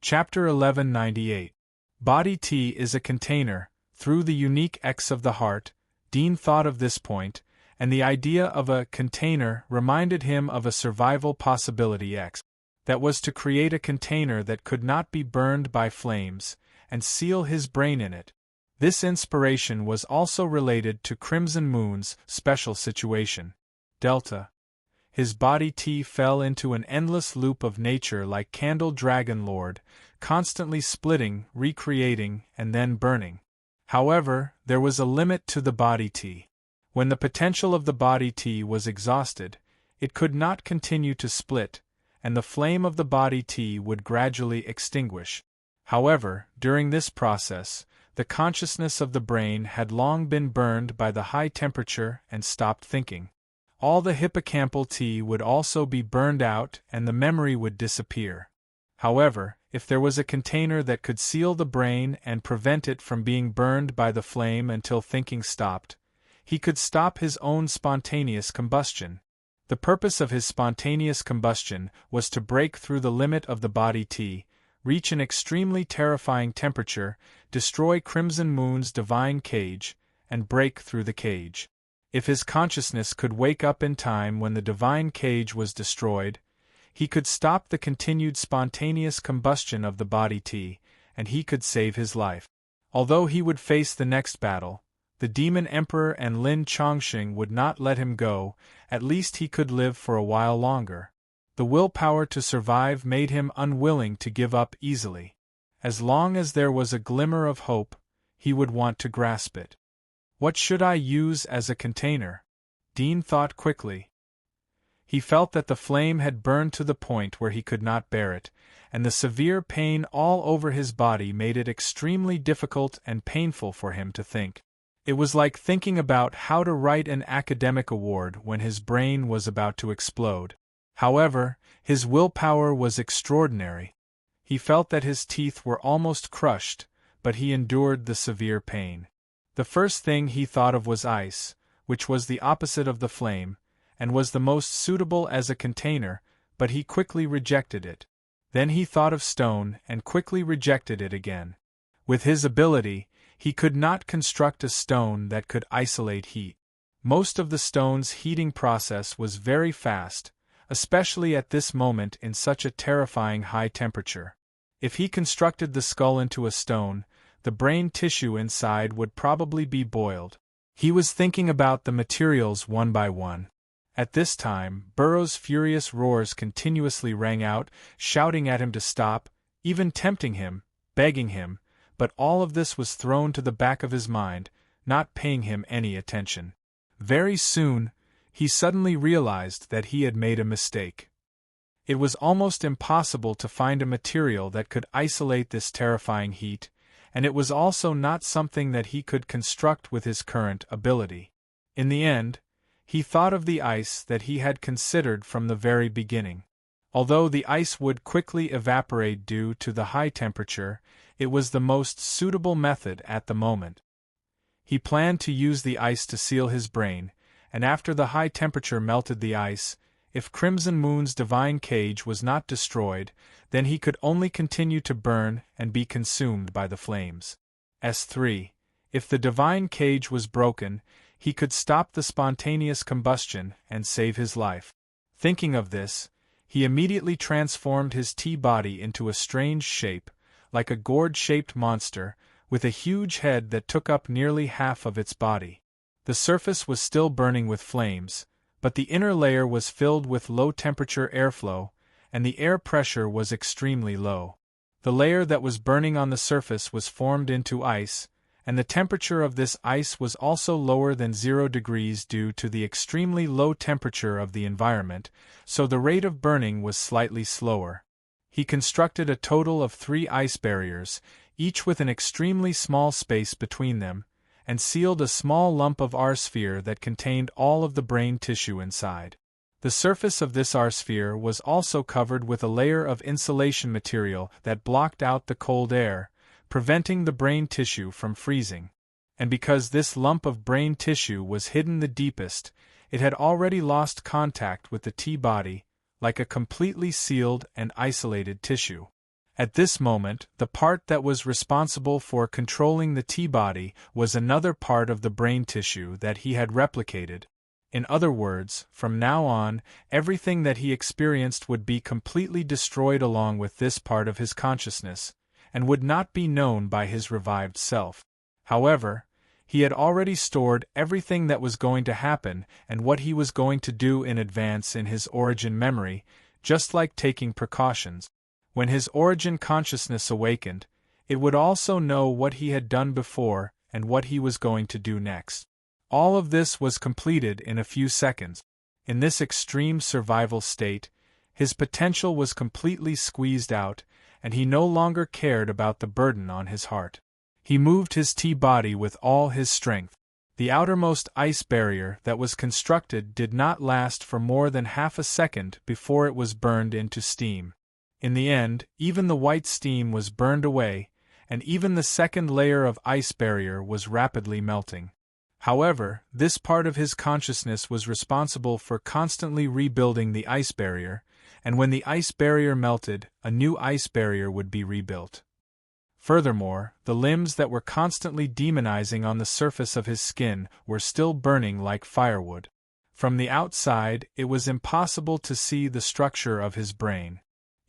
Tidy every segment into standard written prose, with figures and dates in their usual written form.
Chapter 1198. Body T is a container. Through the unique X of the heart, Dean thought of this point, and the idea of a container reminded him of a survival possibility X. That was to create a container that could not be burned by flames, and seal his brain in it. This inspiration was also related to Crimson Moon's special situation. Delta. His body T fell into an endless loop of nature like Candle Dragon Lord, constantly splitting, recreating, and then burning. However, there was a limit to the body T. When the potential of the body T was exhausted, it could not continue to split, and the flame of the body T would gradually extinguish. However, during this process, the consciousness of the brain had long been burned by the high temperature and stopped thinking. All the hippocampal T would also be burned out and the memory would disappear. However, if there was a container that could seal the brain and prevent it from being burned by the flame until thinking stopped, he could stop his own spontaneous combustion. The purpose of his spontaneous combustion was to break through the limit of the body T, reach an extremely terrifying temperature, destroy Crimson Moon's divine cage, and break through the cage. If his consciousness could wake up in time when the divine cage was destroyed, he could stop the continued spontaneous combustion of the body T, and he could save his life. Although he would face the next battle, the Demon Emperor and Lin Chongqing would not let him go. At least he could live for a while longer. The willpower to survive made him unwilling to give up easily. As long as there was a glimmer of hope, he would want to grasp it. What should I use as a container? Dean thought quickly. He felt that the flame had burned to the point where he could not bear it, and the severe pain all over his body made it extremely difficult and painful for him to think. It was like thinking about how to write an academic award when his brain was about to explode. However, his willpower was extraordinary. He felt that his teeth were almost crushed, but he endured the severe pain. The first thing he thought of was ice, which was the opposite of the flame, and was the most suitable as a container, but he quickly rejected it. Then he thought of stone and quickly rejected it again. With his ability, he could not construct a stone that could isolate heat. Most of the stone's heating process was very fast, especially at this moment in such a terrifying high temperature. If he constructed the skull into a stone, the brain tissue inside would probably be boiled. He was thinking about the materials one by one. At this time, Burrow's furious roars continuously rang out, shouting at him to stop, even tempting him, begging him, but all of this was thrown to the back of his mind, not paying him any attention. Very soon, he suddenly realized that he had made a mistake. It was almost impossible to find a material that could isolate this terrifying heat, and it was also not something that he could construct with his current ability. In the end, he thought of the ice that he had considered from the very beginning. Although the ice would quickly evaporate due to the high temperature, it was the most suitable method at the moment. He planned to use the ice to seal his brain, and after the high temperature melted the ice, if Crimson Moon's divine cage was not destroyed, then he could only continue to burn and be consumed by the flames. S3. If the divine cage was broken, he could stop the spontaneous combustion and save his life. Thinking of this, he immediately transformed his T-body into a strange shape, like a gourd-shaped monster, with a huge head that took up nearly half of its body. The surface was still burning with flames, but the inner layer was filled with low-temperature airflow, and the air pressure was extremely low. The layer that was burning on the surface was formed into ice, and the temperature of this ice was also lower than 0 degrees due to the extremely low temperature of the environment, so the rate of burning was slightly slower. He constructed a total of 3 ice barriers, each with an extremely small space between them, and sealed a small lump of R-sphere that contained all of the brain tissue inside. The surface of this R-sphere was also covered with a layer of insulation material that blocked out the cold air, preventing the brain tissue from freezing. And because this lump of brain tissue was hidden the deepest, it had already lost contact with the T-body, like a completely sealed and isolated tissue. At this moment, the part that was responsible for controlling the T-body was another part of the brain tissue that he had replicated. In other words, from now on, everything that he experienced would be completely destroyed along with this part of his consciousness, and would not be known by his revived self. However, he had already stored everything that was going to happen and what he was going to do in advance in his origin memory, just like taking precautions. When his origin consciousness awakened, it would also know what he had done before and what he was going to do next. All of this was completed in a few seconds. In this extreme survival state, his potential was completely squeezed out, and he no longer cared about the burden on his heart. He moved his T-body with all his strength. The outermost ice barrier that was constructed did not last for more than half a second before it was burned into steam. In the end, even the white steam was burned away, and even the second layer of ice barrier was rapidly melting. However, this part of his consciousness was responsible for constantly rebuilding the ice barrier, and when the ice barrier melted, a new ice barrier would be rebuilt. Furthermore, the limbs that were constantly demonizing on the surface of his skin were still burning like firewood. From the outside, it was impossible to see the structure of his brain.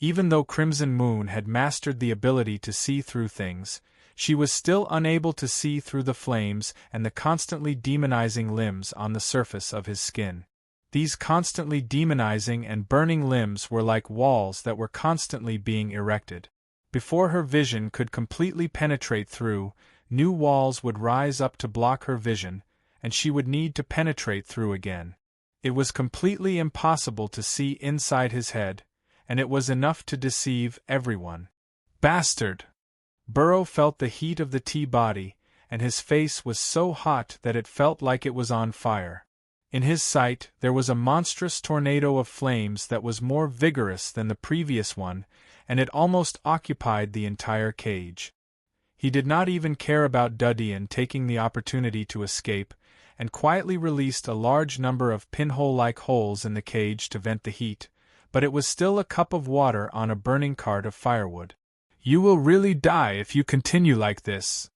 Even though Crimson Moon had mastered the ability to see through things, she was still unable to see through the flames and the constantly demonizing limbs on the surface of his skin. These constantly demonizing and burning limbs were like walls that were constantly being erected. Before her vision could completely penetrate through, new walls would rise up to block her vision, and she would need to penetrate through again. It was completely impossible to see inside his head, and it was enough to deceive everyone. Bastard! Burrow felt the heat of the T-body, and his face was so hot that it felt like it was on fire. In his sight, there was a monstrous tornado of flames that was more vigorous than the previous one, and it almost occupied the entire cage. He did not even care about Dudian taking the opportunity to escape, and quietly released a large number of pinhole-like holes in the cage to vent the heat, but it was still a cup of water on a burning cart of firewood. "You will really die if you continue like this.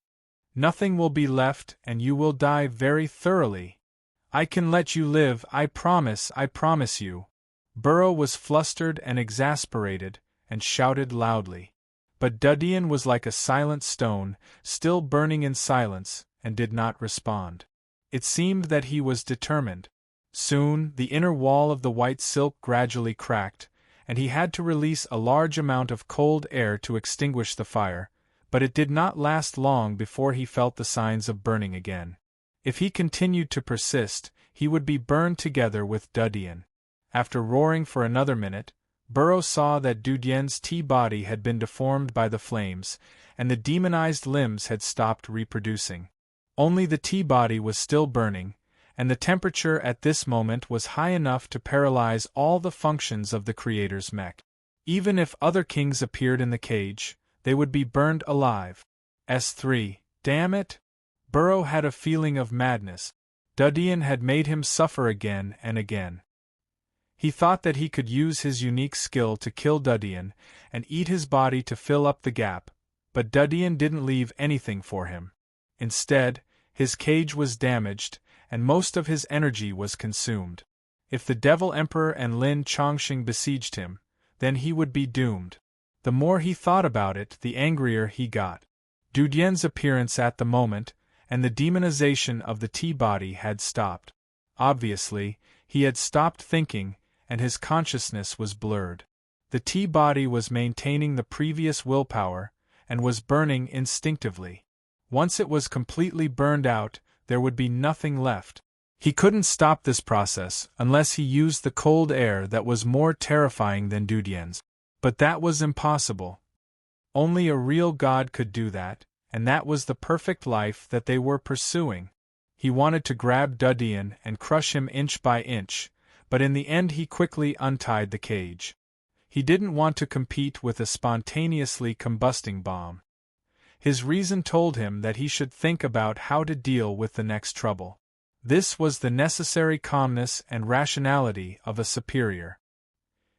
Nothing will be left and you will die very thoroughly. I can let you live, I promise you." Burrow was flustered and exasperated, and shouted loudly. But Dudian was like a silent stone, still burning in silence, and did not respond. It seemed that he was determined. Soon, the inner wall of the white silk gradually cracked, and he had to release a large amount of cold air to extinguish the fire, but it did not last long before he felt the signs of burning again. If he continued to persist, he would be burned together with Dudian. After roaring for another minute, Burrow saw that Dudian's T-body had been deformed by the flames, and the demonized limbs had stopped reproducing. Only the T-body was still burning, and the temperature at this moment was high enough to paralyze all the functions of the Creator's mech. Even if other kings appeared in the cage, they would be burned alive. S3, damn it! Burrow had a feeling of madness. Dudian had made him suffer again and again. He thought that he could use his unique skill to kill Dudian and eat his body to fill up the gap, but Dudian didn't leave anything for him. Instead, his cage was damaged, and most of his energy was consumed. If the Devil Emperor and Lin Chongqing besieged him, then he would be doomed. The more he thought about it, the angrier he got. Dudian's appearance at the moment, and the demonization of the T-body had stopped. Obviously, he had stopped thinking, and his consciousness was blurred. The T-body was maintaining the previous willpower, and was burning instinctively. Once it was completely burned out, there would be nothing left. He couldn't stop this process unless he used the cold air that was more terrifying than Dudian's. But that was impossible. Only a real god could do that, and that was the perfect life that they were pursuing. He wanted to grab Dudian and crush him inch by inch, but in the end he quickly untied the cage. He didn't want to compete with a spontaneously combusting bomb. His reason told him that he should think about how to deal with the next trouble. This was the necessary calmness and rationality of a superior.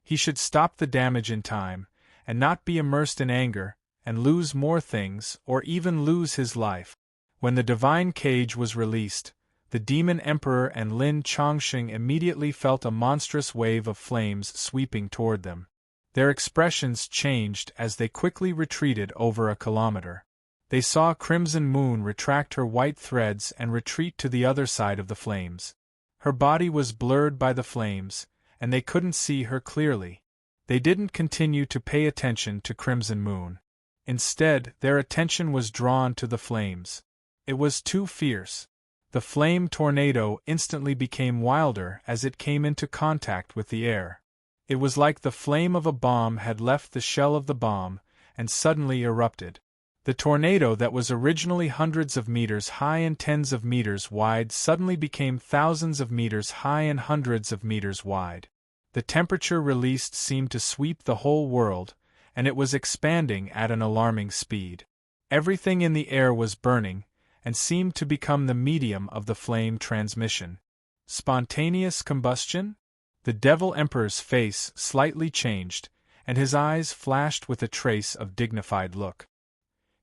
He should stop the damage in time, and not be immersed in anger, and lose more things, or even lose his life. When the divine cage was released, the demon emperor and Lin Chongqing immediately felt a monstrous wave of flames sweeping toward them. Their expressions changed as they quickly retreated over a kilometer. They saw Crimson Moon retract her white threads and retreat to the other side of the flames. Her body was blurred by the flames, and they couldn't see her clearly. They didn't continue to pay attention to Crimson Moon. Instead, their attention was drawn to the flames. It was too fierce. The flame tornado instantly became wilder as it came into contact with the air. It was like the flame of a bomb had left the shell of the bomb and suddenly erupted. The tornado that was originally hundreds of meters high and tens of meters wide suddenly became thousands of meters high and hundreds of meters wide. The temperature released seemed to sweep the whole world, and it was expanding at an alarming speed. Everything in the air was burning, and seemed to become the medium of the flame transmission. Spontaneous combustion? The Devil Emperor's face slightly changed, and his eyes flashed with a trace of dignified look.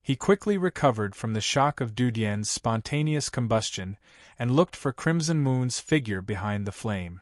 He quickly recovered from the shock of Dudian's spontaneous combustion and looked for Crimson Moon's figure behind the flame.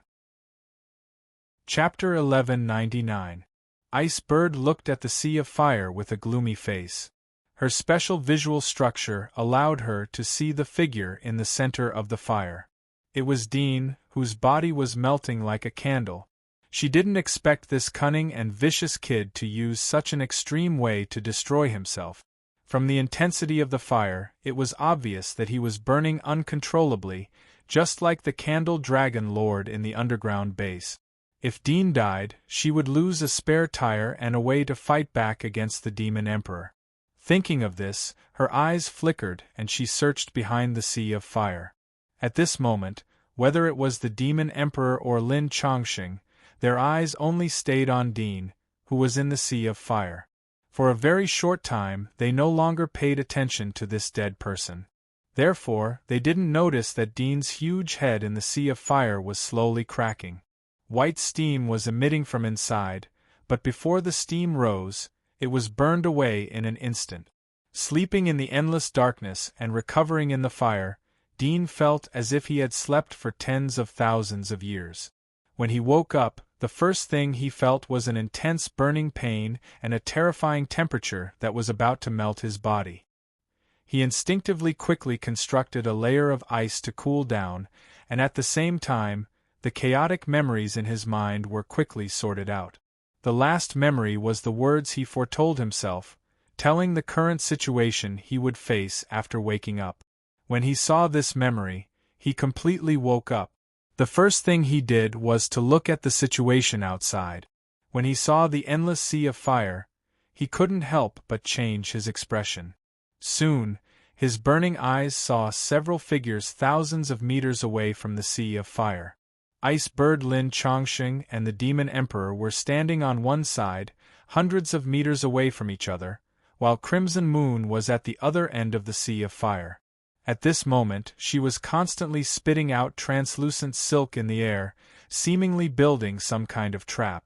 Chapter 1199. Ice Bird looked at the sea of fire with a gloomy face. Her special visual structure allowed her to see the figure in the center of the fire. It was Dean, whose body was melting like a candle. She didn't expect this cunning and vicious kid to use such an extreme way to destroy himself. From the intensity of the fire, it was obvious that he was burning uncontrollably, just like the Candle Dragon Lord in the underground base. If Dean died, she would lose a spare tire and a way to fight back against the Demon Emperor. Thinking of this, her eyes flickered and she searched behind the sea of fire. At this moment, whether it was the Demon Emperor or Lin Chongqing, their eyes only stayed on Dean, who was in the sea of fire. For a very short time, they no longer paid attention to this dead person. Therefore, they didn't notice that Dean's huge head in the sea of fire was slowly cracking. White steam was emitting from inside, but before the steam rose, it was burned away in an instant. Sleeping in the endless darkness and recovering in the fire, Dean felt as if he had slept for tens of thousands of years. When he woke up, the first thing he felt was an intense burning pain and a terrifying temperature that was about to melt his body. He instinctively quickly constructed a layer of ice to cool down, and at the same time, the chaotic memories in his mind were quickly sorted out. The last memory was the words he foretold himself, telling the current situation he would face after waking up. When he saw this memory, he completely woke up. The first thing he did was to look at the situation outside. When he saw the endless sea of fire, he couldn't help but change his expression. Soon, his burning eyes saw several figures thousands of meters away from the sea of fire. Ice Bird Lin Chongqing and the Demon Emperor were standing on one side, hundreds of meters away from each other, while Crimson Moon was at the other end of the sea of fire. At this moment, she was constantly spitting out translucent silk in the air, seemingly building some kind of trap.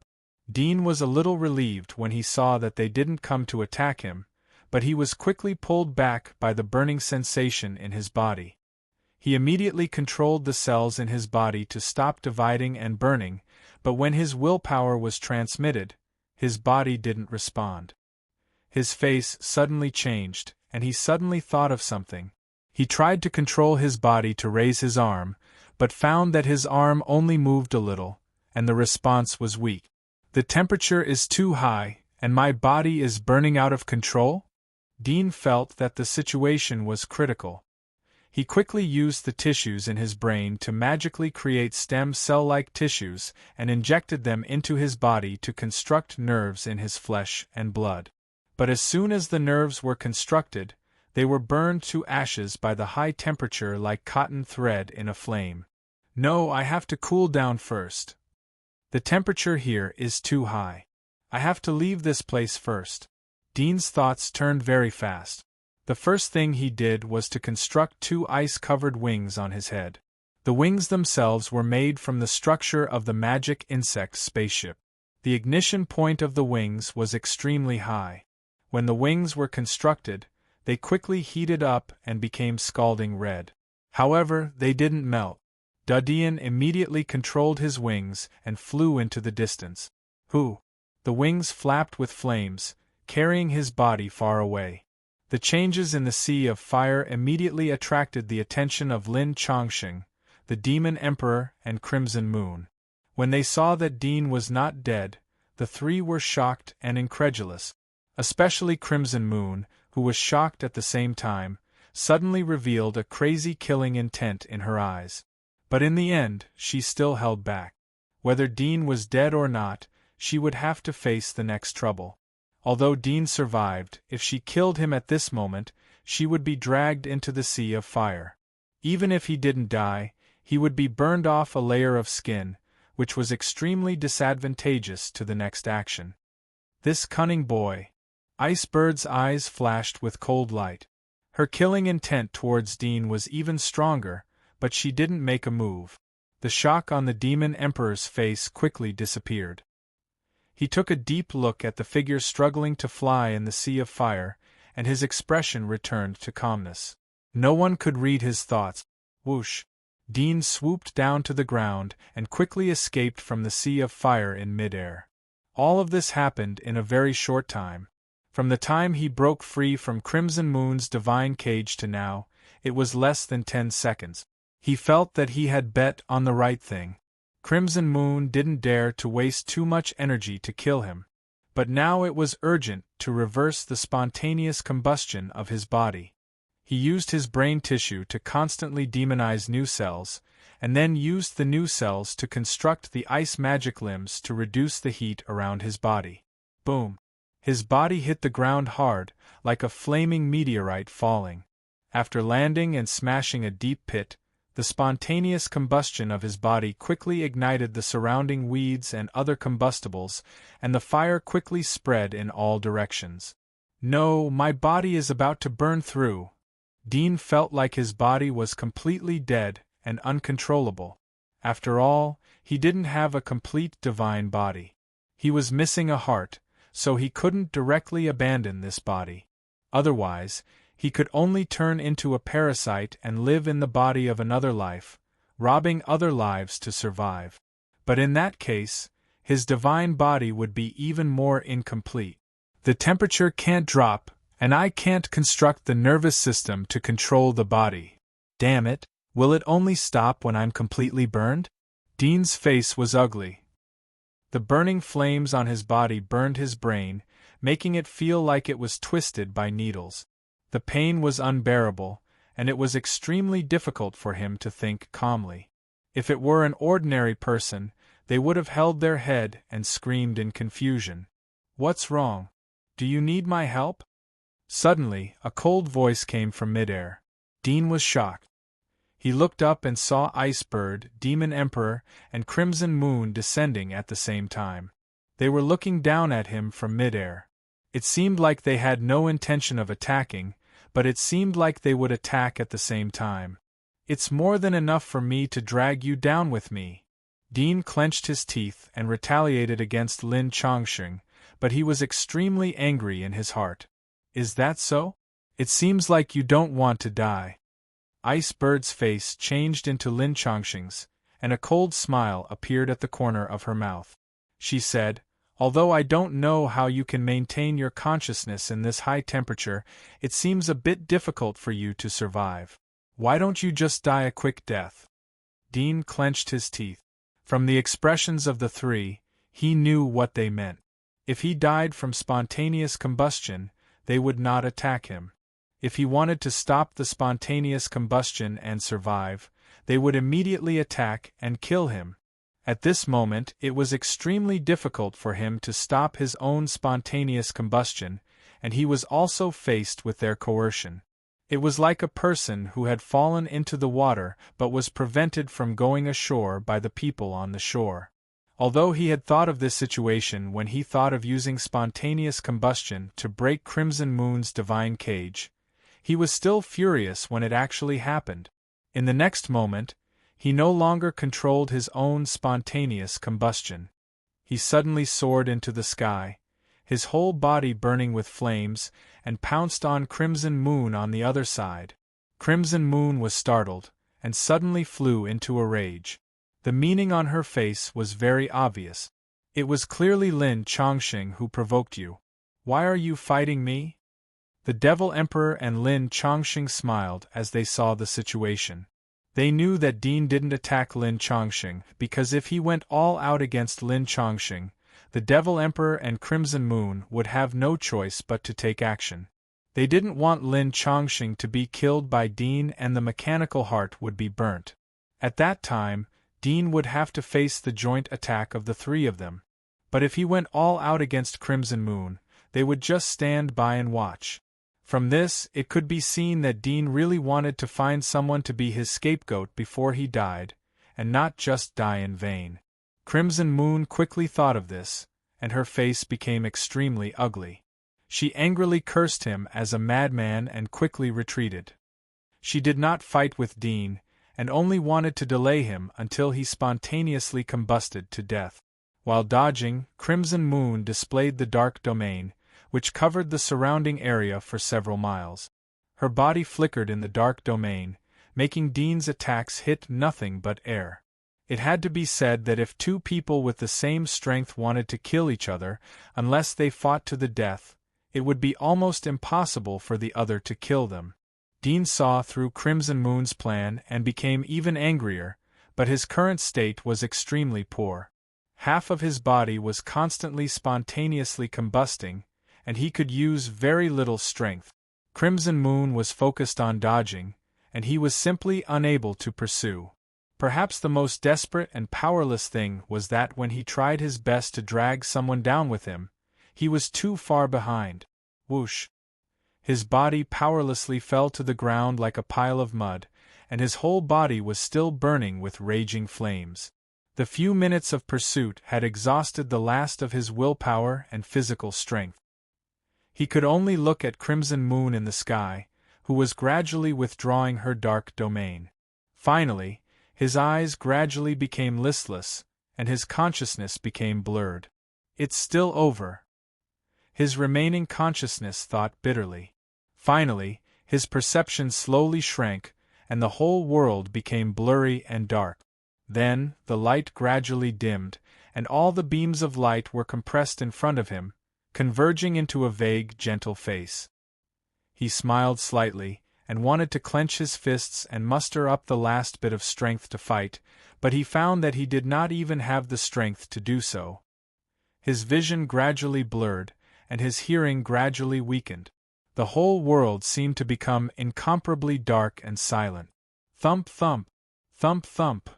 Dean was a little relieved when he saw that they didn't come to attack him, but he was quickly pulled back by the burning sensation in his body. He immediately controlled the cells in his body to stop dividing and burning, but when his willpower was transmitted, his body didn't respond. His face suddenly changed, and he suddenly thought of something. He tried to control his body to raise his arm, but found that his arm only moved a little, and the response was weak. The temperature is too high, and my body is burning out of control? Dean felt that the situation was critical. He quickly used the tissues in his brain to magically create stem cell-like tissues and injected them into his body to construct nerves in his flesh and blood. But as soon as the nerves were constructed, they were burned to ashes by the high temperature like cotton thread in a flame. No, I have to cool down first. The temperature here is too high. I have to leave this place first. Dean's thoughts turned very fast. The first thing he did was to construct 2 ice-covered wings on his head. The wings themselves were made from the structure of the magic insect spaceship. The ignition point of the wings was extremely high. When the wings were constructed, they quickly heated up and became scalding red. However, they didn't melt. Dadian immediately controlled his wings and flew into the distance. Hoo! The wings flapped with flames, carrying his body far away. The changes in the Sea of Fire immediately attracted the attention of Lin Chongqing, the Demon Emperor, and Crimson Moon. When they saw that Dean was not dead, the three were shocked and incredulous. Especially Crimson Moon, who was shocked at the same time, suddenly revealed a crazy killing intent in her eyes. But in the end, she still held back. Whether Dean was dead or not, she would have to face the next trouble. Although Dean survived, if she killed him at this moment, she would be dragged into the Sea of Fire. Even if he didn't die, he would be burned off a layer of skin, which was extremely disadvantageous to the next action. This cunning boy. Icebird's eyes flashed with cold light. Her killing intent towards Dean was even stronger, but she didn't make a move. The shock on the Demon Emperor's face quickly disappeared. He took a deep look at the figure struggling to fly in the Sea of Fire, and his expression returned to calmness. No one could read his thoughts. Whoosh! Dean swooped down to the ground and quickly escaped from the Sea of Fire in midair. All of this happened in a very short time. From the time he broke free from Crimson Moon's divine cage to now, it was less than 10 seconds. He felt that he had bet on the right thing. Crimson Moon didn't dare to waste too much energy to kill him. But now it was urgent to reverse the spontaneous combustion of his body. He used his brain tissue to constantly demonize new cells, and then used the new cells to construct the ice magic limbs to reduce the heat around his body. Boom! His body hit the ground hard, like a flaming meteorite falling. After landing and smashing a deep pit, the spontaneous combustion of his body quickly ignited the surrounding weeds and other combustibles, and the fire quickly spread in all directions. No, my body is about to burn through. Dean felt like his body was completely dead and uncontrollable. After all, he didn't have a complete divine body. He was missing a heart, so he couldn't directly abandon this body. Otherwise, he could only turn into a parasite and live in the body of another life, robbing other lives to survive. But in that case, his divine body would be even more incomplete. The temperature can't drop, and I can't construct the nervous system to control the body. Damn it, will it only stop when I'm completely burned? Dean's face was ugly. The burning flames on his body burned his brain, making it feel like it was twisted by needles. The pain was unbearable, and it was extremely difficult for him to think calmly. If it were an ordinary person, they would have held their head and screamed in confusion. What's wrong? Do you need my help? Suddenly, a cold voice came from midair. Dean was shocked. He looked up and saw Icebird, Demon Emperor, and Crimson Moon descending at the same time. They were looking down at him from midair. It seemed like they had no intention of attacking, but it seemed like they would attack at the same time. It's more than enough for me to drag you down with me. Dean clenched his teeth and retaliated against Lin Chongqing, but he was extremely angry in his heart. Is that so? It seems like you don't want to die. Icebird's face changed into Lin Chongqing's, and a cold smile appeared at the corner of her mouth. She said, although I don't know how you can maintain your consciousness in this high temperature, it seems a bit difficult for you to survive. Why don't you just die a quick death? Dean clenched his teeth. From the expressions of the three, he knew what they meant. If he died from spontaneous combustion, they would not attack him. If he wanted to stop the spontaneous combustion and survive, they would immediately attack and kill him. At this moment, it was extremely difficult for him to stop his own spontaneous combustion, and he was also faced with their coercion. It was like a person who had fallen into the water but was prevented from going ashore by the people on the shore. Although he had thought of this situation when he thought of using spontaneous combustion to break Crimson Moon's divine cage, he was still furious when it actually happened. In the next moment, he no longer controlled his own spontaneous combustion. he suddenly soared into the sky, his whole body burning with flames, and pounced on Crimson Moon on the other side. Crimson Moon was startled, and suddenly flew into a rage. The meaning on her face was very obvious. It was clearly Lin Chongqing who provoked you. Why are you fighting me? The Devil Emperor and Lin Chongqing smiled as they saw the situation. They knew that Dean didn't attack Lin Chongqing because if he went all out against Lin Chongqing, the Devil Emperor and Crimson Moon would have no choice but to take action. They didn't want Lin Chongqing to be killed by Dean, and the mechanical heart would be burnt. At that time, Dean would have to face the joint attack of the three of them. But if he went all out against Crimson Moon, they would just stand by and watch. From this, it could be seen that Dean really wanted to find someone to be his scapegoat before he died, and not just die in vain. Crimson Moon quickly thought of this, and her face became extremely ugly. She angrily cursed him as a madman and quickly retreated. She did not fight with Dean, and only wanted to delay him until he spontaneously combusted to death. While dodging, Crimson Moon displayed the dark domain, which covered the surrounding area for several miles. Her body flickered in the dark domain, making Dean's attacks hit nothing but air. It had to be said that if two people with the same strength wanted to kill each other, unless they fought to the death, it would be almost impossible for the other to kill them. Dean saw through Crimson Moon's plan and became even angrier, but his current state was extremely poor. Half of his body was constantly spontaneously combusting, and he could use very little strength. Crimson Moon was focused on dodging, and he was simply unable to pursue. Perhaps the most desperate and powerless thing was that when he tried his best to drag someone down with him, he was too far behind. Whoosh! His body powerlessly fell to the ground like a pile of mud, and his whole body was still burning with raging flames. The few minutes of pursuit had exhausted the last of his willpower and physical strength. He could only look at Crimson Moon in the sky, who was gradually withdrawing her dark domain. Finally, his eyes gradually became listless, and his consciousness became blurred. It's still over. His remaining consciousness thought bitterly. Finally, his perception slowly shrank, and the whole world became blurry and dark. Then, the light gradually dimmed, and all the beams of light were compressed in front of him, converging into a vague, gentle face. He smiled slightly, and wanted to clench his fists and muster up the last bit of strength to fight, but he found that he did not even have the strength to do so. His vision gradually blurred, and his hearing gradually weakened. The whole world seemed to become incomparably dark and silent. Thump thump, thump thump.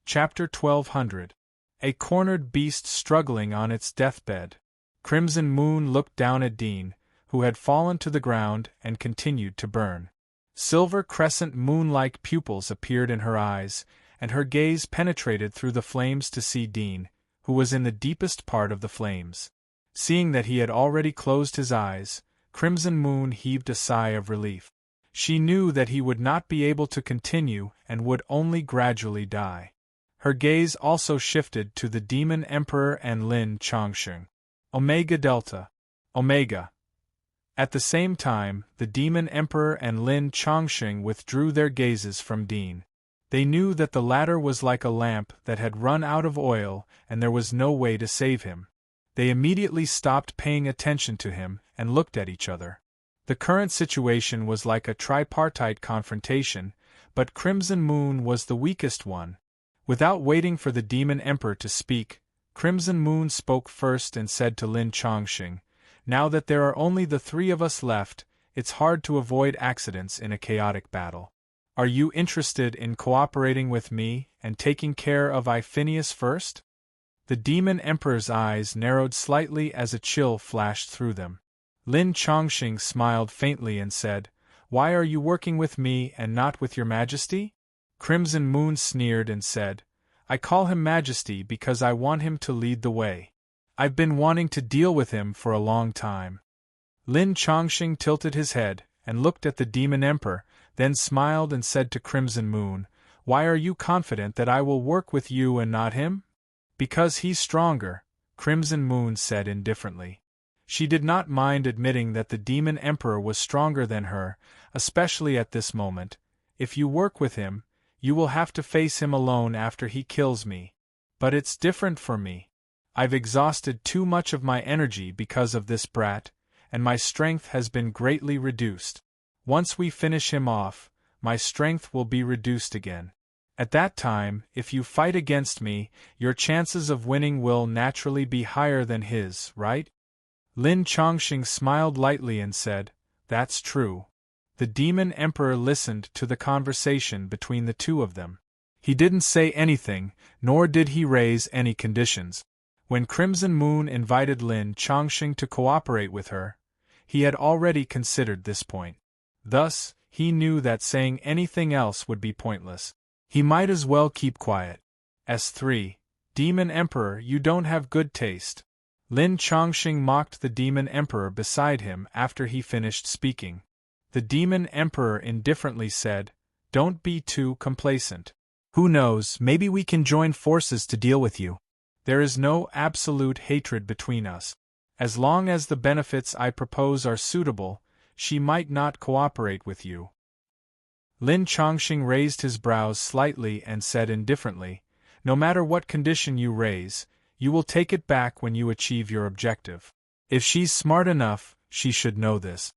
Chapter 1200. A cornered beast struggling on its deathbed. Crimson Moon looked down at Dean, who had fallen to the ground and continued to burn. Silver crescent moon-like pupils appeared in her eyes, and her gaze penetrated through the flames to see Dean, who was in the deepest part of the flames. Seeing that he had already closed his eyes, Crimson Moon heaved a sigh of relief. She knew that he would not be able to continue and would only gradually die. Her gaze also shifted to the Demon Emperor and Lin Chongqing. Omega Delta. Omega. At the same time, the Demon Emperor and Lin Chongqing withdrew their gazes from Dean. They knew that the latter was like a lamp that had run out of oil and there was no way to save him. They immediately stopped paying attention to him and looked at each other. The current situation was like a tripartite confrontation, but Crimson Moon was the weakest one. Without waiting for the Demon Emperor to speak, Crimson Moon spoke first and said to Lin Chongqing, "Now that there are only the three of us left, it's hard to avoid accidents in a chaotic battle. Are you interested in cooperating with me and taking care of Phineas first?" The Demon Emperor's eyes narrowed slightly as a chill flashed through them. Lin Chongqing smiled faintly and said, "Why are you working with me and not with your Majesty?" Crimson Moon sneered and said, "I call him Majesty because I want him to lead the way. I've been wanting to deal with him for a long time." Lin Chongqing tilted his head and looked at the Demon Emperor, then smiled and said to Crimson Moon, "Why are you confident that I will work with you and not him?" Because he's stronger, Crimson Moon said indifferently. She did not mind admitting that the Demon Emperor was stronger than her, especially at this moment. If you work with him, you will have to face him alone after he kills me. But it's different for me. I've exhausted too much of my energy because of this brat, and my strength has been greatly reduced. Once we finish him off, my strength will be reduced again. At that time, if you fight against me, your chances of winning will naturally be higher than his, right? Lin Chongqing smiled lightly and said, "That's true." The Demon Emperor listened to the conversation between the two of them. He didn't say anything, nor did he raise any conditions. When Crimson Moon invited Lin Chongqing to cooperate with her, he had already considered this point. Thus, he knew that saying anything else would be pointless. He might as well keep quiet. S3. Demon Emperor, you don't have good taste. Lin Chongqing mocked the Demon Emperor beside him after he finished speaking. The Demon Emperor indifferently said, "Don't be too complacent. Who knows, maybe we can join forces to deal with you. There is no absolute hatred between us. As long as the benefits I propose are suitable, she might not cooperate with you." Lin Chongqing raised his brows slightly and said indifferently, "No matter what condition you raise, you will take it back when you achieve your objective. If she's smart enough, she should know this."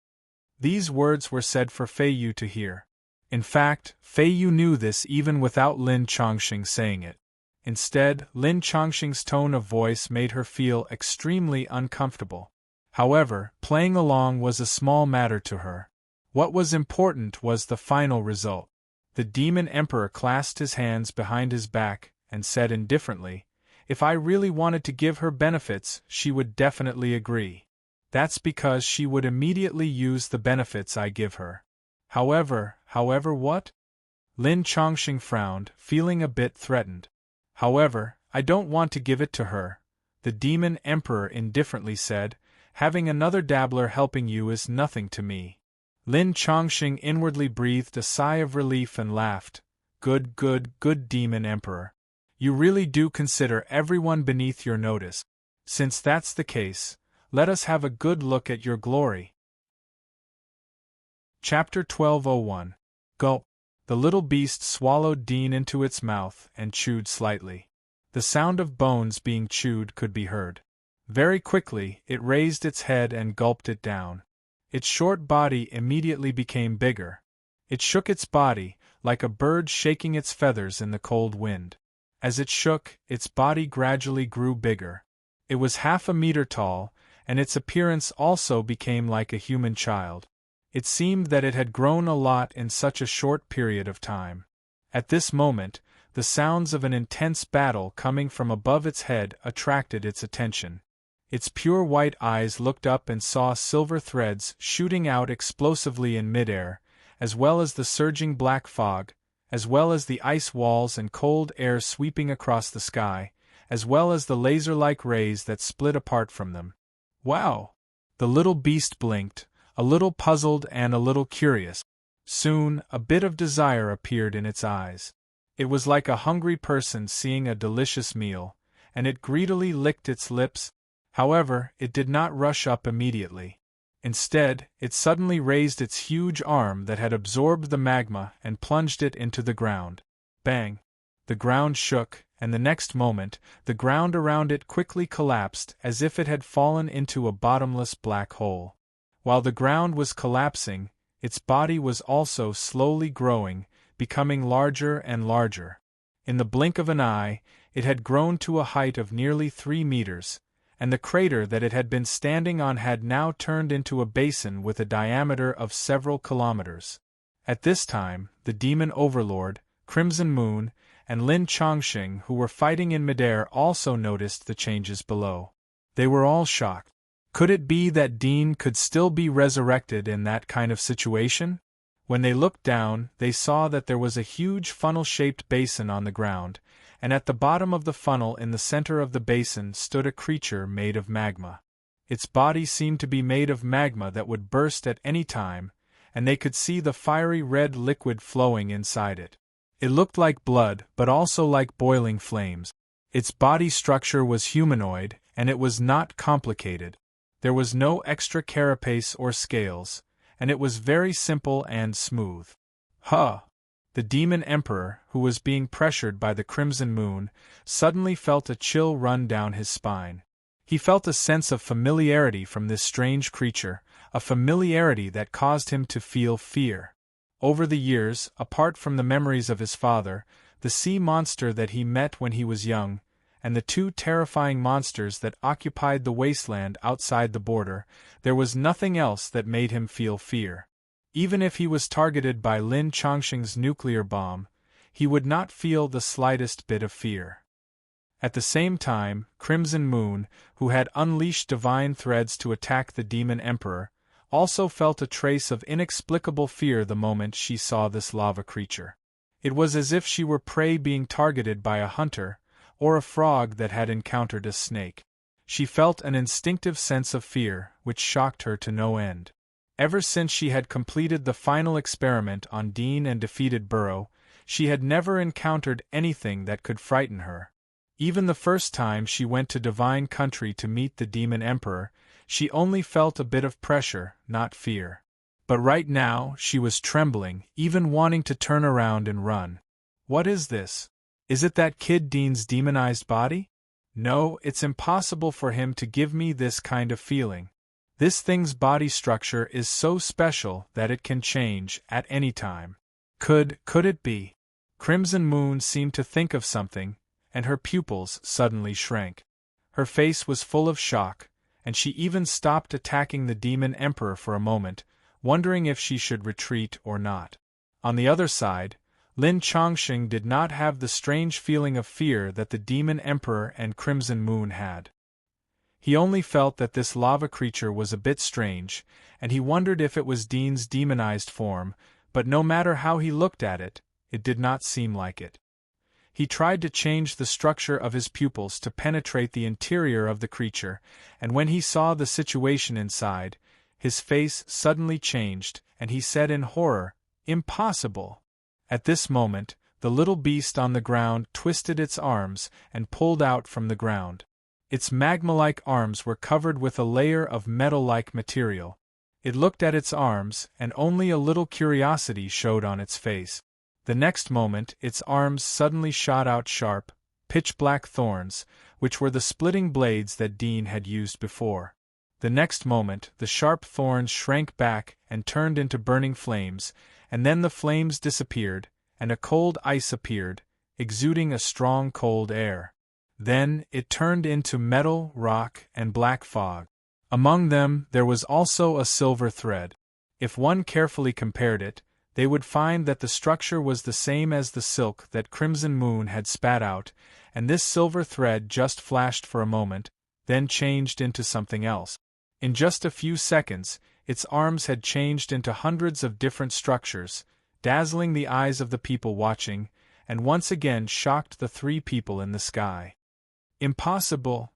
These words were said for Fei Yu to hear. In fact, Fei Yu knew this even without Lin Chongqing saying it. Instead, Lin Chongqing's tone of voice made her feel extremely uncomfortable. However, playing along was a small matter to her. What was important was the final result. The Demon Emperor clasped his hands behind his back and said indifferently, "If I really wanted to give her benefits, she would definitely agree. That's because she would immediately use the benefits I give her. However what?" Lin Chongqing frowned, feeling a bit threatened. "However, I don't want to give it to her," the Demon Emperor indifferently said. "Having another dabbler helping you is nothing to me." Lin Chongqing inwardly breathed a sigh of relief and laughed. Good Demon Emperor. You really do consider everyone beneath your notice. Since that's the case, let us have a good look at your glory." Chapter 1201. Gulp. The little beast swallowed Dean into its mouth and chewed slightly. The sound of bones being chewed could be heard. Very quickly, it raised its head and gulped it down. Its short body immediately became bigger. It shook its body, like a bird shaking its feathers in the cold wind. As it shook, its body gradually grew bigger. It was half a meter tall, and its appearance also became like a human child. It seemed that it had grown a lot in such a short period of time. At this moment, the sounds of an intense battle coming from above its head attracted its attention. Its pure white eyes looked up and saw silver threads shooting out explosively in midair, as well as the surging black fog, as well as the ice walls and cold air sweeping across the sky, as well as the laser-like rays that split apart from them. Wow! The little beast blinked, a little puzzled and a little curious. Soon, a bit of desire appeared in its eyes. It was like a hungry person seeing a delicious meal, and it greedily licked its lips. However, it did not rush up immediately. Instead, it suddenly raised its huge arm that had absorbed the magma and plunged it into the ground. Bang! The ground shook, and the next moment, the ground around it quickly collapsed as if it had fallen into a bottomless black hole. While the ground was collapsing, its body was also slowly growing, becoming larger and larger. In the blink of an eye, it had grown to a height of nearly 3 meters, and the crater that it had been standing on had now turned into a basin with a diameter of several kilometers. At this time, the demon overlord, Crimson Moon, and Lin Chongqing, who were fighting in midair, also noticed the changes below. They were all shocked. Could it be that Dean could still be resurrected in that kind of situation? When they looked down, they saw that there was a huge funnel-shaped basin on the ground, and at the bottom of the funnel in the center of the basin stood a creature made of magma. Its body seemed to be made of magma that would burst at any time, and they could see the fiery red liquid flowing inside it. It looked like blood, but also like boiling flames. Its body structure was humanoid, and it was not complicated. There was no extra carapace or scales, and it was very simple and smooth. Huh! The demon emperor, who was being pressured by the crimson moon, suddenly felt a chill run down his spine. He felt a sense of familiarity from this strange creature, a familiarity that caused him to feel fear. Over the years, apart from the memories of his father, the sea monster that he met when he was young, and the two terrifying monsters that occupied the wasteland outside the border, there was nothing else that made him feel fear. Even if he was targeted by Lin Chongqing's nuclear bomb, he would not feel the slightest bit of fear. At the same time, Crimson Moon, who had unleashed divine threads to attack the demon emperor, also felt a trace of inexplicable fear the moment she saw this lava creature. It was as if she were prey being targeted by a hunter, or a frog that had encountered a snake. She felt an instinctive sense of fear, which shocked her to no end. Ever since she had completed the final experiment on Dean and defeated Burrow, she had never encountered anything that could frighten her. Even the first time she went to Divine Country to meet the Demon Emperor, she only felt a bit of pressure, not fear. But right now, she was trembling, even wanting to turn around and run. What is this? Is it that kid Dean's demonized body? No, it's impossible for him to give me this kind of feeling. This thing's body structure is so special that it can change at any time. Could it be? Crimson Moon seemed to think of something, and her pupils suddenly shrank. Her face was full of shock, and she even stopped attacking the Demon Emperor for a moment, wondering if she should retreat or not. On the other side, Lin Chongqing did not have the strange feeling of fear that the Demon Emperor and Crimson Moon had. He only felt that this lava creature was a bit strange, and he wondered if it was Dean's demonized form, but no matter how he looked at it, it did not seem like it. He tried to change the structure of his pupils to penetrate the interior of the creature, and when he saw the situation inside, his face suddenly changed, and he said in horror, "Impossible!" At this moment, the little beast on the ground twisted its arms and pulled out from the ground. Its magma-like arms were covered with a layer of metal-like material. It looked at its arms, and only a little curiosity showed on its face. The next moment, its arms suddenly shot out sharp, pitch-black thorns, which were the splitting blades that Dean had used before. The next moment, the sharp thorns shrank back and turned into burning flames, and then the flames disappeared, and a cold ice appeared, exuding a strong cold air. Then, it turned into metal, rock, and black fog. Among them, there was also a silver thread. If one carefully compared it, they would find that the structure was the same as the silk that Crimson Moon had spat out, and this silver thread just flashed for a moment, then changed into something else. In just a few seconds, its arms had changed into hundreds of different structures, dazzling the eyes of the people watching, and once again shocked the three people in the sky. Impossible!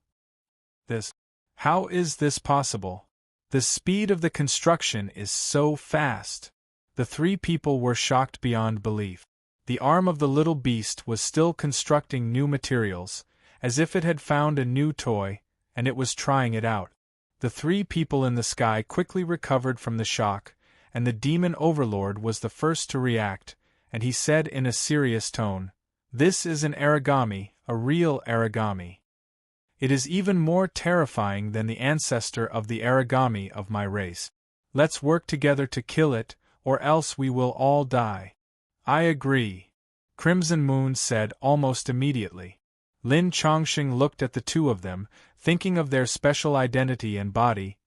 How is this possible? The speed of the construction is so fast. The three people were shocked beyond belief. The arm of the little beast was still constructing new materials, as if it had found a new toy, and it was trying it out. The three people in the sky quickly recovered from the shock, and the demon overlord was the first to react, and he said in a serious tone, "This is an origami, a real origami. It is even more terrifying than the ancestor of the origami of my race. Let's work together to kill it, or else we will all die." "I agree," Crimson Moon said almost immediately. Lin Chongqing looked at the two of them, thinking of their special identity and body.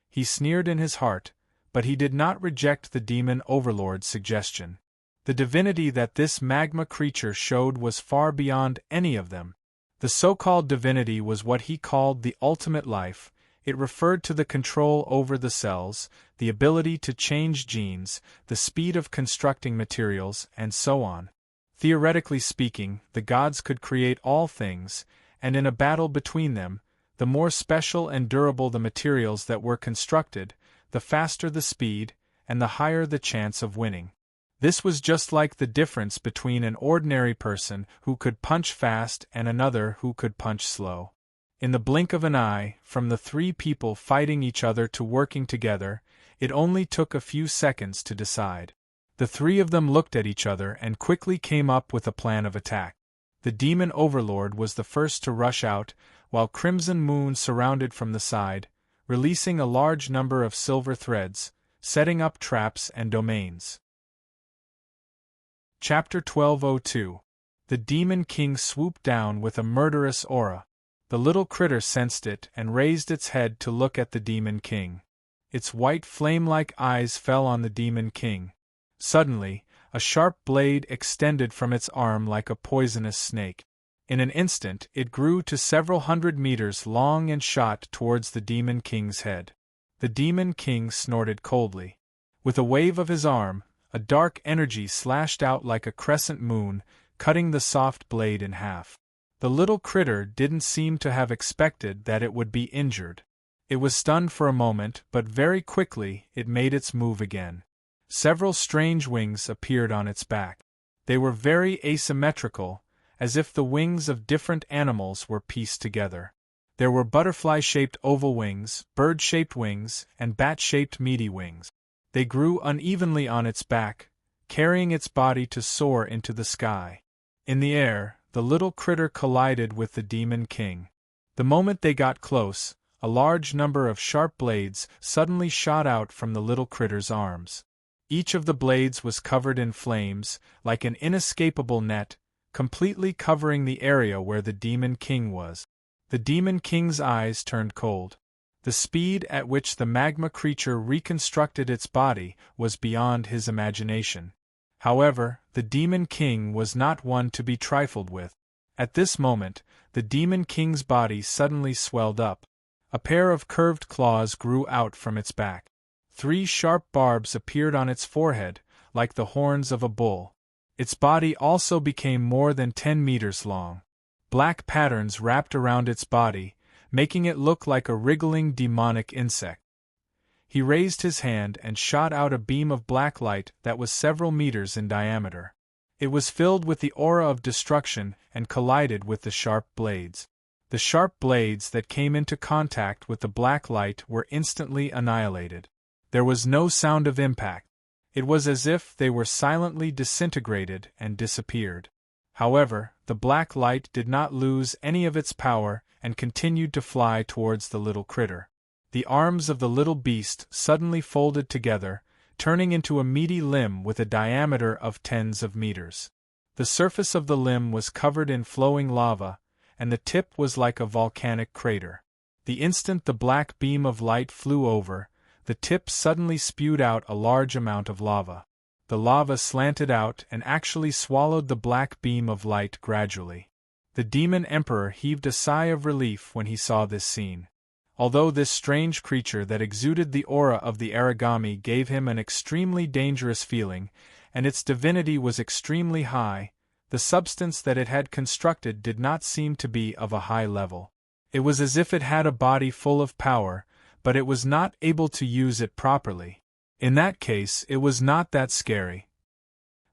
He sneered in his heart, but he did not reject the demon overlord's suggestion. The divinity that this magma creature showed was far beyond any of them. The so-called divinity was what he called the ultimate life. It referred to the control over the cells, the ability to change genes, the speed of constructing materials, and so on. Theoretically speaking, the gods could create all things, and in a battle between them, the more special and durable the materials that were constructed, the faster the speed, and the higher the chance of winning. This was just like the difference between an ordinary person who could punch fast and another who could punch slow. In the blink of an eye, from the three people fighting each other to working together, it only took a few seconds to decide. The three of them looked at each other and quickly came up with a plan of attack. The demon overlord was the first to rush out, while Crimson Moon surrounded from the side, releasing a large number of silver threads, setting up traps and domains. Chapter 1202. The Demon King swooped down with a murderous aura. The little critter sensed it and raised its head to look at the Demon King. Its white flame-like eyes fell on the Demon King. Suddenly, a sharp blade extended from its arm like a poisonous snake. In an instant it grew to several hundred meters long and shot towards the Demon King's head. The Demon King snorted coldly. With a wave of his arm, a dark energy slashed out like a crescent moon, cutting the soft blade in half. The little critter didn't seem to have expected that it would be injured. It was stunned for a moment, but very quickly it made its move again. Several strange wings appeared on its back. They were very asymmetrical, as if the wings of different animals were pieced together. There were butterfly-shaped oval wings, bird-shaped wings, and bat-shaped meaty wings. They grew unevenly on its back, carrying its body to soar into the sky. In the air, the little critter collided with the Demon King. The moment they got close, a large number of sharp blades suddenly shot out from the little critter's arms. Each of the blades was covered in flames, like an inescapable net, completely covering the area where the Demon King was. The Demon King's eyes turned cold. The speed at which the magma creature reconstructed its body was beyond his imagination. However, the Demon King was not one to be trifled with. At this moment, the Demon King's body suddenly swelled up. A pair of curved claws grew out from its back. 3 sharp barbs appeared on its forehead, like the horns of a bull. Its body also became more than 10 meters long. Black patterns wrapped around its body, making it look like a wriggling demonic insect. He raised his hand and shot out a beam of black light that was several meters in diameter. It was filled with the aura of destruction and collided with the sharp blades. The sharp blades that came into contact with the black light were instantly annihilated. There was no sound of impact. It was as if they were silently disintegrated and disappeared. However, the black light did not lose any of its power and continued to fly towards the little critter. The arms of the little beast suddenly folded together, turning into a meaty limb with a diameter of tens of meters. The surface of the limb was covered in flowing lava, and the tip was like a volcanic crater. The instant the black beam of light flew over, the tip suddenly spewed out a large amount of lava. The lava slanted out and actually swallowed the black beam of light gradually. The Demon Emperor heaved a sigh of relief when he saw this scene. Although this strange creature that exuded the aura of the origami gave him an extremely dangerous feeling, and its divinity was extremely high, the substance that it had constructed did not seem to be of a high level. It was as if it had a body full of power, but it was not able to use it properly. In that case, it was not that scary.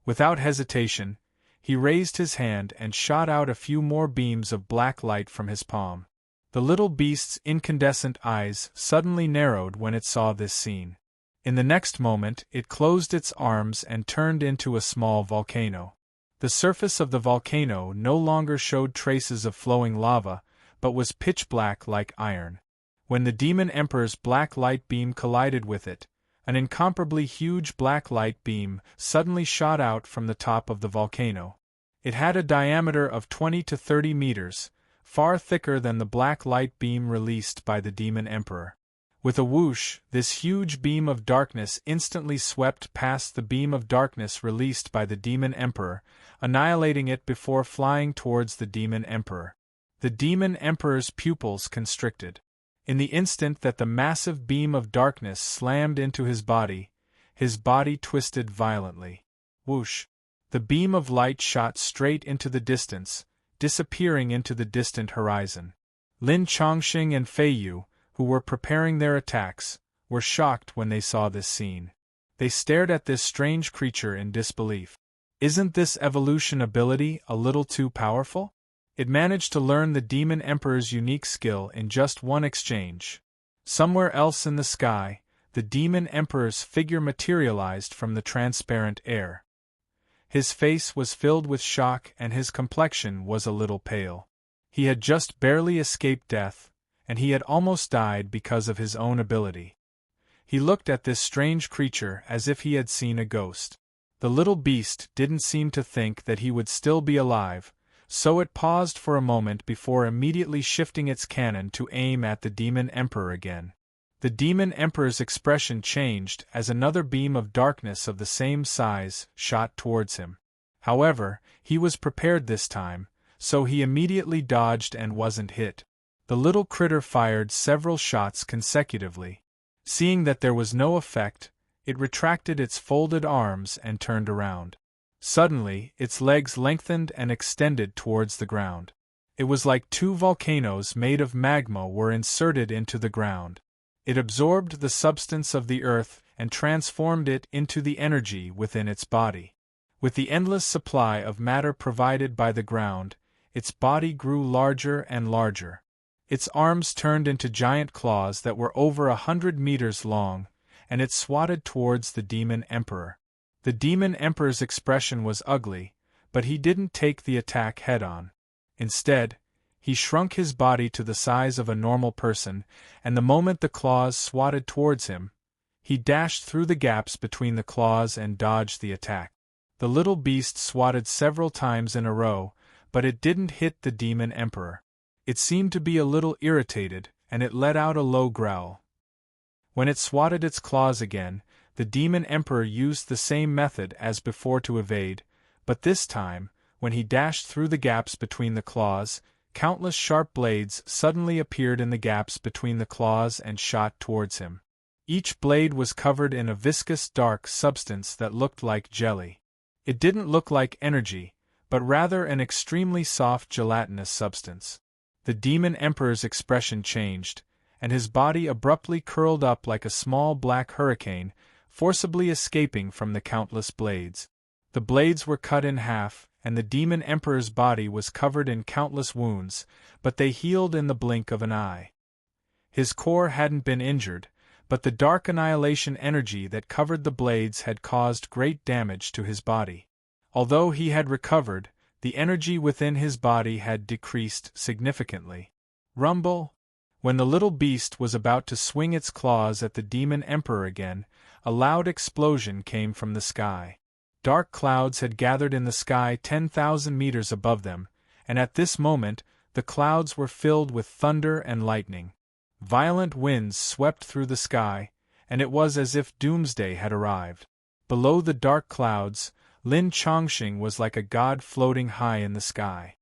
Without hesitation, he raised his hand and shot out a few more beams of black light from his palm. The little beast's incandescent eyes suddenly narrowed when it saw this scene. In the next moment, it closed its arms and turned into a small volcano. The surface of the volcano no longer showed traces of flowing lava, but was pitch black like iron. When the Demon Emperor's black light beam collided with it, an incomparably huge black light beam suddenly shot out from the top of the volcano. It had a diameter of 20 to 30 meters, far thicker than the black light beam released by the Demon Emperor. With a whoosh, this huge beam of darkness instantly swept past the beam of darkness released by the Demon Emperor, annihilating it before flying towards the Demon Emperor. The Demon Emperor's pupils constricted. In the instant that the massive beam of darkness slammed into his body twisted violently. Whoosh! The beam of light shot straight into the distance, disappearing into the distant horizon. Lin Chongqing and Fei Yu, who were preparing their attacks, were shocked when they saw this scene. They stared at this strange creature in disbelief. Isn't this evolution ability a little too powerful? It managed to learn the Demon Emperor's unique skill in just one exchange. Somewhere else in the sky, the Demon Emperor's figure materialized from the transparent air. His face was filled with shock and his complexion was a little pale. He had just barely escaped death, and he had almost died because of his own ability. He looked at this strange creature as if he had seen a ghost. The little beast didn't seem to think that he would still be alive, so it paused for a moment before immediately shifting its cannon to aim at the Demon Emperor again. The Demon Emperor's expression changed as another beam of darkness of the same size shot towards him. However, he was prepared this time, so he immediately dodged and wasn't hit. The little critter fired several shots consecutively. Seeing that there was no effect, it retracted its folded arms and turned around. Suddenly, its legs lengthened and extended towards the ground. It was like two volcanoes made of magma were inserted into the ground. It absorbed the substance of the earth and transformed it into the energy within its body. With the endless supply of matter provided by the ground, its body grew larger and larger. Its arms turned into giant claws that were over 100 meters long, and it swatted towards the Demon Emperor. The Demon Emperor's expression was ugly, but he didn't take the attack head-on. Instead, he shrunk his body to the size of a normal person, and the moment the claws swatted towards him, he dashed through the gaps between the claws and dodged the attack. The little beast swatted several times in a row, but it didn't hit the Demon Emperor. It seemed to be a little irritated, and it let out a low growl. When it swatted its claws again, the Demon Emperor used the same method as before to evade, but this time, when he dashed through the gaps between the claws, countless sharp blades suddenly appeared in the gaps between the claws and shot towards him. Each blade was covered in a viscous dark substance that looked like jelly. It didn't look like energy, but rather an extremely soft gelatinous substance. The Demon Emperor's expression changed, and his body abruptly curled up like a small black hurricane, forcibly escaping from the countless blades. The blades were cut in half, and the Demon Emperor's body was covered in countless wounds, but they healed in the blink of an eye. His core hadn't been injured, but the dark annihilation energy that covered the blades had caused great damage to his body. Although he had recovered, the energy within his body had decreased significantly. Rumble! When the little beast was about to swing its claws at the Demon Emperor again, a loud explosion came from the sky. Dark clouds had gathered in the sky 10,000 meters above them, and at this moment, the clouds were filled with thunder and lightning. Violent winds swept through the sky, and it was as if doomsday had arrived. Below the dark clouds, Lin Chongqing was like a god floating high in the sky.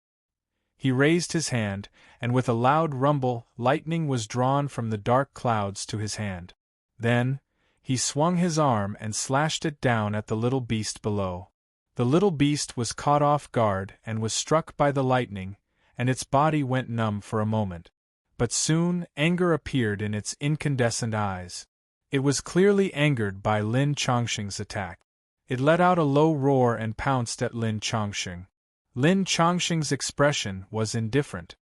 He raised his hand, and with a loud rumble, lightning was drawn from the dark clouds to his hand. Then, he swung his arm and slashed it down at the little beast below. The little beast was caught off guard and was struck by the lightning, and its body went numb for a moment. But soon, anger appeared in its incandescent eyes. It was clearly angered by Lin Chongqing's attack. It let out a low roar and pounced at Lin Chongqing. Lin Chongqing's expression was indifferent.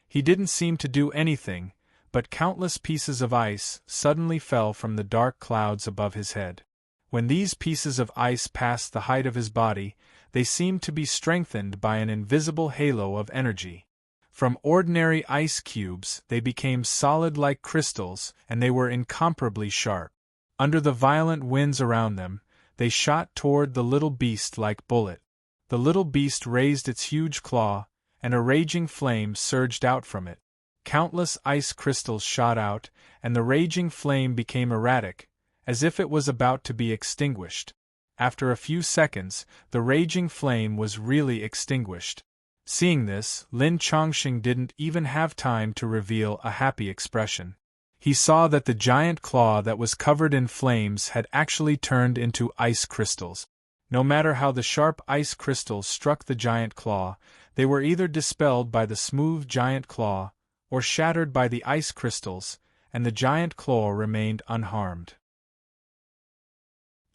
He didn't seem to do anything, but countless pieces of ice suddenly fell from the dark clouds above his head. When these pieces of ice passed the height of his body, they seemed to be strengthened by an invisible halo of energy. From ordinary ice cubes they became solid like crystals, and they were incomparably sharp. Under the violent winds around them, they shot toward the little beast like bullets. The little beast raised its huge claw, and a raging flame surged out from it. Countless ice crystals shot out, and the raging flame became erratic, as if it was about to be extinguished. After a few seconds, the raging flame was really extinguished. Seeing this, Lin Chongqing didn't even have time to reveal a happy expression. He saw that the giant claw that was covered in flames had actually turned into ice crystals. No matter how the sharp ice crystals struck the giant claw, they were either dispelled by the smooth giant claw, or shattered by the ice crystals, and the giant claw remained unharmed.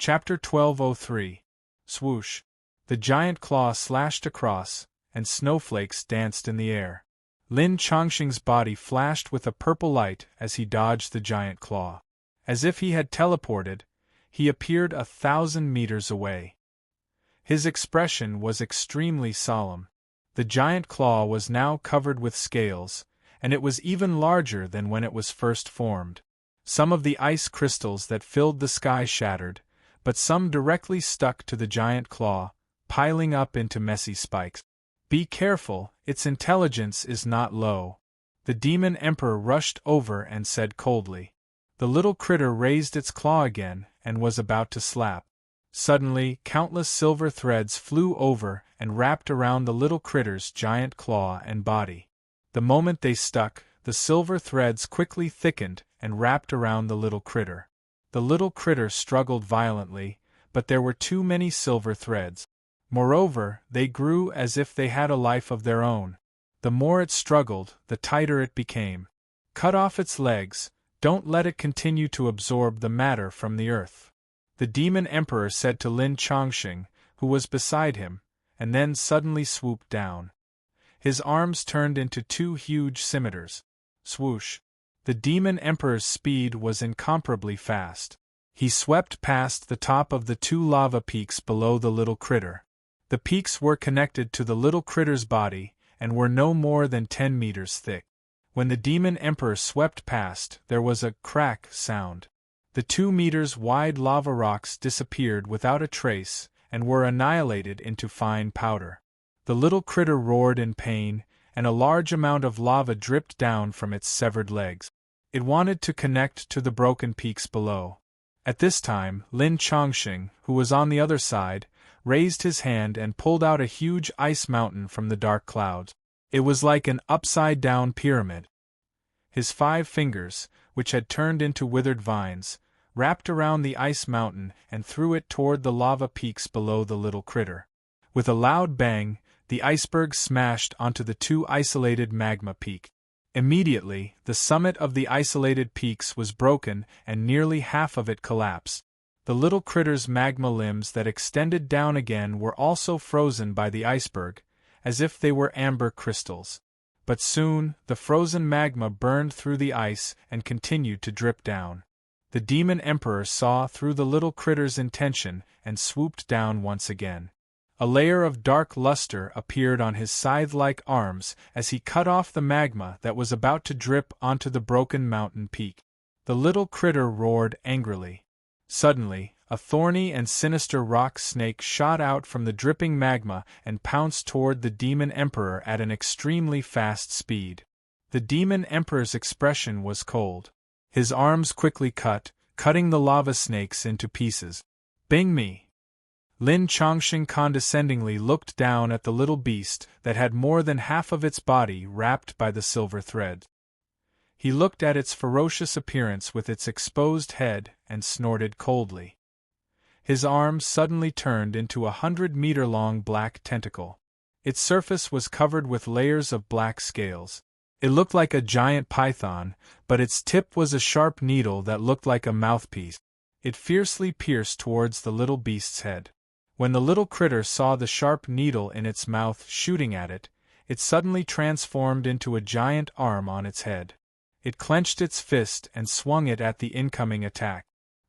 Chapter 1203. Swoosh. The giant claw slashed across, and snowflakes danced in the air. Lin Chongqing's body flashed with a purple light as he dodged the giant claw. As if he had teleported, he appeared 1,000 meters away. His expression was extremely solemn. The giant claw was now covered with scales, and it was even larger than when it was first formed. Some of the ice crystals that filled the sky shattered, but some directly stuck to the giant claw, piling up into messy spikes. Be careful, its intelligence is not low. The demon emperor rushed over and said coldly. The little critter raised its claw again and was about to slap. Suddenly, countless silver threads flew over and wrapped around the little critter's giant claw and body. The moment they stuck, the silver threads quickly thickened and wrapped around the little critter. The little critter struggled violently, but there were too many silver threads. Moreover, they grew as if they had a life of their own. The more it struggled, the tighter it became. Cut off its legs, don't let it continue to absorb the matter from the earth. The demon emperor said to Lin Chongqing, who was beside him, and then suddenly swooped down. His arms turned into two huge scimitars. Swoosh! The demon emperor's speed was incomparably fast. He swept past the top of the two lava peaks below the little critter. The peaks were connected to the little critter's body, and were no more than 10 meters thick. When the demon emperor swept past, there was a crack sound. The 2 meters wide lava rocks disappeared without a trace, and were annihilated into fine powder. The little critter roared in pain, and a large amount of lava dripped down from its severed legs. It wanted to connect to the broken peaks below. At this time, Lin Chongqing, who was on the other side, raised his hand and pulled out a huge ice mountain from the dark clouds. It was like an upside-down pyramid. His 5 fingers, which had turned into withered vines, wrapped around the ice mountain and threw it toward the lava peaks below the little critter. With a loud bang, the iceberg smashed onto the 2 isolated magma peaks. Immediately, the summit of the isolated peaks was broken and nearly half of it collapsed. The little critter's magma limbs that extended down again were also frozen by the iceberg, as if they were amber crystals. But soon, the frozen magma burned through the ice and continued to drip down. The demon emperor saw through the little critter's intention and swooped down once again. A layer of dark luster appeared on his scythe-like arms as he cut off the magma that was about to drip onto the broken mountain peak. The little critter roared angrily. Suddenly, a thorny and sinister rock snake shot out from the dripping magma and pounced toward the demon emperor at an extremely fast speed. The demon emperor's expression was cold. His arms quickly cutting the lava snakes into pieces. Bing me! Lin Chongqing condescendingly looked down at the little beast that had more than half of its body wrapped by the silver thread. He looked at its ferocious appearance with its exposed head and snorted coldly. His arm suddenly turned into a 100-meter-long black tentacle. Its surface was covered with layers of black scales. It looked like a giant python, but its tip was a sharp needle that looked like a mouthpiece. It fiercely pierced towards the little beast's head. When the little critter saw the sharp needle in its mouth shooting at it, it suddenly transformed into a giant arm on its head. It clenched its fist and swung it at the incoming attack.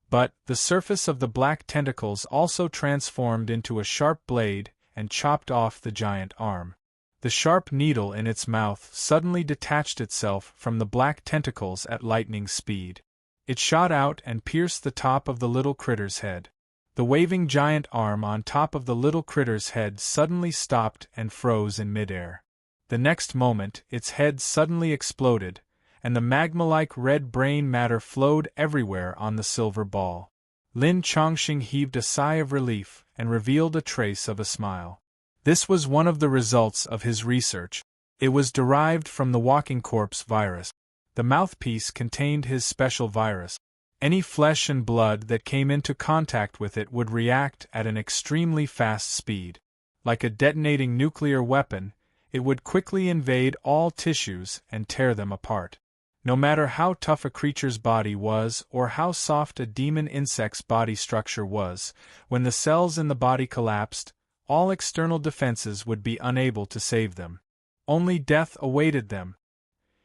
But the surface of the black tentacles also transformed into a sharp blade and chopped off the giant arm. The sharp needle in its mouth suddenly detached itself from the black tentacles at lightning speed. It shot out and pierced the top of the little critter's head. The waving giant arm on top of the little critter's head suddenly stopped and froze in midair. The next moment, its head suddenly exploded, and the magma-like red brain matter flowed everywhere on the silver ball. Lin Chongqing heaved a sigh of relief and revealed a trace of a smile. This was one of the results of his research. It was derived from the walking corpse virus. The mouthpiece contained his special virus. Any flesh and blood that came into contact with it would react at an extremely fast speed. Like a detonating nuclear weapon, it would quickly invade all tissues and tear them apart. No matter how tough a creature's body was or how soft a demon insect's body structure was, when the cells in the body collapsed, all external defenses would be unable to save them. Only death awaited them.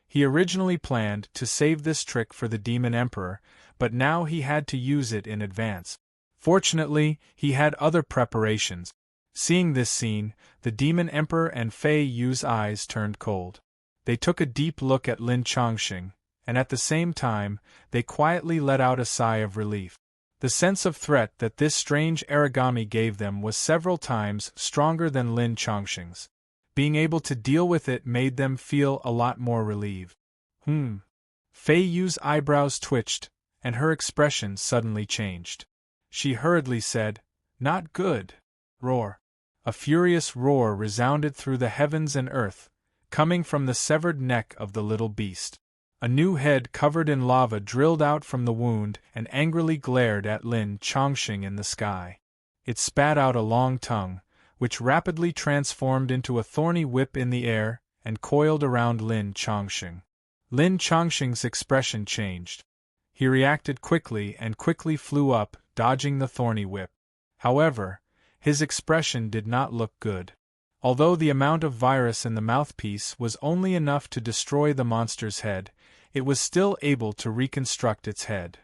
He originally planned to save this trick for the Demon Emperor, but now he had to use it in advance. Fortunately, he had other preparations. Seeing this scene, the Demon Emperor and Fei Yu's eyes turned cold. They took a deep look at Lin Chongqing, and at the same time, they quietly let out a sigh of relief. The sense of threat that this strange origami gave them was several times stronger than Lin Chongqing's. Being able to deal with it made them feel a lot more relieved. Fei Yu's eyebrows twitched, and her expression suddenly changed. She hurriedly said, "Not good." Roar. A furious roar resounded through the heavens and earth, coming from the severed neck of the little beast. A new head covered in lava drilled out from the wound and angrily glared at Lin Chongqing in the sky. It spat out a long tongue, which rapidly transformed into a thorny whip in the air and coiled around Lin Chongqing. Lin Chongqing's expression changed. He reacted quickly and quickly flew up, dodging the thorny whip. However, his expression did not look good. Although the amount of virus in the mouthpiece was only enough to destroy the monster's head, it was still able to reconstruct its head.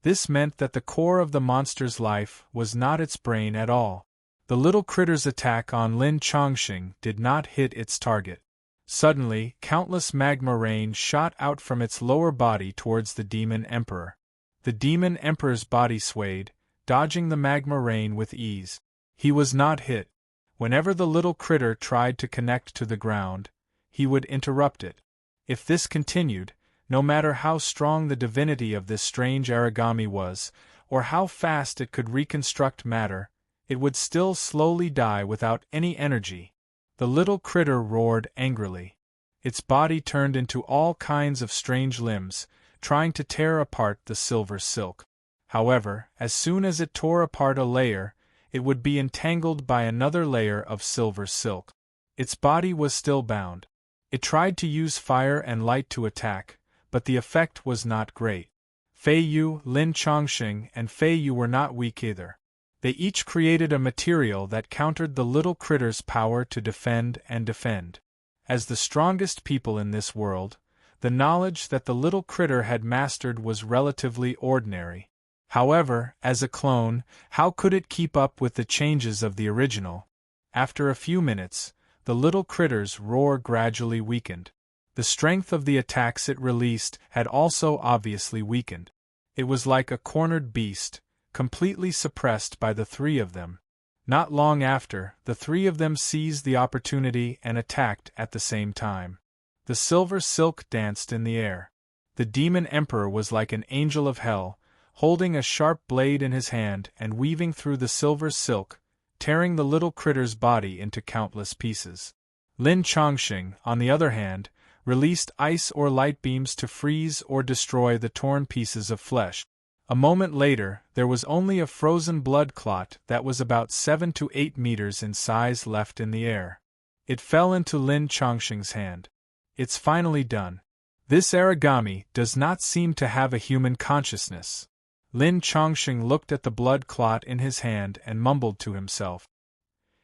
This meant that the core of the monster's life was not its brain at all. The little critter's attack on Lin Chongqing did not hit its target. Suddenly, countless magma rain shot out from its lower body towards the Demon Emperor. The Demon Emperor's body swayed, dodging the magma rain with ease. He was not hit. Whenever the little critter tried to connect to the ground, he would interrupt it. If this continued, no matter how strong the divinity of this strange origami was, or how fast it could reconstruct matter, it would still slowly die without any energy. The little critter roared angrily. Its body turned into all kinds of strange limbs, trying to tear apart the silver silk. However, as soon as it tore apart a layer, it would be entangled by another layer of silver silk. Its body was still bound. It tried to use fire and light to attack, but the effect was not great. Fei Yu, Lin Chongqing, and Fei Yu were not weak either. They each created a material that countered the little critter's power to defend and defend. As the strongest people in this world, the knowledge that the little critter had mastered was relatively ordinary. However, as a clone, how could it keep up with the changes of the original? After a few minutes, the little critter's roar gradually weakened. The strength of the attacks it released had also obviously weakened. It was like a cornered beast, completely suppressed by the three of them. Not long after, the three of them seized the opportunity and attacked at the same time. The silver silk danced in the air. The Demon Emperor was like an angel of hell, holding a sharp blade in his hand and weaving through the silver silk, tearing the little critter's body into countless pieces. Lin Chongqing, on the other hand, released ice or light beams to freeze or destroy the torn pieces of flesh. A moment later, there was only a frozen blood clot that was about 7 to 8 meters in size left in the air. It fell into Lin Chongqing's hand. It's finally done. This origami does not seem to have a human consciousness. Lin Chongqing looked at the blood clot in his hand and mumbled to himself.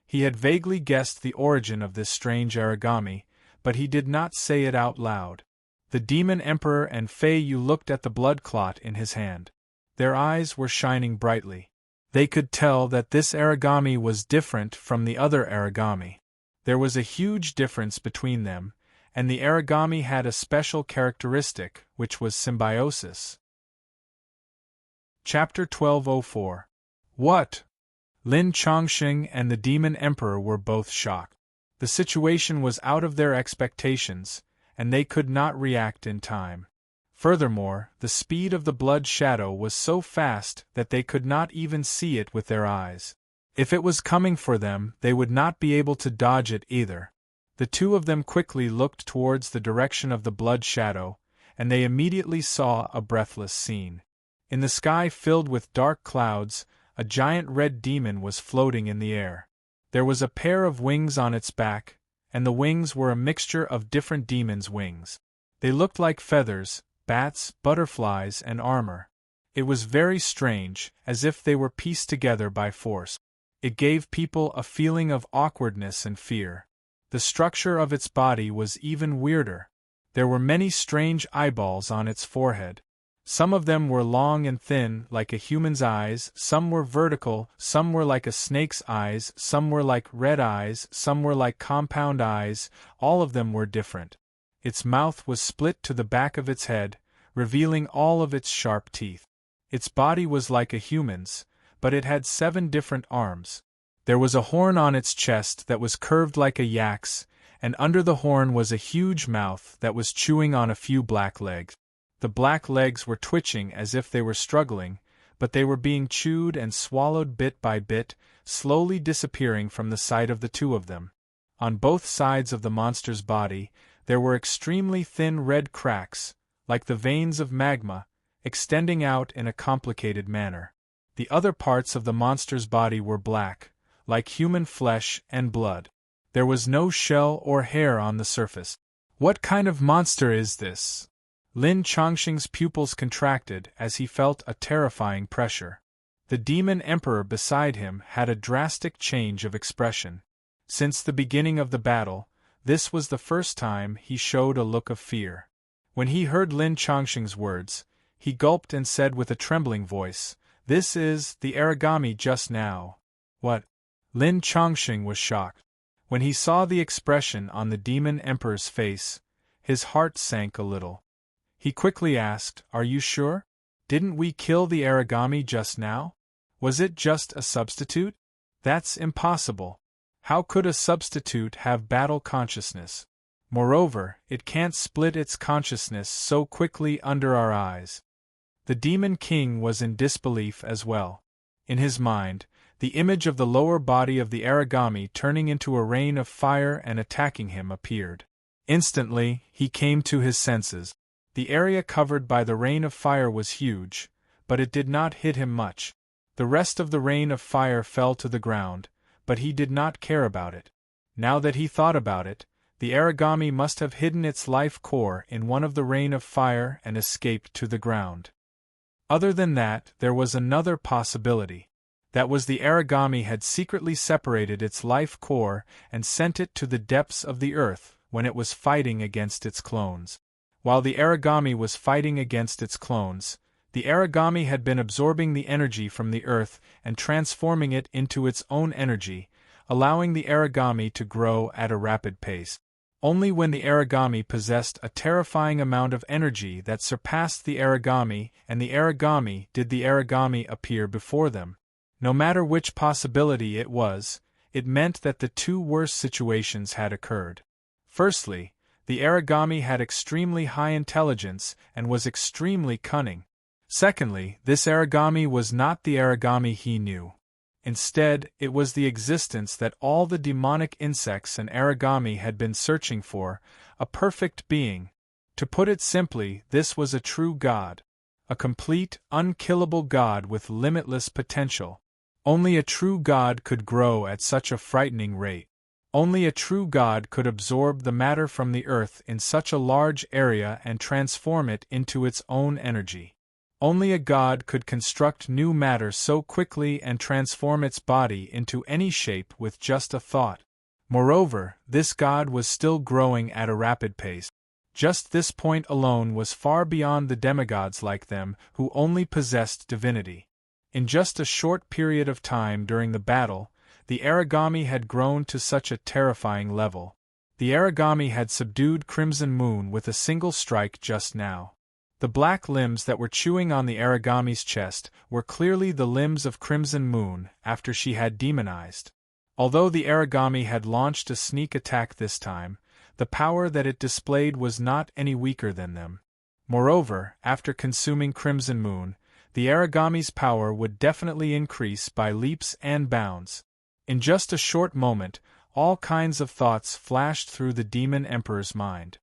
He had vaguely guessed the origin of this strange origami, but he did not say it out loud. The Demon Emperor and Fei Yu looked at the blood clot in his hand. Their eyes were shining brightly. They could tell that this origami was different from the other origami. There was a huge difference between them, and the origami had a special characteristic, which was symbiosis. Chapter 1204. What? Lin Chongqing and the Demon Emperor were both shocked. The situation was out of their expectations, and they could not react in time. Furthermore, the speed of the blood shadow was so fast that they could not even see it with their eyes. If it was coming for them, they would not be able to dodge it either. The two of them quickly looked towards the direction of the blood shadow, and they immediately saw a breathless scene. In the sky filled with dark clouds, a giant red demon was floating in the air. There was a pair of wings on its back, and the wings were a mixture of different demons' wings. They looked like feathers, bats, butterflies, and armor. It was very strange, as if they were pieced together by force. It gave people a feeling of awkwardness and fear. The structure of its body was even weirder. There were many strange eyeballs on its forehead. Some of them were long and thin, like a human's eyes, some were vertical, some were like a snake's eyes, some were like red eyes, some were like compound eyes, all of them were different. Its mouth was split to the back of its head, revealing all of its sharp teeth. Its body was like a human's, but it had 7 different arms. There was a horn on its chest that was curved like a yak's, and under the horn was a huge mouth that was chewing on a few black legs. The black legs were twitching as if they were struggling, but they were being chewed and swallowed bit by bit, slowly disappearing from the sight of the 2 of them. On both sides of the monster's body, there were extremely thin red cracks, like the veins of magma, extending out in a complicated manner. The other parts of the monster's body were black, like human flesh and blood. There was no shell or hair on the surface. What kind of monster is this? Lin Chongqing's pupils contracted as he felt a terrifying pressure. The demon emperor beside him had a drastic change of expression. Since the beginning of the battle, this was the first time he showed a look of fear. When he heard Lin Chongqing's words, he gulped and said with a trembling voice, "This is the origami just now." What? Lin Chongqing was shocked. When he saw the expression on the demon emperor's face, his heart sank a little. He quickly asked, "Are you sure? Didn't we kill the origami just now? Was it just a substitute? That's impossible. How could a substitute have battle consciousness? Moreover, it can't split its consciousness so quickly under our eyes." The demon king was in disbelief as well. In his mind, the image of the lower body of the origami turning into a rain of fire and attacking him appeared. Instantly, he came to his senses. The area covered by the rain of fire was huge, but it did not hit him much. The rest of the rain of fire fell to the ground, but he did not care about it. Now that he thought about it, the origami must have hidden its life core in one of the rain of fire and escaped to the ground. Other than that, there was another possibility. That was the origami had secretly separated its life core and sent it to the depths of the earth when it was fighting against its clones. While the origami was fighting against its clones, the origami had been absorbing the energy from the earth and transforming it into its own energy, allowing the origami to grow at a rapid pace. Only when the origami possessed a terrifying amount of energy that surpassed the origami and the origami did the origami appear before them. No matter which possibility it was, it meant that the 2 worst situations had occurred. Firstly, the origami had extremely high intelligence and was extremely cunning. Secondly, this origami was not the origami he knew. Instead, it was the existence that all the demonic insects and origami had been searching for, a perfect being. To put it simply, this was a true god. A complete, unkillable god with limitless potential. Only a true god could grow at such a frightening rate. Only a true god could absorb the matter from the earth in such a large area and transform it into its own energy. Only a god could construct new matter so quickly and transform its body into any shape with just a thought. Moreover, this god was still growing at a rapid pace. Just this point alone was far beyond the demigods like them who only possessed divinity. In just a short period of time during the battle, the origami had grown to such a terrifying level. The origami had subdued Crimson Moon with a single strike just now. The black limbs that were chewing on the origami's chest were clearly the limbs of Crimson Moon after she had demonized. Although the origami had launched a sneak attack this time, the power that it displayed was not any weaker than them. Moreover, after consuming Crimson Moon, the origami's power would definitely increase by leaps and bounds. In just a short moment, all kinds of thoughts flashed through the demon emperor's mind.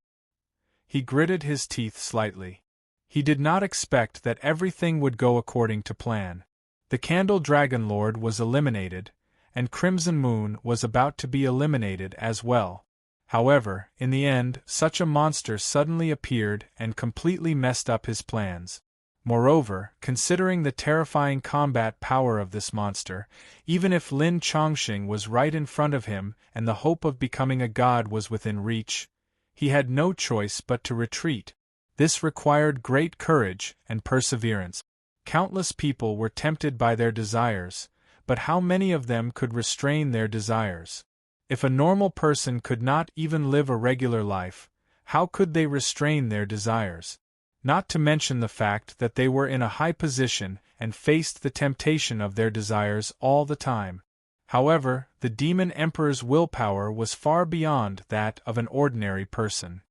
He gritted his teeth slightly. He did not expect that everything would go according to plan. The Candle Dragon Lord was eliminated, and Crimson Moon was about to be eliminated as well. However, in the end, such a monster suddenly appeared and completely messed up his plans. Moreover, considering the terrifying combat power of this monster, even if Lin Chongqing was right in front of him and the hope of becoming a god was within reach, he had no choice but to retreat. This required great courage and perseverance. Countless people were tempted by their desires, but how many of them could restrain their desires? If a normal person could not even live a regular life, how could they restrain their desires? Not to mention the fact that they were in a high position and faced the temptation of their desires all the time. However, the demon emperor's willpower was far beyond that of an ordinary person.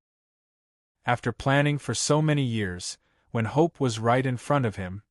After planning for so many years, when hope was right in front of him,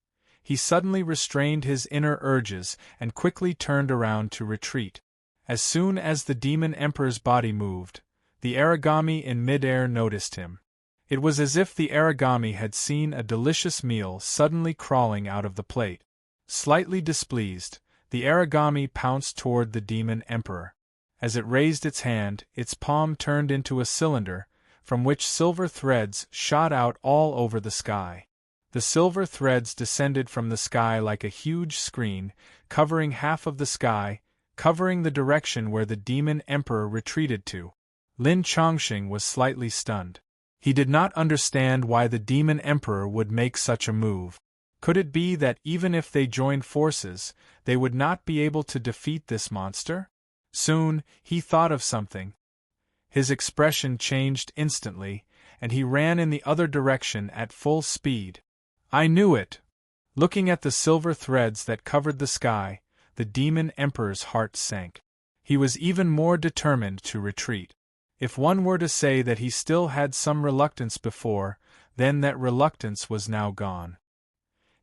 he suddenly restrained his inner urges and quickly turned around to retreat. As soon as the demon emperor's body moved, the origami in midair noticed him. It was as if the origami had seen a delicious meal suddenly crawling out of the plate. Slightly displeased, the origami pounced toward the demon emperor. As it raised its hand, its palm turned into a cylinder, from which silver threads shot out all over the sky. The silver threads descended from the sky like a huge screen, covering half of the sky, covering the direction where the demon emperor retreated to. Lin Chongqing was slightly stunned. He did not understand why the demon emperor would make such a move. Could it be that even if they joined forces, they would not be able to defeat this monster? Soon, he thought of something. His expression changed instantly, and he ran in the other direction at full speed. I knew it! Looking at the silver threads that covered the sky, the demon emperor's heart sank. He was even more determined to retreat. If one were to say that he still had some reluctance before, then that reluctance was now gone.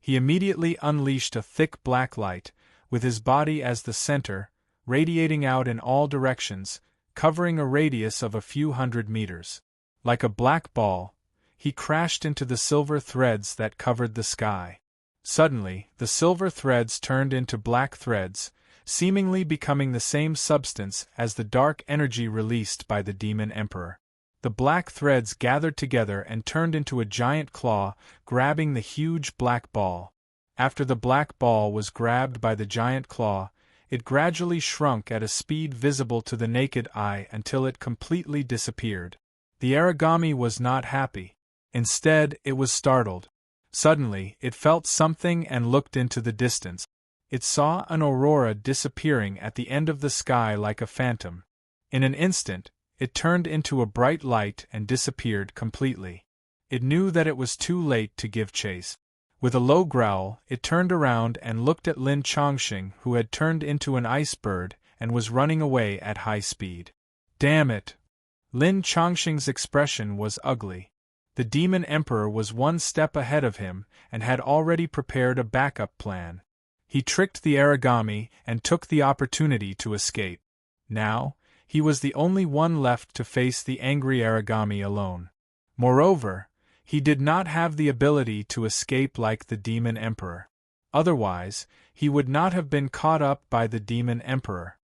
He immediately unleashed a thick black light, with his body as the center, radiating out in all directions, covering a radius of a few hundred meters. Like a black ball, he crashed into the silver threads that covered the sky. Suddenly, the silver threads turned into black threads, seemingly becoming the same substance as the dark energy released by the demon emperor. The black threads gathered together and turned into a giant claw, grabbing the huge black ball. After the black ball was grabbed by the giant claw, it gradually shrunk at a speed visible to the naked eye until it completely disappeared. The origami was not happy. Instead, it was startled. Suddenly, it felt something and looked into the distance. It saw an aurora disappearing at the end of the sky like a phantom. In an instant, it turned into a bright light and disappeared completely. It knew that it was too late to give chase. With a low growl, it turned around and looked at Lin Chongqing, who had turned into an ice bird and was running away at high speed. Damn it! Lin Chongqing's expression was ugly. The demon emperor was one step ahead of him and had already prepared a backup plan. He tricked the origami and took the opportunity to escape. Now, he was the only one left to face the angry origami alone. Moreover, he did not have the ability to escape like the demon emperor. Otherwise, he would not have been caught up by the demon emperor.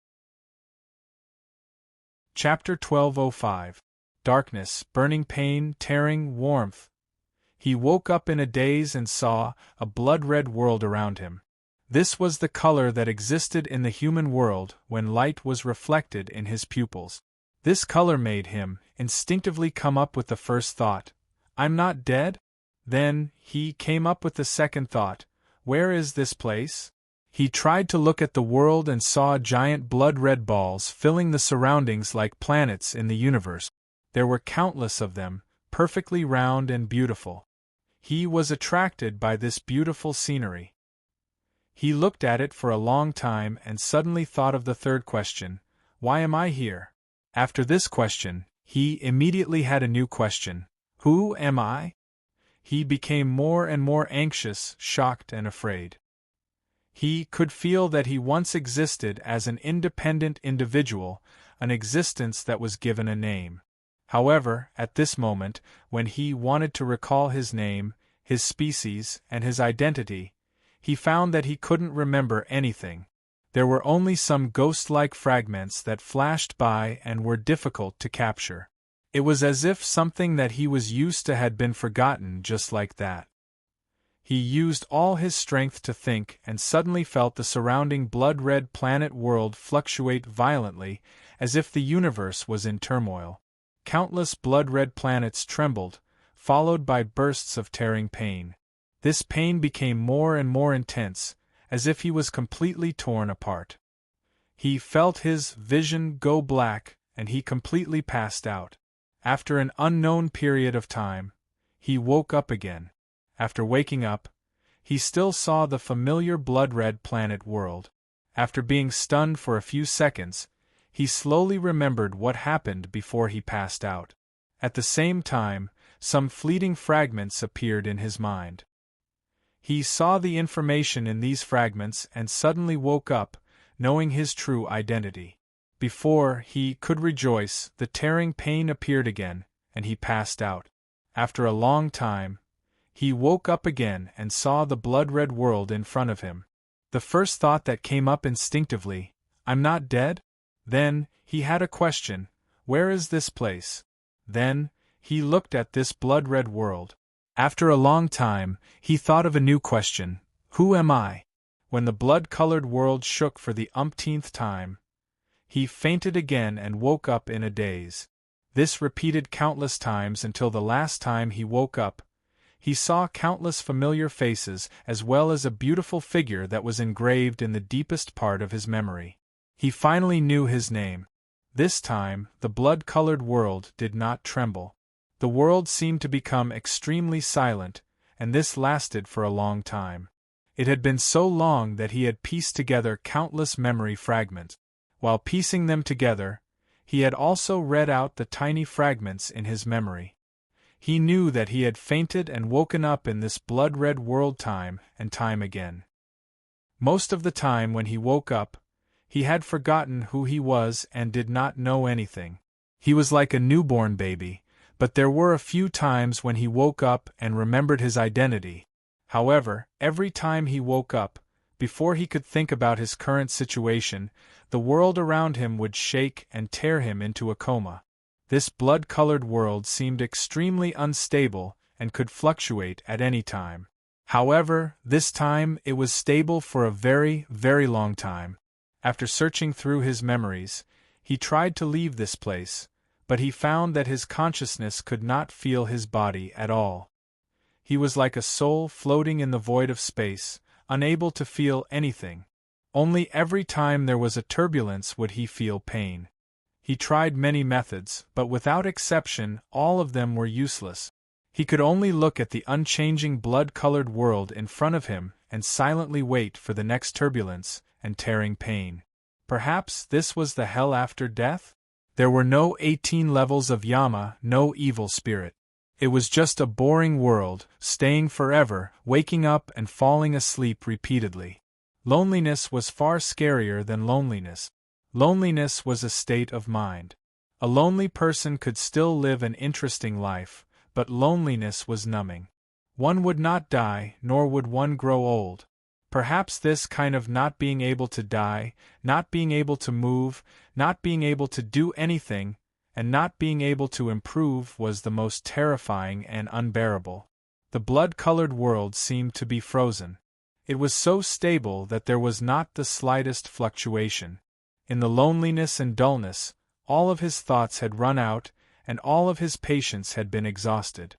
Chapter 1205. Darkness, burning pain, tearing warmth. He woke up in a daze and saw a blood-red world around him. This was the color that existed in the human world when light was reflected in his pupils. This color made him instinctively come up with the first thought, I'm not dead? Then, he came up with the second thought, where is this place? He tried to look at the world and saw giant blood-red balls filling the surroundings like planets in the universe. There were countless of them, perfectly round and beautiful. He was attracted by this beautiful scenery. He looked at it for a long time and suddenly thought of the third question, why am I here? After this question, he immediately had a new question, who am I? He became more and more anxious, shocked and afraid. He could feel that he once existed as an independent individual, an existence that was given a name. However, at this moment, when he wanted to recall his name, his species, and his identity, he found that he couldn't remember anything. There were only some ghost-like fragments that flashed by and were difficult to capture. It was as if something that he was used to had been forgotten just like that. He used all his strength to think and suddenly felt the surrounding blood-red planet world fluctuate violently, as if the universe was in turmoil. Countless blood-red planets trembled, followed by bursts of tearing pain. This pain became more and more intense, as if he was completely torn apart. He felt his vision go black, and he completely passed out. After an unknown period of time, he woke up again. After waking up, he still saw the familiar blood-red planet world. After being stunned for a few seconds, he slowly remembered what happened before he passed out. At the same time, some fleeting fragments appeared in his mind. He saw the information in these fragments and suddenly woke up, knowing his true identity. Before he could rejoice, the tearing pain appeared again, and he passed out. After a long time, he woke up again and saw the blood-red world in front of him. The first thought that came up instinctively, "I'm not dead?" Then, he had a question, "Where is this place?" Then, he looked at this blood-red world. After a long time, he thought of a new question, "Who am I?" When the blood-colored world shook for the umpteenth time, he fainted again and woke up in a daze. This repeated countless times until the last time he woke up. He saw countless familiar faces as well as a beautiful figure that was engraved in the deepest part of his memory. He finally knew his name. This time, the blood-colored world did not tremble. The world seemed to become extremely silent, and this lasted for a long time. It had been so long that he had pieced together countless memory fragments. While piecing them together, he had also read out the tiny fragments in his memory. He knew that he had fainted and woken up in this blood-red world time and time again. Most of the time when he woke up, he had forgotten who he was and did not know anything. He was like a newborn baby, but there were a few times when he woke up and remembered his identity. However, every time he woke up, before he could think about his current situation, the world around him would shake and tear him into a coma. This blood-colored world seemed extremely unstable and could fluctuate at any time. However, this time it was stable for a very, very long time. After searching through his memories, he tried to leave this place, but he found that his consciousness could not feel his body at all. He was like a soul floating in the void of space, unable to feel anything. Only every time there was a turbulence would he feel pain. He tried many methods, but without exception, all of them were useless. He could only look at the unchanging blood-colored world in front of him and silently wait for the next turbulence and tearing pain. Perhaps this was the hell after death? There were no 18 levels of Yama, no evil spirit. It was just a boring world, staying forever, waking up and falling asleep repeatedly. Loneliness was far scarier than loneliness. Loneliness was a state of mind. A lonely person could still live an interesting life, but loneliness was numbing. One would not die, nor would one grow old. Perhaps this kind of not being able to die, not being able to move, not being able to do anything, and not being able to improve was the most terrifying and unbearable. The blood-colored world seemed to be frozen. It was so stable that there was not the slightest fluctuation. In the loneliness and dullness, all of his thoughts had run out, and all of his patience had been exhausted.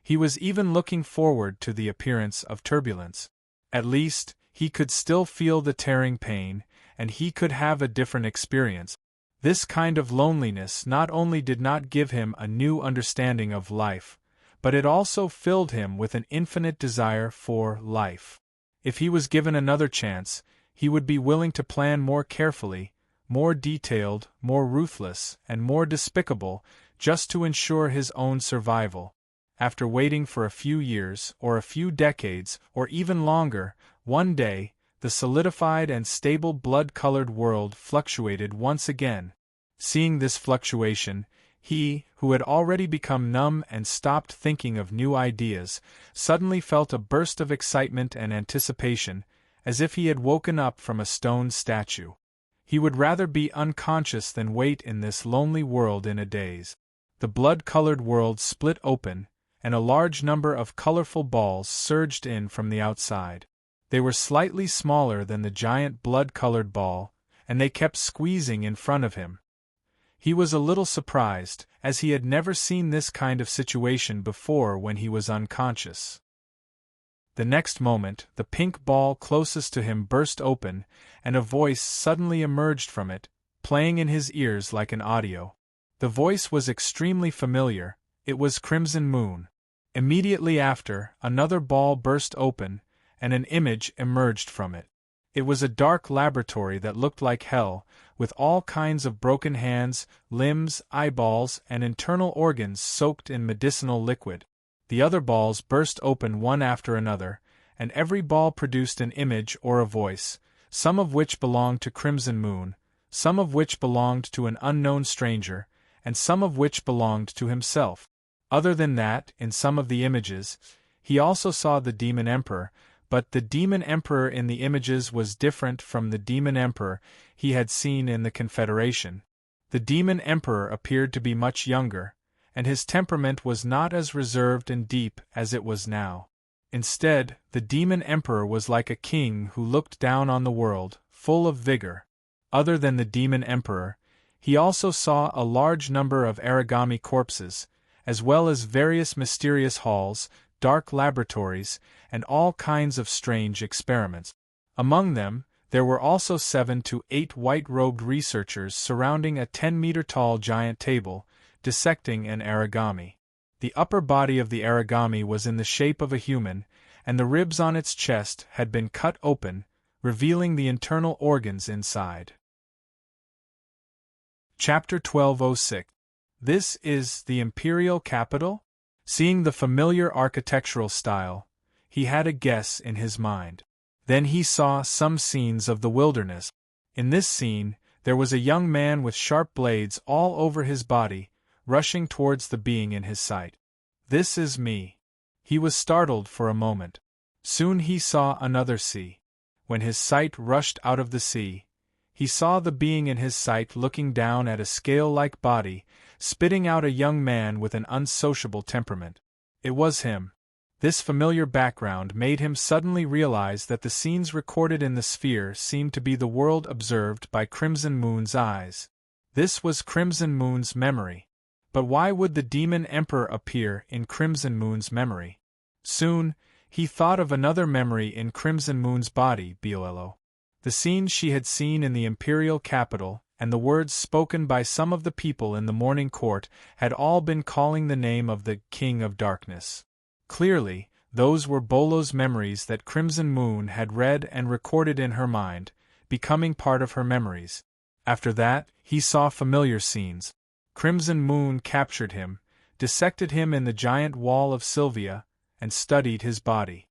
He was even looking forward to the appearance of turbulence. At least, he could still feel the tearing pain, and he could have a different experience. This kind of loneliness not only did not give him a new understanding of life, but it also filled him with an infinite desire for life. If he was given another chance, he would be willing to plan more carefully, more detailed, more ruthless, and more despicable, just to ensure his own survival. After waiting for a few years, or a few decades, or even longer, one day, the solidified and stable blood-colored world fluctuated once again. Seeing this fluctuation, he, who had already become numb and stopped thinking of new ideas, suddenly felt a burst of excitement and anticipation, as if he had woken up from a stone statue. He would rather be unconscious than wait in this lonely world in a daze. The blood-colored world split open, and a large number of colorful balls surged in from the outside. They were slightly smaller than the giant blood-colored ball, and they kept squeezing in front of him. He was a little surprised, as he had never seen this kind of situation before when he was unconscious. The next moment, the pink ball closest to him burst open, and a voice suddenly emerged from it, playing in his ears like an audio. The voice was extremely familiar. It was Crimson Moon. Immediately after, another ball burst open, and an image emerged from it. It was a dark laboratory that looked like hell, with all kinds of broken hands, limbs, eyeballs, and internal organs soaked in medicinal liquid. The other balls burst open one after another, and every ball produced an image or a voice, some of which belonged to Crimson Moon, some of which belonged to an unknown stranger, and some of which belonged to himself. Other than that, in some of the images, he also saw the Demon Emperor, but the Demon Emperor in the images was different from the Demon Emperor he had seen in the Confederation. The Demon Emperor appeared to be much younger, and his temperament was not as reserved and deep as it was now. Instead, the Demon Emperor was like a king who looked down on the world, full of vigor. Other than the Demon Emperor, he also saw a large number of origami corpses, as well as various mysterious halls, dark laboratories, and all kinds of strange experiments. Among them, there were also 7 to 8 white-robed researchers surrounding a 10-meter-tall giant table, dissecting an origami. The upper body of the origami was in the shape of a human, and the ribs on its chest had been cut open, revealing the internal organs inside. Chapter 1206. This is the Imperial Capital? Seeing the familiar architectural style, he had a guess in his mind. Then he saw some scenes of the wilderness. In this scene, there was a young man with sharp blades all over his body, rushing towards the being in his sight. "This is me." He was startled for a moment. Soon he saw another sea. When his sight rushed out of the sea, he saw the being in his sight looking down at a scale-like body, spitting out a young man with an unsociable temperament. It was him. This familiar background made him suddenly realize that the scenes recorded in the sphere seemed to be the world observed by Crimson Moon's eyes. This was Crimson Moon's memory. But why would the Demon Emperor appear in Crimson Moon's memory? Soon, he thought of another memory in Crimson Moon's body, Biolello. The scenes she had seen in the Imperial Capital, and the words spoken by some of the people in the morning court had all been calling the name of the King of Darkness. Clearly, those were Bolo's memories that Crimson Moon had read and recorded in her mind, becoming part of her memories. After that, he saw familiar scenes. Crimson Moon captured him, dissected him in the giant wall of Sylvia, and studied his body.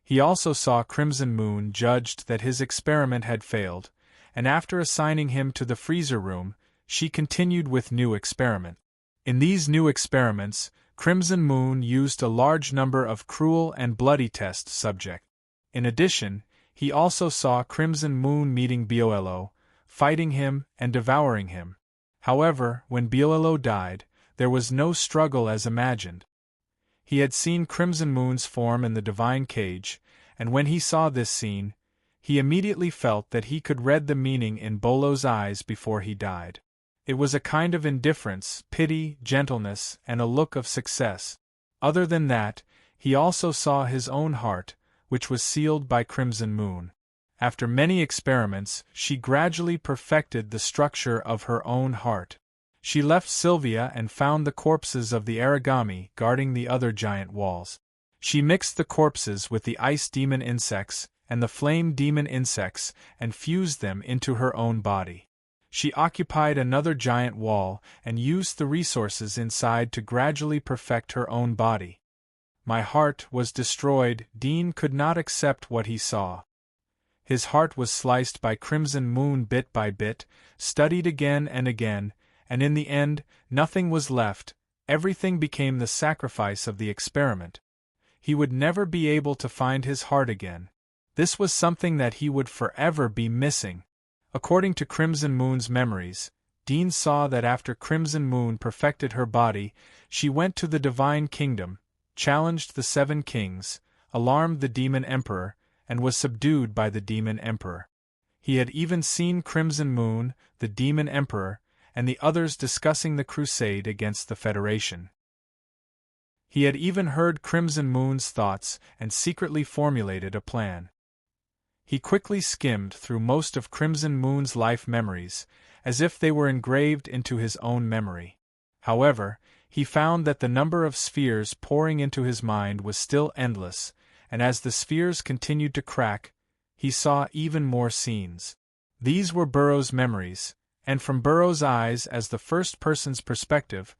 He also saw Crimson Moon judged that his experiment had failed, and after assigning him to the freezer room, she continued with new experiment. In these new experiments, Crimson Moon used a large number of cruel and bloody test subjects. In addition, he also saw Crimson Moon meeting Biolello, fighting him and devouring him. However, when Biolello died, there was no struggle as imagined. He had seen Crimson Moon's form in the divine cage, and when he saw this scene, he immediately felt that he could read the meaning in Bolo's eyes before he died. It was a kind of indifference, pity, gentleness, and a look of success. Other than that, he also saw his own heart, which was sealed by Crimson Moon. After many experiments, she gradually perfected the structure of her own heart. She left Sylvia and found the corpses of the origami guarding the other giant walls. She mixed the corpses with the ice demon insects and the flame demon insects and fused them into her own body. She occupied another giant wall and used the resources inside to gradually perfect her own body. My heart was destroyed. Dean could not accept what he saw. His heart was sliced by Crimson Moon bit by bit, studied again, and in the end, nothing was left. Everything became the sacrifice of the experiment. He would never be able to find his heart again. This was something that he would forever be missing. According to Crimson Moon's memories, Dean saw that after Crimson Moon perfected her body, she went to the Divine Kingdom, challenged the 7 kings, alarmed the Demon Emperor, and was subdued by the Demon Emperor. He had even seen Crimson Moon, the Demon Emperor, and the others discussing the crusade against the Federation. He had even heard Crimson Moon's thoughts and secretly formulated a plan. He quickly skimmed through most of Crimson Moon's life memories, as if they were engraved into his own memory. However, he found that the number of spheres pouring into his mind was still endless, and as the spheres continued to crack, he saw even more scenes. These were Burrow's memories, and from Burrow's eyes as the first person's perspective,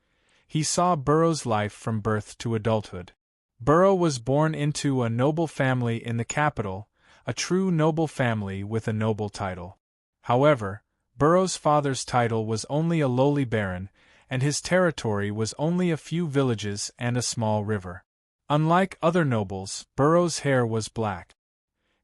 he saw Burrow's life from birth to adulthood. Burrow was born into a noble family in the capital, a true noble family with a noble title. However, Burrow's father's title was only a lowly baron, and his territory was only a few villages and a small river. Unlike other nobles, Burrow's hair was black.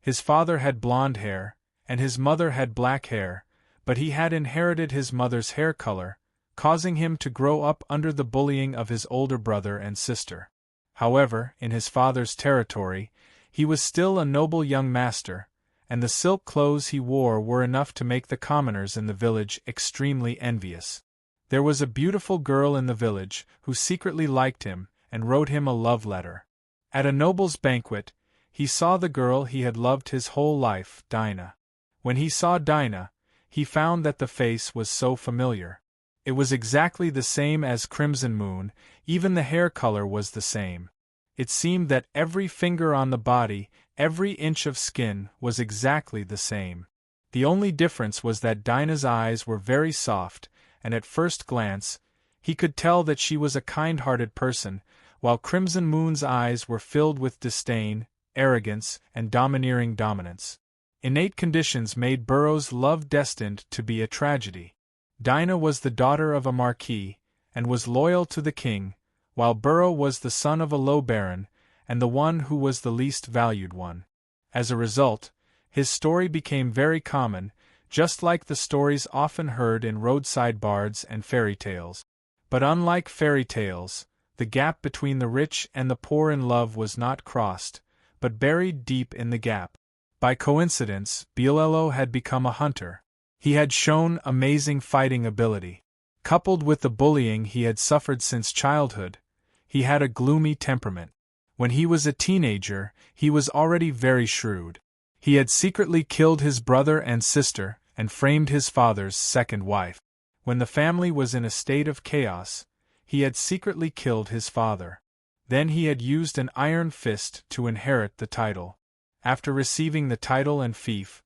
His father had blonde hair, and his mother had black hair, but he had inherited his mother's hair color, causing him to grow up under the bullying of his older brother and sister. However, in his father's territory, he was still a noble young master, and the silk clothes he wore were enough to make the commoners in the village extremely envious. There was a beautiful girl in the village who secretly liked him and wrote him a love letter. At a noble's banquet, he saw the girl he had loved his whole life, Dinah. When he saw Dinah, he found that the face was so familiar. It was exactly the same as Crimson Moon, even the hair color was the same. It seemed that every finger on the body, every inch of skin, was exactly the same. The only difference was that Dinah's eyes were very soft, and at first glance, he could tell that she was a kind-hearted person, while Crimson Moon's eyes were filled with disdain, arrogance, and domineering dominance. Innate conditions made Burrow's love destined to be a tragedy. Dinah was the daughter of a marquis, and was loyal to the king, while Burrow was the son of a low baron, and the one who was the least valued one. As a result, his story became very common, just like the stories often heard in roadside bards and fairy tales. But unlike fairy tales, the gap between the rich and the poor in love was not crossed, but buried deep in the gap. By coincidence, Bielello had become a hunter. He had shown amazing fighting ability. Coupled with the bullying he had suffered since childhood, he had a gloomy temperament. When he was a teenager, he was already very shrewd. He had secretly killed his brother and sister, and framed his father's second wife. When the family was in a state of chaos, he had secretly killed his father. Then he had used an iron fist to inherit the title. After receiving the title and fief,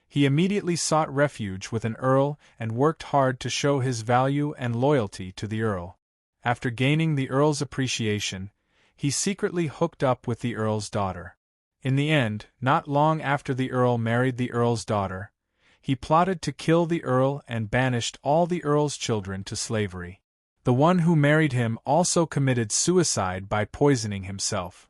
he immediately sought refuge with an earl and worked hard to show his value and loyalty to the earl. After gaining the earl's appreciation, he secretly hooked up with the earl's daughter. In the end, not long after the earl married the earl's daughter, he plotted to kill the earl and banished all the earl's children to slavery. The one who married him also committed suicide by poisoning himself.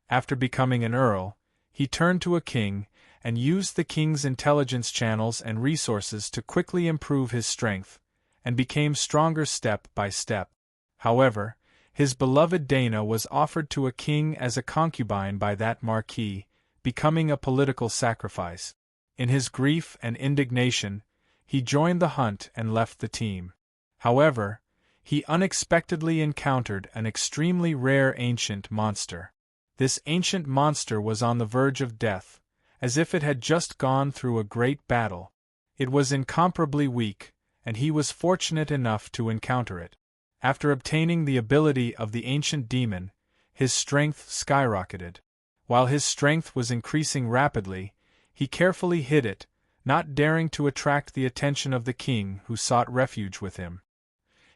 After becoming an earl, he turned to a king and used the king's intelligence channels and resources to quickly improve his strength, and became stronger step by step. However, his beloved Dana was offered to a king as a concubine by that marquis, becoming a political sacrifice. In his grief and indignation, he joined the hunt and left the team. However, he unexpectedly encountered an extremely rare ancient monster. This ancient monster was on the verge of death, as if it had just gone through a great battle. It was incomparably weak, and he was fortunate enough to encounter it. After obtaining the ability of the ancient demon, his strength skyrocketed. While his strength was increasing rapidly, he carefully hid it, not daring to attract the attention of the king who sought refuge with him.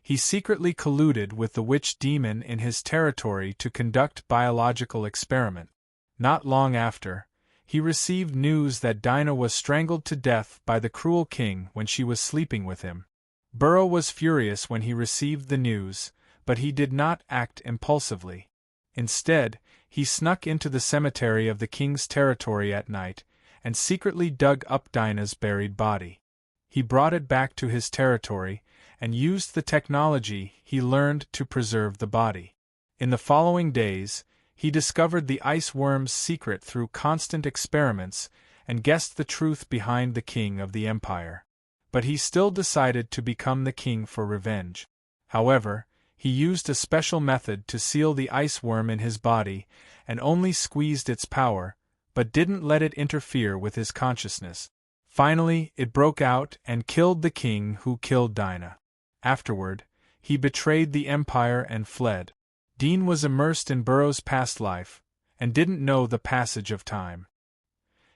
He secretly colluded with the witch demon in his territory to conduct biological experiment. Not long after, he received news that Dinah was strangled to death by the cruel king when she was sleeping with him. Burrow was furious when he received the news, but he did not act impulsively. Instead, he snuck into the cemetery of the king's territory at night, and secretly dug up Dinah's buried body. He brought it back to his territory, and used the technology he learned to preserve the body. In the following days, he discovered the ice worm's secret through constant experiments, and guessed the truth behind the king of the empire. But he still decided to become the king for revenge. However, he used a special method to seal the ice worm in his body, and only squeezed its power, but didn't let it interfere with his consciousness. Finally, it broke out and killed the king who killed Dinah. Afterward, he betrayed the empire and fled. Dean was immersed in Burroughs' past life, and didn't know the passage of time.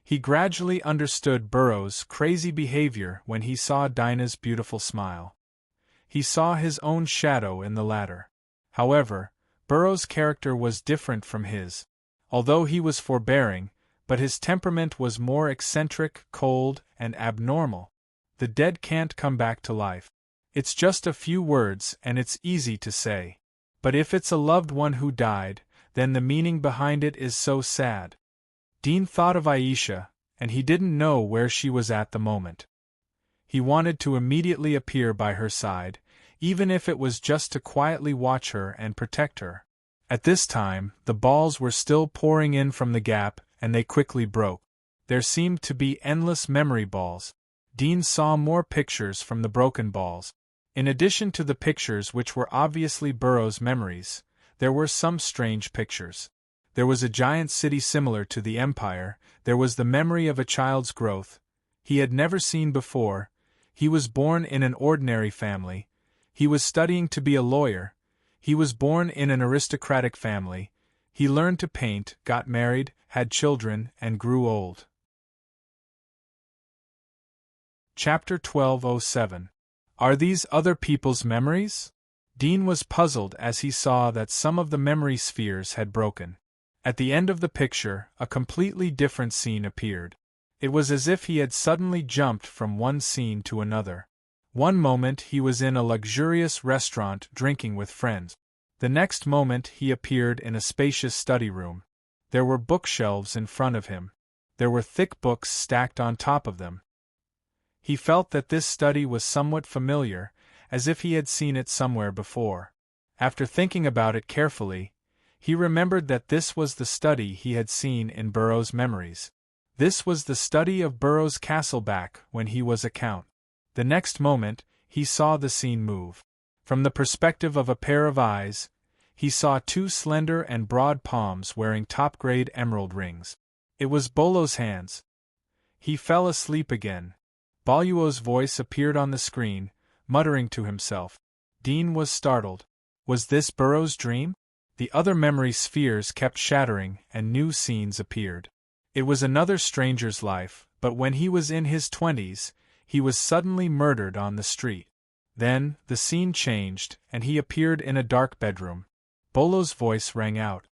He gradually understood Burroughs' crazy behavior when he saw Dinah's beautiful smile. He saw his own shadow in the latter. However, Burroughs' character was different from his. Although he was forbearing, but his temperament was more eccentric, cold, and abnormal. The dead can't come back to life. It's just a few words and it's easy to say. But if it's a loved one who died, then the meaning behind it is so sad. Dean thought of Aisha, and he didn't know where she was at the moment. He wanted to immediately appear by her side, even if it was just to quietly watch her and protect her. At this time, the balls were still pouring in from the gap, and they quickly broke. There seemed to be endless memory balls. Dean saw more pictures from the broken balls. In addition to the pictures which were obviously Burroughs' memories, there were some strange pictures. There was a giant city similar to the Empire, there was the memory of a child's growth he had never seen before, he was born in an ordinary family, he was studying to be a lawyer, he was born in an aristocratic family, he learned to paint, got married, had children, and grew old. Chapter 1207. Are these other people's memories? Dean was puzzled as he saw that some of the memory spheres had broken. At the end of the picture, a completely different scene appeared. It was as if he had suddenly jumped from one scene to another. One moment he was in a luxurious restaurant drinking with friends. The next moment he appeared in a spacious study room. There were bookshelves in front of him. There were thick books stacked on top of them. He felt that this study was somewhat familiar, as if he had seen it somewhere before. After thinking about it carefully, he remembered that this was the study he had seen in Burroughs' memories. This was the study of Burroughs' castle back when he was a count. The next moment, he saw the scene move. From the perspective of a pair of eyes, he saw two slender and broad palms wearing top-grade emerald rings. It was Bolo's hands. He fell asleep again. Boluo's voice appeared on the screen, muttering to himself. Dean was startled. Was this Burroughs' dream? The other memory spheres kept shattering, and new scenes appeared. It was another stranger's life, but when he was in his 20s, he was suddenly murdered on the street. Then, the scene changed, and he appeared in a dark bedroom. Bolo's voice rang out.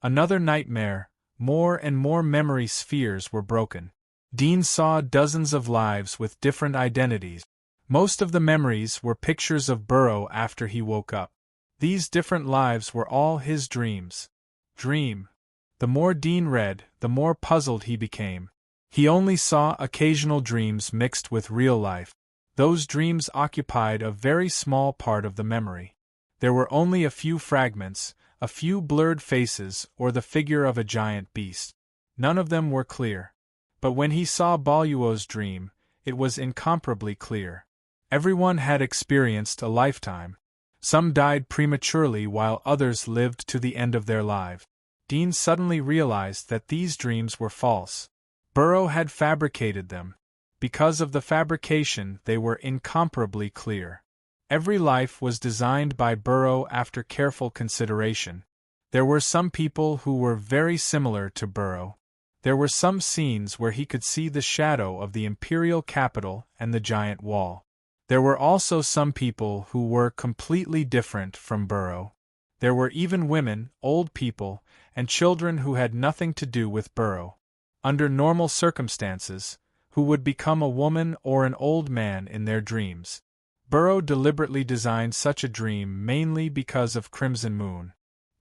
Another nightmare, more and more memory spheres were broken. Dean saw dozens of lives with different identities. Most of the memories were pictures of Burrough after he woke up. These different lives were all his dreams. Dream. The more Dean read, the more puzzled he became. He only saw occasional dreams mixed with real life. Those dreams occupied a very small part of the memory. There were only a few fragments, a few blurred faces, or the figure of a giant beast. None of them were clear. But when he saw Boluo's dream, it was incomparably clear. Everyone had experienced a lifetime. Some died prematurely while others lived to the end of their lives. Dean suddenly realized that these dreams were false. Burrough had fabricated them. Because of the fabrication, they were incomparably clear. Every life was designed by Burrough after careful consideration. There were some people who were very similar to Burrough. There were some scenes where he could see the shadow of the imperial capital and the giant wall. There were also some people who were completely different from Burrough. There were even women, old people, and children who had nothing to do with Burrough. Under normal circumstances, who would become a woman or an old man in their dreams. Burrough deliberately designed such a dream mainly because of Crimson Moon.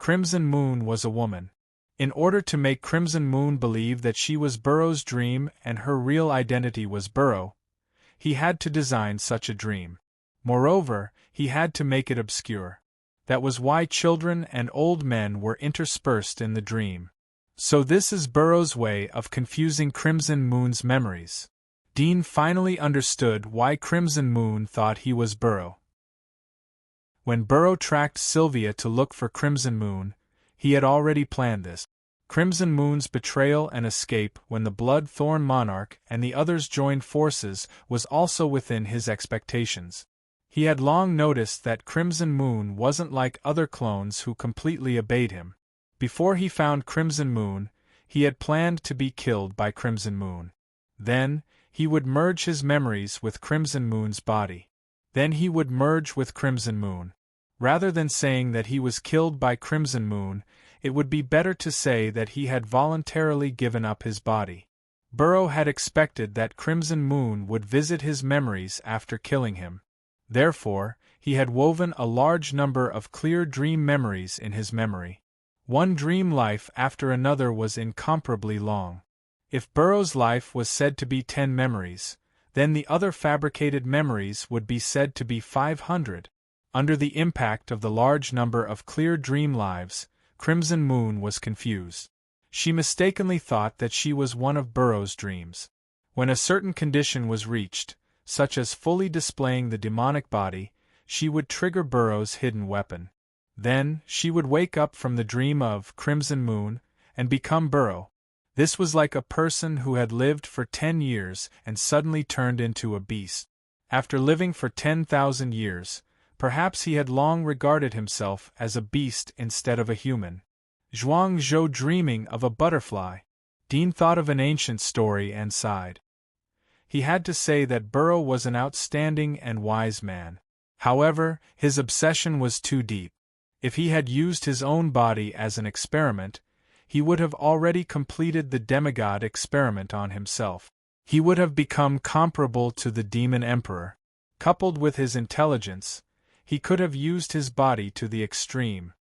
Crimson Moon was a woman. In order to make Crimson Moon believe that she was Burrow's dream and her real identity was Burrow, he had to design such a dream. Moreover, he had to make it obscure. That was why children and old men were interspersed in the dream. So this is Burrow's way of confusing Crimson Moon's memories. Dean finally understood why Crimson Moon thought he was Burrow. When Burrow tracked Sylvia to look for Crimson Moon, he had already planned this. Crimson Moon's betrayal and escape when the Blood-Thorn Monarch and the others joined forces was also within his expectations. He had long noticed that Crimson Moon wasn't like other clones who completely obeyed him. Before he found Crimson Moon, he had planned to be killed by Crimson Moon. Then, he would merge his memories with Crimson Moon's body. Then he would merge with Crimson Moon. Rather than saying that he was killed by Crimson Moon, it would be better to say that he had voluntarily given up his body. Burrow had expected that Crimson Moon would visit his memories after killing him. Therefore, he had woven a large number of clear dream memories in his memory. One dream life after another was incomparably long. If Burrow's life was said to be 10 memories, then the other fabricated memories would be said to be 500. Under the impact of the large number of clear dream lives, Crimson Moon was confused. She mistakenly thought that she was one of Burrow's dreams. When a certain condition was reached, such as fully displaying the demonic body, she would trigger Burrow's hidden weapon. Then, she would wake up from the dream of Crimson Moon and become Burrow. This was like a person who had lived for 10 years and suddenly turned into a beast. After living for 10,000 years, perhaps he had long regarded himself as a beast instead of a human. Zhuang Zhou dreaming of a butterfly. Dean thought of an ancient story and sighed. He had to say that Burrow was an outstanding and wise man. However, his obsession was too deep. If he had used his own body as an experiment, he would have already completed the demigod experiment on himself. He would have become comparable to the Demon Emperor. Coupled with his intelligence, he could have used his body to the extreme.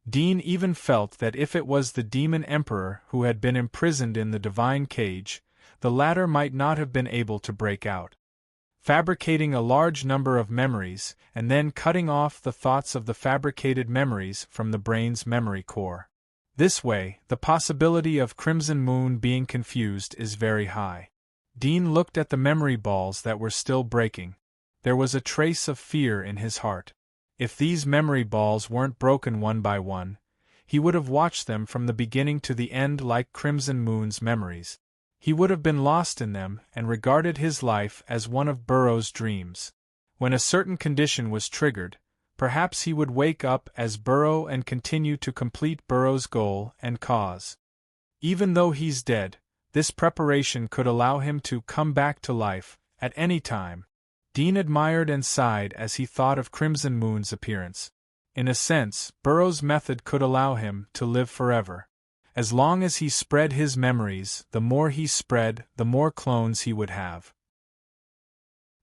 Dean even felt that if it was the Demon Emperor who had been imprisoned in the divine cage, the latter might not have been able to break out. Fabricating a large number of memories and then cutting off the thoughts of the fabricated memories from the brain's memory core. This way, the possibility of Crimson Moon being confused is very high. Dean looked at the memory balls that were still breaking. There was a trace of fear in his heart. If these memory balls weren't broken one by one, he would have watched them from the beginning to the end like Crimson Moon's memories. He would have been lost in them and regarded his life as one of Burrow's dreams. When a certain condition was triggered, perhaps he would wake up as Burrow and continue to complete Burrow's goal and cause. Even though he's dead, this preparation could allow him to come back to life at any time. Dean admired and sighed as he thought of Crimson Moon's appearance. In a sense, Burrow's method could allow him to live forever. As long as he spread his memories, the more he spread, the more clones he would have.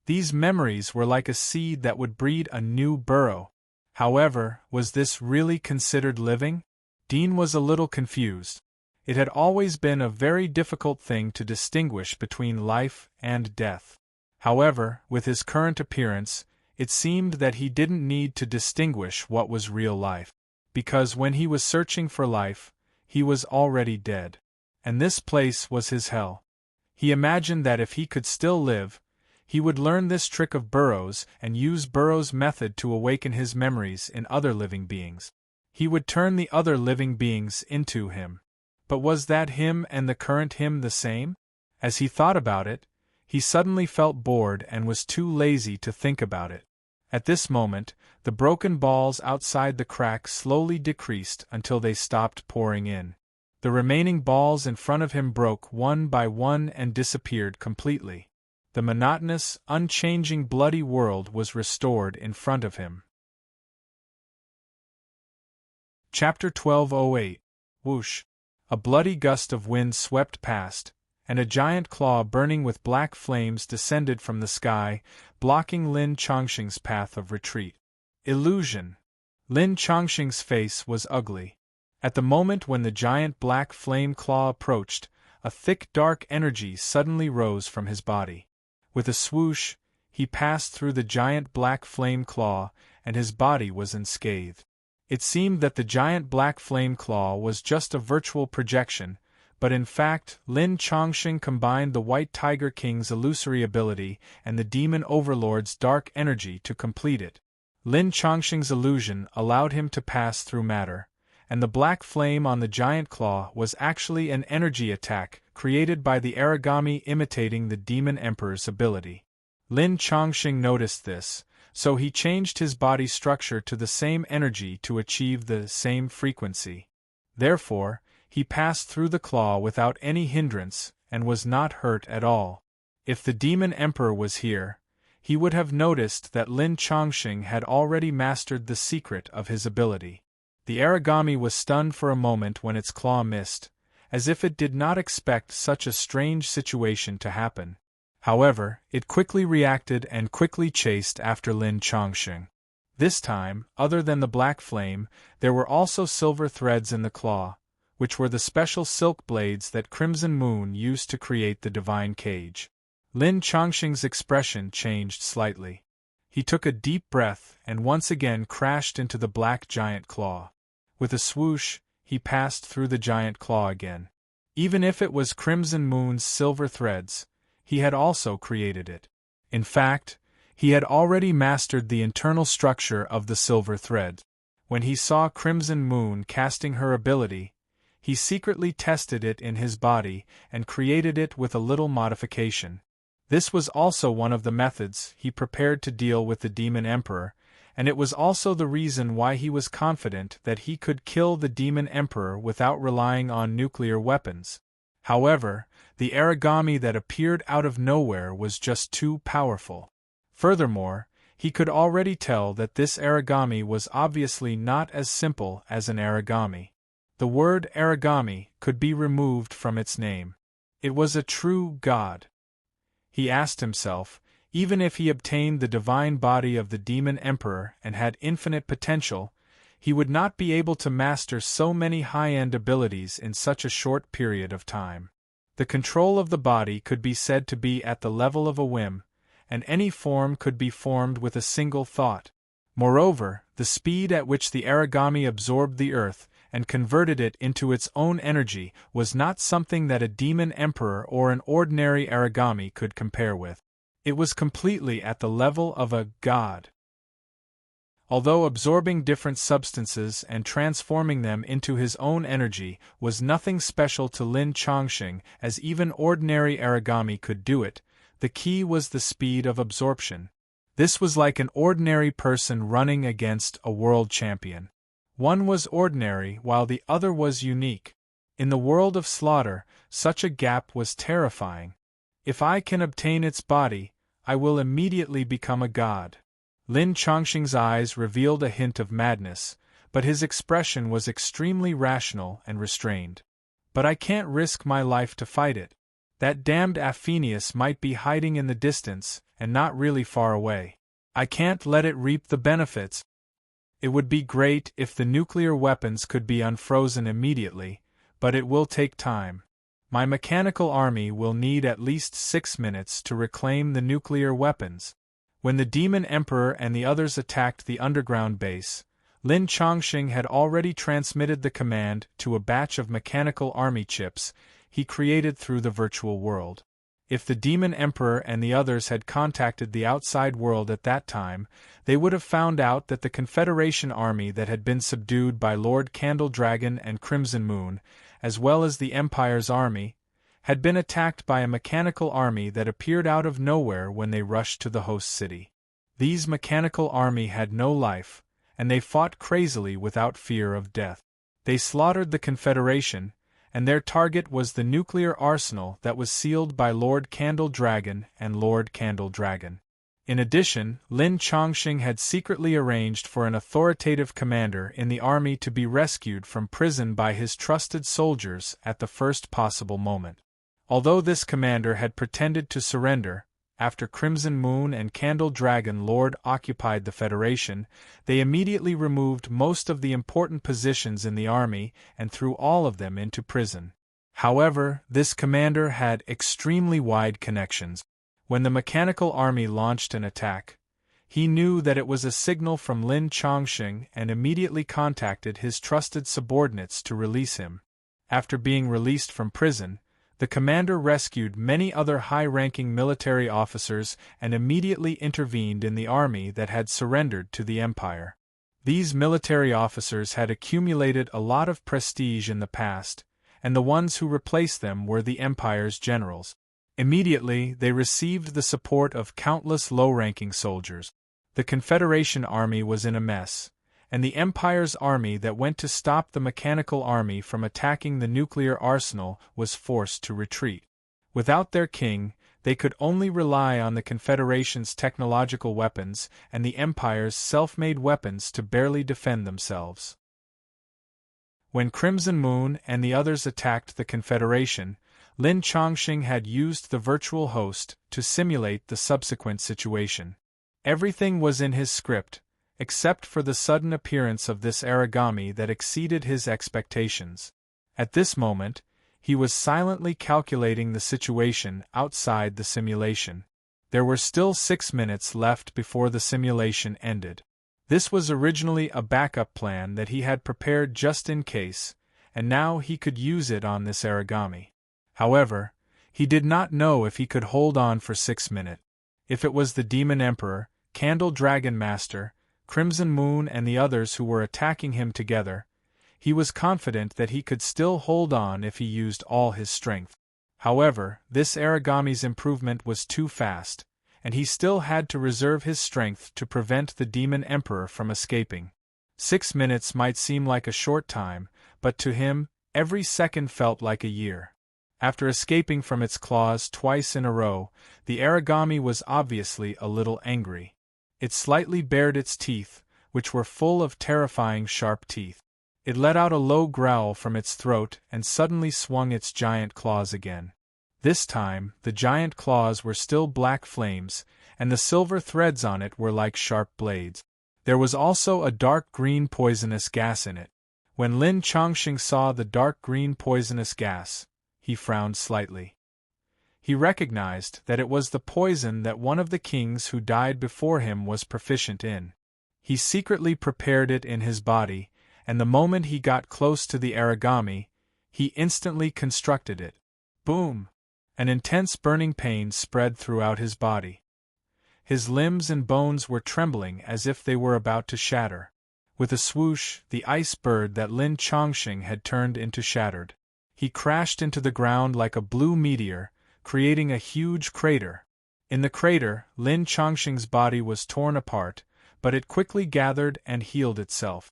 These memories were like a seed that would breed a new Burrow. However, was this really considered living? Dean was a little confused. It had always been a very difficult thing to distinguish between life and death. However, with his current appearance, it seemed that he didn't need to distinguish what was real life. Because when he was searching for life, he was already dead. And this place was his hell. He imagined that if he could still live, he would learn this trick of Burrow's and use Burrow's method to awaken his memories in other living beings. He would turn the other living beings into him. But was that him and the current him the same? As he thought about it, he suddenly felt bored and was too lazy to think about it. At this moment, the broken balls outside the crack slowly decreased until they stopped pouring in. The remaining balls in front of him broke one by one and disappeared completely. The monotonous, unchanging bloody world was restored in front of him. Chapter 1208. Whoosh! A bloody gust of wind swept past, and a giant claw burning with black flames descended from the sky, blocking Lin Chongqing's path of retreat. Illusion! Lin Chongqing's face was ugly. At the moment when the giant black flame claw approached, a thick dark energy suddenly rose from his body. With a swoosh, he passed through the giant black flame claw, and his body was unscathed. It seemed that the giant black flame claw was just a virtual projection, but in fact, Lin Chongqing combined the White Tiger King's illusory ability and the Demon Overlord's dark energy to complete it. Lin Chongqing's illusion allowed him to pass through matter, and the black flame on the giant claw was actually an energy attack created by the origami imitating the Demon Emperor's ability. Lin Chongqing noticed this, so he changed his body structure to the same energy to achieve the same frequency. Therefore, he passed through the claw without any hindrance and was not hurt at all. If the Demon Emperor was here, he would have noticed that Lin Chongqing had already mastered the secret of his ability. The origami was stunned for a moment when its claw missed, as if it did not expect such a strange situation to happen. However, it quickly reacted and quickly chased after Lin Chongqing. This time, other than the black flame, there were also silver threads in the claw, which were the special silk blades that Crimson Moon used to create the divine cage. Lin Chongqing's expression changed slightly. He took a deep breath and once again crashed into the black giant claw. With a swoosh, he passed through the giant claw again. Even if it was Crimson Moon's silver threads, he had also created it. In fact, he had already mastered the internal structure of the silver thread. When he saw Crimson Moon casting her ability, he secretly tested it in his body and created it with a little modification. This was also one of the methods he prepared to deal with the Demon Emperor, and it was also the reason why he was confident that he could kill the Demon Emperor without relying on nuclear weapons. However, the origami that appeared out of nowhere was just too powerful. Furthermore, he could already tell that this origami was obviously not as simple as an origami. The word origami could be removed from its name. It was a true god. He asked himself, even if he obtained the divine body of the Demon Emperor and had infinite potential, he would not be able to master so many high-end abilities in such a short period of time. The control of the body could be said to be at the level of a whim, and any form could be formed with a single thought. Moreover, the speed at which the origami absorbed the earth and converted it into its own energy was not something that a Demon Emperor or an ordinary origami could compare with. It was completely at the level of a god. Although absorbing different substances and transforming them into his own energy was nothing special to Lin Chongqing, as even ordinary origami could do it, the key was the speed of absorption. This was like an ordinary person running against a world champion. One was ordinary while the other was unique. In the world of slaughter, such a gap was terrifying. If I can obtain its body, I will immediately become a god. Lin Chongqing's eyes revealed a hint of madness, but his expression was extremely rational and restrained. But I can't risk my life to fight it. That damned Aphenius might be hiding in the distance, and not really far away. I can't let it reap the benefits. It would be great if the nuclear weapons could be unfrozen immediately, but it will take time. My mechanical army will need at least 6 minutes to reclaim the nuclear weapons. When the Demon Emperor and the others attacked the underground base, Lin Chongqing had already transmitted the command to a batch of mechanical army chips he created through the virtual world. If the Demon Emperor and the others had contacted the outside world at that time, they would have found out that the Confederation army that had been subdued by Lord Candle Dragon and Crimson Moon, as well as the Empire's army, had been attacked by a mechanical army that appeared out of nowhere when they rushed to the host city. These mechanical army had no life, and they fought crazily without fear of death. They slaughtered the Confederation, and their target was the nuclear arsenal that was sealed by Lord Candle Dragon and Lord Candle Dragon. In addition, Lin Chongqing had secretly arranged for an authoritative commander in the army to be rescued from prison by his trusted soldiers at the first possible moment. Although this commander had pretended to surrender, After Crimson Moon and Candle Dragon Lord occupied the Federation, they immediately removed most of the important positions in the army and threw all of them into prison. However, this commander had extremely wide connections. When the mechanical army launched an attack, he knew that it was a signal from Lin Chongqing and immediately contacted his trusted subordinates to release him. After being released from prison, the commander rescued many other high-ranking military officers and immediately intervened in the army that had surrendered to the Empire. These military officers had accumulated a lot of prestige in the past, and the ones who replaced them were the Empire's generals. Immediately, they received the support of countless low-ranking soldiers. The Confederation army was in a mess, and the Empire's army that went to stop the mechanical army from attacking the nuclear arsenal was forced to retreat. Without their king, they could only rely on the Confederation's technological weapons and the Empire's self-made weapons to barely defend themselves. When Crimson Moon and the others attacked the Confederation, Lin Chongqing had used the virtual host to simulate the subsequent situation. Everything was in his script, except for the sudden appearance of this origami that exceeded his expectations. At this moment, he was silently calculating the situation outside the simulation. There were still 6 minutes left before the simulation ended. This was originally a backup plan that he had prepared just in case, and now he could use it on this origami. However, he did not know if he could hold on for 6 minutes. If it was the Demon Emperor, Candle Dragon Master, Crimson Moon and the others who were attacking him together, he was confident that he could still hold on if he used all his strength. However, this origami's improvement was too fast, and he still had to reserve his strength to prevent the Demon Emperor from escaping. 6 minutes might seem like a short time, but to him, every second felt like a year. After escaping from its claws twice in a row, the origami was obviously a little angry. It slightly bared its teeth, which were full of terrifying sharp teeth. It let out a low growl from its throat and suddenly swung its giant claws again. This time, the giant claws were still black flames, and the silver threads on it were like sharp blades. There was also a dark green poisonous gas in it. When Lin Chongqing saw the dark green poisonous gas, he frowned slightly. He recognized that it was the poison that one of the kings who died before him was proficient in. He secretly prepared it in his body, and the moment he got close to the origami, he instantly constructed it. Boom! An intense burning pain spread throughout his body. His limbs and bones were trembling as if they were about to shatter. With a swoosh, the ice bird that Lin Chongqing had turned into shattered. He crashed into the ground like a blue meteor, creating a huge crater. In the crater, Lin Chongqing's body was torn apart, but it quickly gathered and healed itself.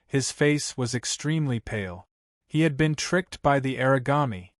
His face was extremely pale. He had been tricked by the origami.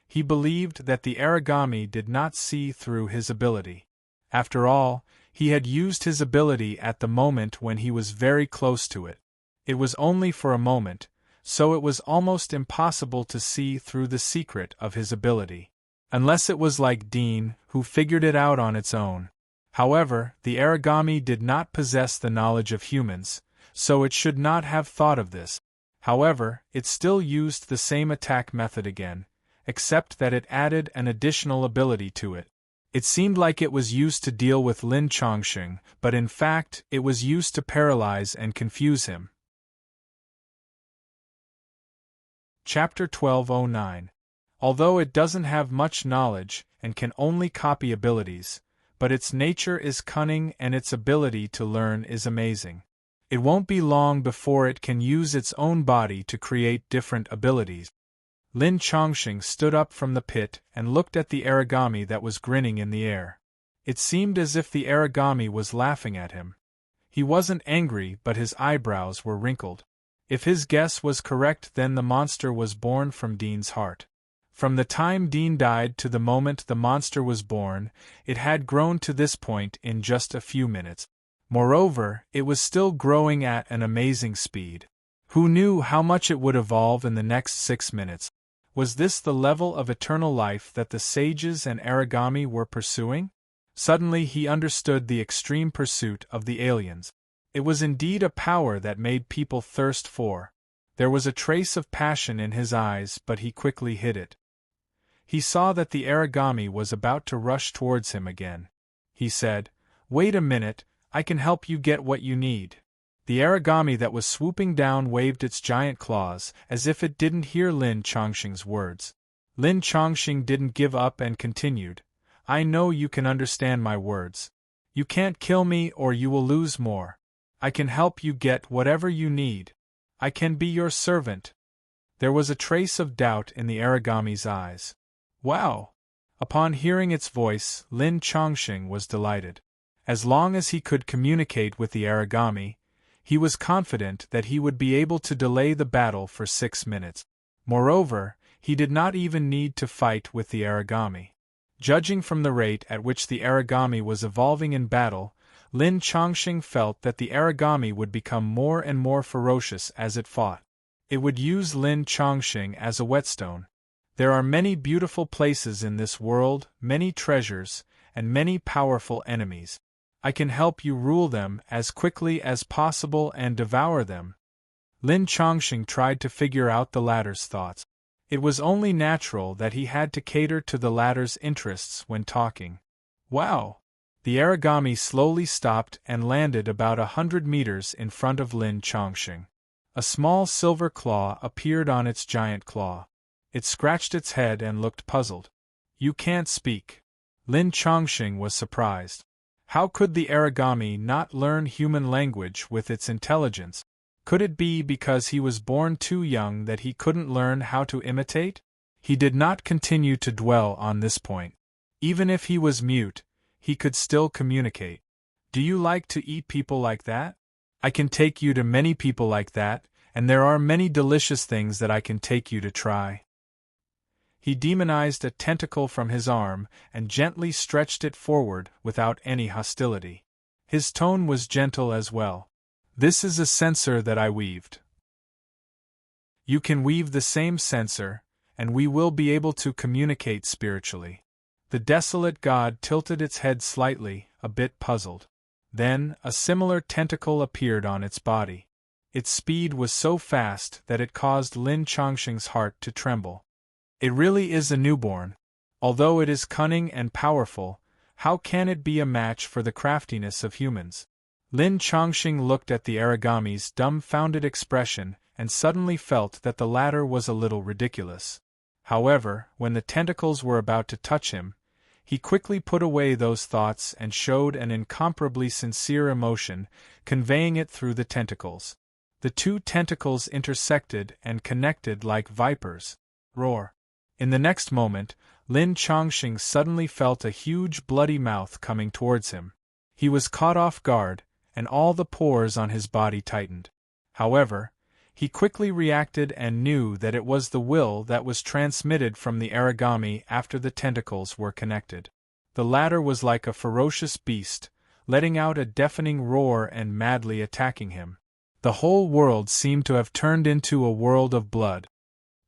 He believed that the origami did not see through his ability. After all, he had used his ability at the moment when he was very close to it. It was only for a moment, so it was almost impossible to see through the secret of his ability. Unless it was like Dean, who figured it out on its own. However, the origami did not possess the knowledge of humans, so it should not have thought of this. However, it still used the same attack method again, except that it added an additional ability to it. It seemed like it was used to deal with Lin Chongqing, but in fact, it was used to paralyze and confuse him. Chapter 1209. Although it doesn't have much knowledge and can only copy abilities, but its nature is cunning and its ability to learn is amazing. It won't be long before it can use its own body to create different abilities. Lin Chongqing stood up from the pit and looked at the origami that was grinning in the air. It seemed as if the origami was laughing at him. He wasn't angry, but his eyebrows were wrinkled. If his guess was correct, then the monster was born from Dean's heart. From the time Dean died to the moment the monster was born, it had grown to this point in just a few minutes. Moreover, it was still growing at an amazing speed. Who knew how much it would evolve in the next 6 minutes? Was this the level of eternal life that the sages and origami were pursuing? Suddenly he understood the extreme pursuit of the aliens. It was indeed a power that made people thirst for. There was a trace of passion in his eyes, but he quickly hid it. He saw that the origami was about to rush towards him again. He said, "Wait a minute, I can help you get what you need." The origami that was swooping down waved its giant claws, as if it didn't hear Lin Chongqing's words. Lin Chongqing didn't give up and continued, "I know you can understand my words. You can't kill me or you will lose more. I can help you get whatever you need. I can be your servant." There was a trace of doubt in the origami's eyes. "Wow!" Upon hearing its voice, Lin Chongqing was delighted. As long as he could communicate with the origami, he was confident that he would be able to delay the battle for 6 minutes. Moreover, he did not even need to fight with the origami. Judging from the rate at which the origami was evolving in battle, Lin Chongqing felt that the origami would become more and more ferocious as it fought. It would use Lin Chongqing as a whetstone. There are many beautiful places in this world, many treasures, and many powerful enemies. I can help you rule them as quickly as possible and devour them. Lin Chongqing tried to figure out the latter's thoughts. It was only natural that he had to cater to the latter's interests when talking. "Wow!" The origami slowly stopped and landed about 100 meters in front of Lin Chongqing. A small silver claw appeared on its giant claw. It scratched its head and looked puzzled. "You can't speak." Lin Chongqing was surprised. How could the origami not learn human language with its intelligence? Could it be because he was born too young that he couldn't learn how to imitate? He did not continue to dwell on this point. Even if he was mute, he could still communicate. "Do you like to eat people like that? I can take you to many people like that, and there are many delicious things that I can take you to try." He demonized a tentacle from his arm and gently stretched it forward without any hostility. His tone was gentle as well. "This is a censer that I weaved. You can weave the same censer, and we will be able to communicate spiritually." The desolate god tilted its head slightly, a bit puzzled. Then, a similar tentacle appeared on its body. Its speed was so fast that it caused Lin Chongqing's heart to tremble. It really is a newborn. Although it is cunning and powerful, how can it be a match for the craftiness of humans? Lin Chongqing looked at the origami's dumbfounded expression and suddenly felt that the latter was a little ridiculous. However, when the tentacles were about to touch him, he quickly put away those thoughts and showed an incomparably sincere emotion, conveying it through the tentacles. The two tentacles intersected and connected like vipers. Roar! In the next moment, Lin Chongqing suddenly felt a huge bloody mouth coming towards him. He was caught off guard, and all the pores on his body tightened. However, he quickly reacted and knew that it was the will that was transmitted from the origami after the tentacles were connected. The latter was like a ferocious beast, letting out a deafening roar and madly attacking him. The whole world seemed to have turned into a world of blood.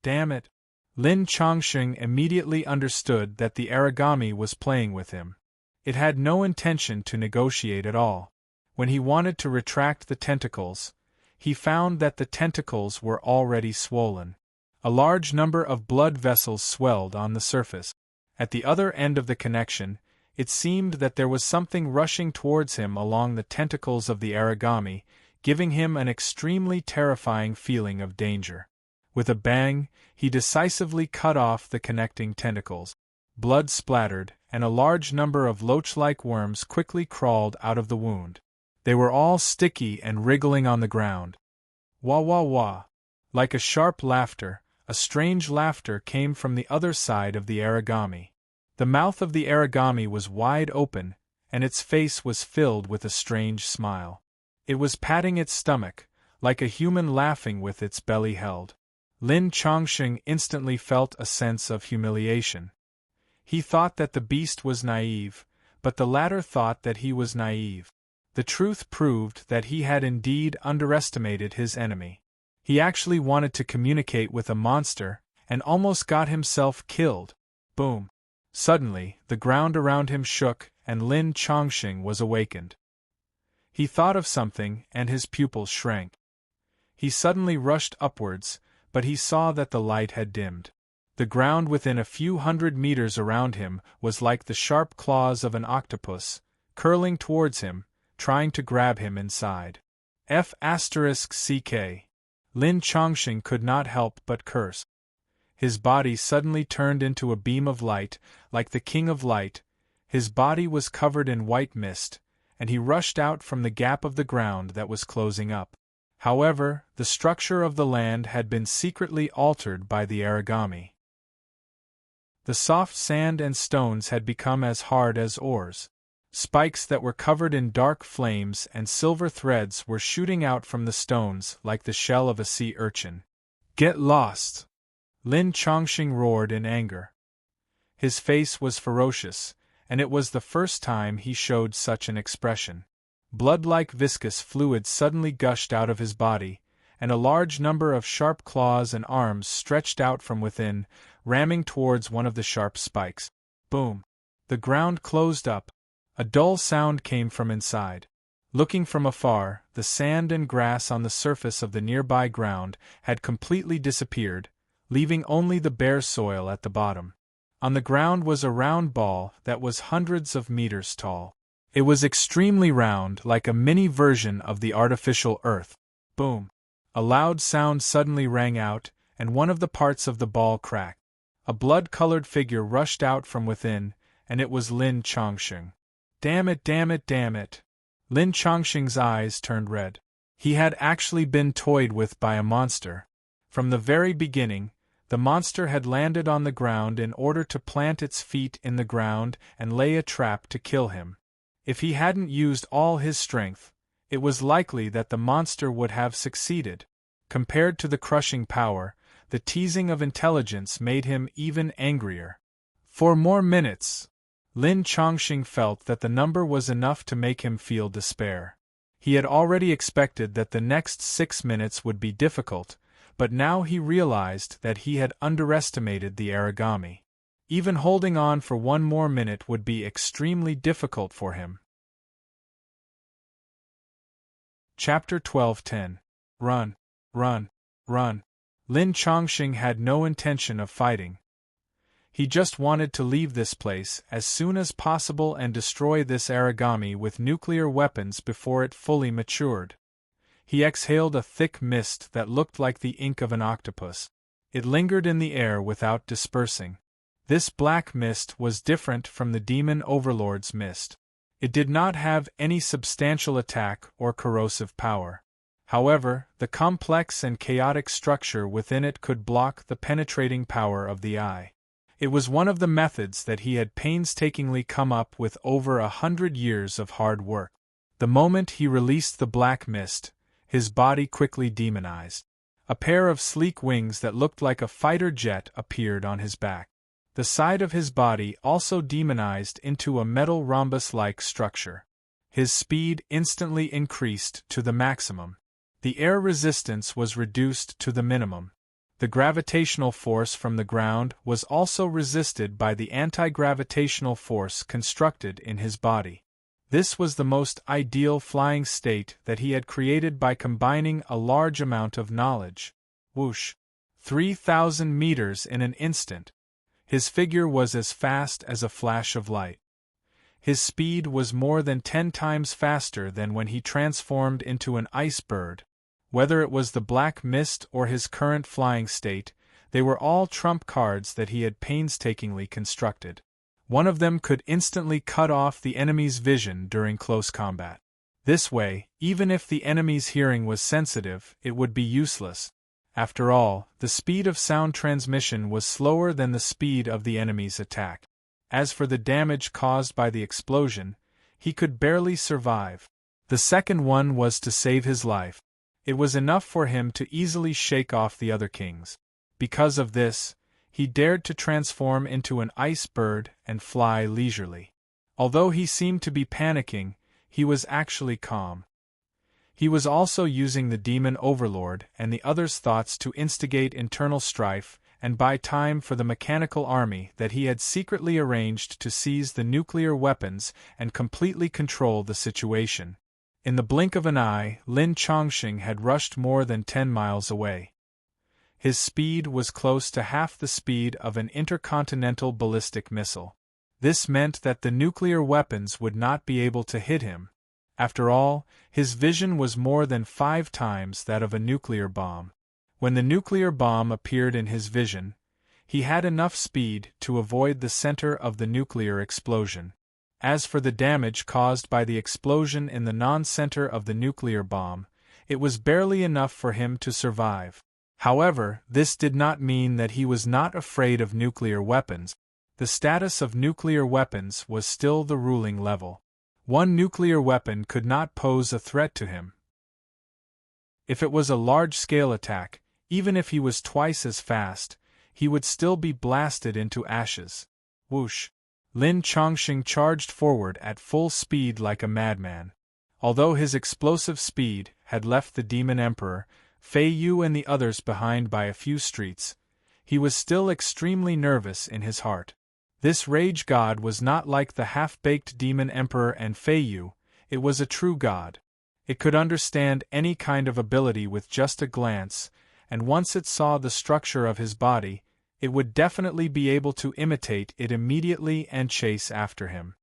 Damn it! Lin Chongqing immediately understood that the origami was playing with him. It had no intention to negotiate at all. When he wanted to retract the tentacles, he found that the tentacles were already swollen. A large number of blood vessels swelled on the surface. At the other end of the connection, it seemed that there was something rushing towards him along the tentacles of the origami, giving him an extremely terrifying feeling of danger. With a bang, he decisively cut off the connecting tentacles. Blood splattered, and a large number of loach-like worms quickly crawled out of the wound. They were all sticky and wriggling on the ground. Wah wah wah! Like a sharp laughter, a strange laughter came from the other side of the origami. The mouth of the origami was wide open, and its face was filled with a strange smile. It was patting its stomach, like a human laughing with its belly held. Lin Chongqing instantly felt a sense of humiliation. He thought that the beast was naive, but the latter thought that he was naive. The truth proved that he had indeed underestimated his enemy. He actually wanted to communicate with a monster, and almost got himself killed. Boom! Suddenly, the ground around him shook, and Lin Chongqing was awakened. He thought of something, and his pupils shrank. He suddenly rushed upwards, but he saw that the light had dimmed. The ground within a few hundred meters around him was like the sharp claws of an octopus, curling towards him, trying to grab him inside. F***ck. Lin Chongqing could not help but curse. His body suddenly turned into a beam of light, like the King of Light. His body was covered in white mist, and he rushed out from the gap of the ground that was closing up. However, the structure of the land had been secretly altered by the origami. The soft sand and stones had become as hard as oars. Spikes that were covered in dark flames and silver threads were shooting out from the stones like the shell of a sea urchin. "Get lost!" Lin Chongqing roared in anger. His face was ferocious, and it was the first time he showed such an expression. Blood-like viscous fluid suddenly gushed out of his body, and a large number of sharp claws and arms stretched out from within, ramming towards one of the sharp spikes. Boom! The ground closed up. A dull sound came from inside. Looking from afar, the sand and grass on the surface of the nearby ground had completely disappeared, leaving only the bare soil at the bottom. On the ground was a round ball that was hundreds of meters tall. It was extremely round, like a mini version of the artificial Earth. Boom! A loud sound suddenly rang out, and one of the parts of the ball cracked. A blood-colored figure rushed out from within, and it was Lin Chongqing. Damn it, damn it, damn it! Lin Chongqing's eyes turned red. He had actually been toyed with by a monster. From the very beginning, the monster had landed on the ground in order to plant its feet in the ground and lay a trap to kill him. If he hadn't used all his strength, it was likely that the monster would have succeeded. Compared to the crushing power, the teasing of intelligence made him even angrier. For more minutes, Lin Chongqing felt that the number was enough to make him feel despair. He had already expected that the next 6 minutes would be difficult, but now he realized that he had underestimated the origami. Even holding on for one more minute would be extremely difficult for him. Chapter 12:10. Run, run, run. Lin Chongqing had no intention of fighting. He just wanted to leave this place as soon as possible and destroy this origami with nuclear weapons before it fully matured. He exhaled a thick mist that looked like the ink of an octopus. It lingered in the air without dispersing. This black mist was different from the demon overlord's mist. It did not have any substantial attack or corrosive power. However, the complex and chaotic structure within it could block the penetrating power of the eye. It was one of the methods that he had painstakingly come up with over 100 years of hard work. The moment he released the black mist, his body quickly demonized. A pair of sleek wings that looked like a fighter jet appeared on his back. The side of his body also demonized into a metal rhombus-like structure. His speed instantly increased to the maximum. The air resistance was reduced to the minimum. The gravitational force from the ground was also resisted by the anti-gravitational force constructed in his body. This was the most ideal flying state that he had created by combining a large amount of knowledge. Whoosh! 3,000 meters in an instant. His figure was as fast as a flash of light. His speed was more than 10 times faster than when he transformed into an ice bird. Whether it was the black mist or his current flying state, they were all trump cards that he had painstakingly constructed. One of them could instantly cut off the enemy's vision during close combat. This way, even if the enemy's hearing was sensitive, it would be useless. After all, the speed of sound transmission was slower than the speed of the enemy's attack. As for the damage caused by the explosion, he could barely survive. The second one was to save his life. It was enough for him to easily shake off the other kings. Because of this, he dared to transform into an ice bird and fly leisurely. Although he seemed to be panicking, he was actually calm. He was also using the demon overlord and the others' thoughts to instigate internal strife and buy time for the mechanical army that he had secretly arranged to seize the nuclear weapons and completely control the situation. In the blink of an eye, Lin Chongqing had rushed more than 10 miles away. His speed was close to half the speed of an intercontinental ballistic missile. This meant that the nuclear weapons would not be able to hit him. After all, his vision was more than 5 times that of a nuclear bomb. When the nuclear bomb appeared in his vision, he had enough speed to avoid the center of the nuclear explosion. As for the damage caused by the explosion in the non-center of the nuclear bomb, it was barely enough for him to survive. However, this did not mean that he was not afraid of nuclear weapons. The status of nuclear weapons was still the ruling level. One nuclear weapon could not pose a threat to him. If it was a large-scale attack, even if he was twice as fast, he would still be blasted into ashes. Whoosh! Lin Chongqing charged forward at full speed like a madman. Although his explosive speed had left the Demon Emperor, Fei Yu and the others behind by a few streets, he was still extremely nervous in his heart. This rage god was not like the half-baked Demon Emperor and Fei Yu, it was a true god. It could understand any kind of ability with just a glance, and once it saw the structure of his body, it would definitely be able to imitate it immediately and chase after him.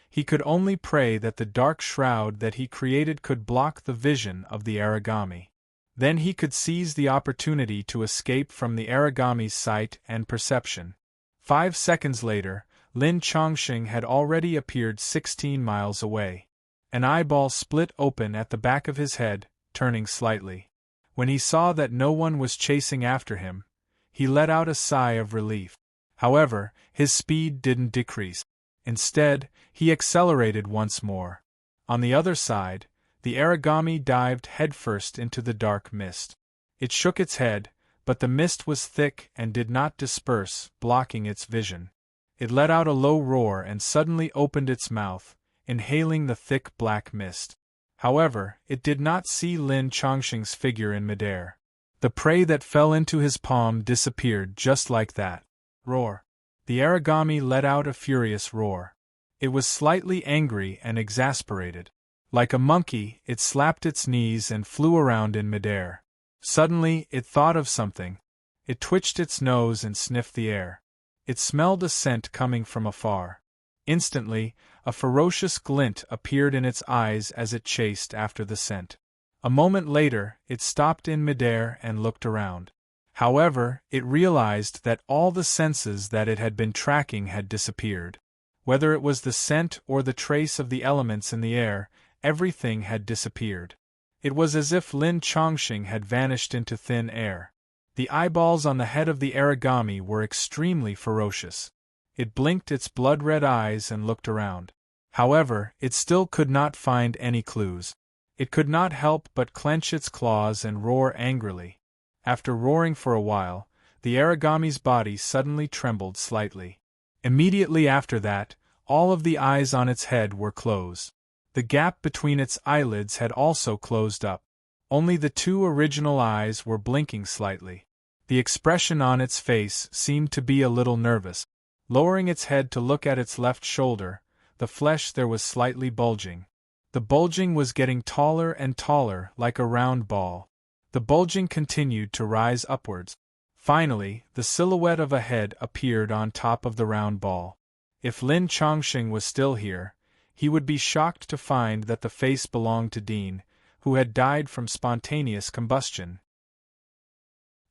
He could only pray that the dark shroud that he created could block the vision of the origami. Then he could seize the opportunity to escape from the origami's sight and perception. 5 seconds later, Lin Chongqing had already appeared 16 miles away. An eyeball split open at the back of his head, turning slightly. When he saw that no one was chasing after him, he let out a sigh of relief. However, his speed didn't decrease. Instead, he accelerated once more. On the other side, the origami dived headfirst into the dark mist. It shook its head, but the mist was thick and did not disperse, blocking its vision. It let out a low roar and suddenly opened its mouth, inhaling the thick black mist. However, it did not see Lin Chongqing's figure in midair. The prey that fell into his palm disappeared just like that. Roar! The origami let out a furious roar. It was slightly angry and exasperated. Like a monkey, it slapped its knees and flew around in midair. Suddenly, it thought of something. It twitched its nose and sniffed the air. It smelled a scent coming from afar. Instantly, a ferocious glint appeared in its eyes as it chased after the scent. A moment later, it stopped in midair and looked around. However, it realized that all the senses that it had been tracking had disappeared. Whether it was the scent or the trace of the elements in the air, everything had disappeared. It was as if Lin Chongqing had vanished into thin air. The eyeballs on the head of the origami were extremely ferocious. It blinked its blood-red eyes and looked around. However, it still could not find any clues. It could not help but clench its claws and roar angrily. After roaring for a while, the origami's body suddenly trembled slightly. Immediately after that, all of the eyes on its head were closed. The gap between its eyelids had also closed up. Only the 2 original eyes were blinking slightly. The expression on its face seemed to be a little nervous. Lowering its head to look at its left shoulder, the flesh there was slightly bulging. The bulging was getting taller and taller, like a round ball. The bulging continued to rise upwards. Finally, the silhouette of a head appeared on top of the round ball. If Lin Chongqing was still here, he would be shocked to find that the face belonged to Dean, who had died from spontaneous combustion.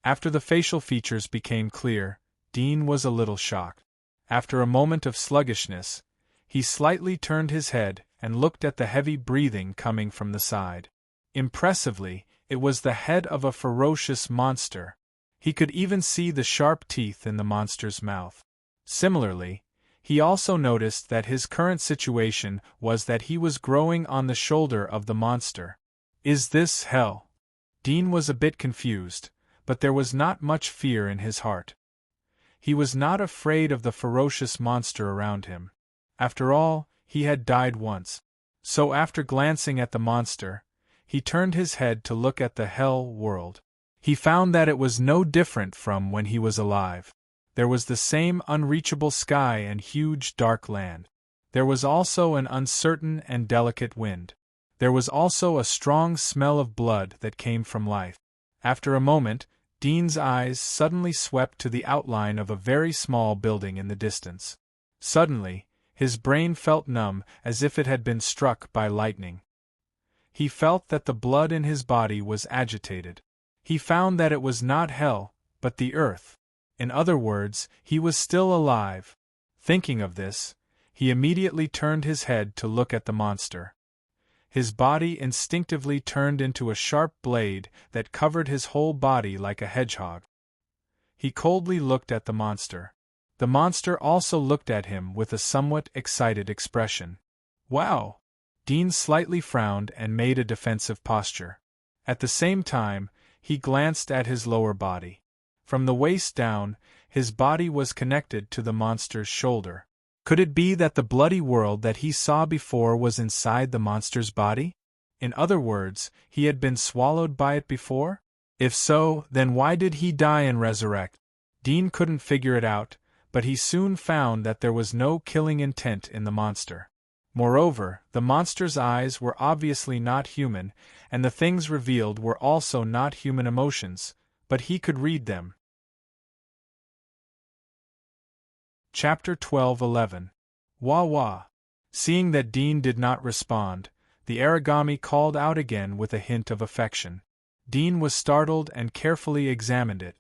After the facial features became clear, Dean was a little shocked. After a moment of sluggishness, he slightly turned his head and looked at the heavy breathing coming from the side. Impressively, it was the head of a ferocious monster. He could even see the sharp teeth in the monster's mouth. Similarly, he also noticed that his current situation was that he was growing on the shoulder of the monster. Is this hell? Dean was a bit confused, but there was not much fear in his heart. He was not afraid of the ferocious monster around him. After all, he had died once. So after glancing at the monster, he turned his head to look at the hell world. He found that it was no different from when he was alive. There was the same unreachable sky and huge dark land. There was also an uncertain and delicate wind. There was also a strong smell of blood that came from life. After a moment, Dean's eyes suddenly swept to the outline of a very small building in the distance. Suddenly, his brain felt numb as if it had been struck by lightning. He felt that the blood in his body was agitated. He found that it was not hell, but the earth. In other words, he was still alive. Thinking of this, he immediately turned his head to look at the monster. His body instinctively turned into a sharp blade that covered his whole body like a hedgehog. He coldly looked at the monster. The monster also looked at him with a somewhat excited expression. Wow! Dean slightly frowned and made a defensive posture. At the same time, he glanced at his lower body. From the waist down, his body was connected to the monster's shoulder. Could it be that the bloody world that he saw before was inside the monster's body? In other words, he had been swallowed by it before? If so, then why did he die and resurrect? Dean couldn't figure it out, but he soon found that there was no killing intent in the monster. Moreover, the monster's eyes were obviously not human, and the things revealed were also not human emotions, but he could read them. Chapter 12:11. Wah wah. Seeing that Dean did not respond, the origami called out again with a hint of affection. Dean was startled and carefully examined it.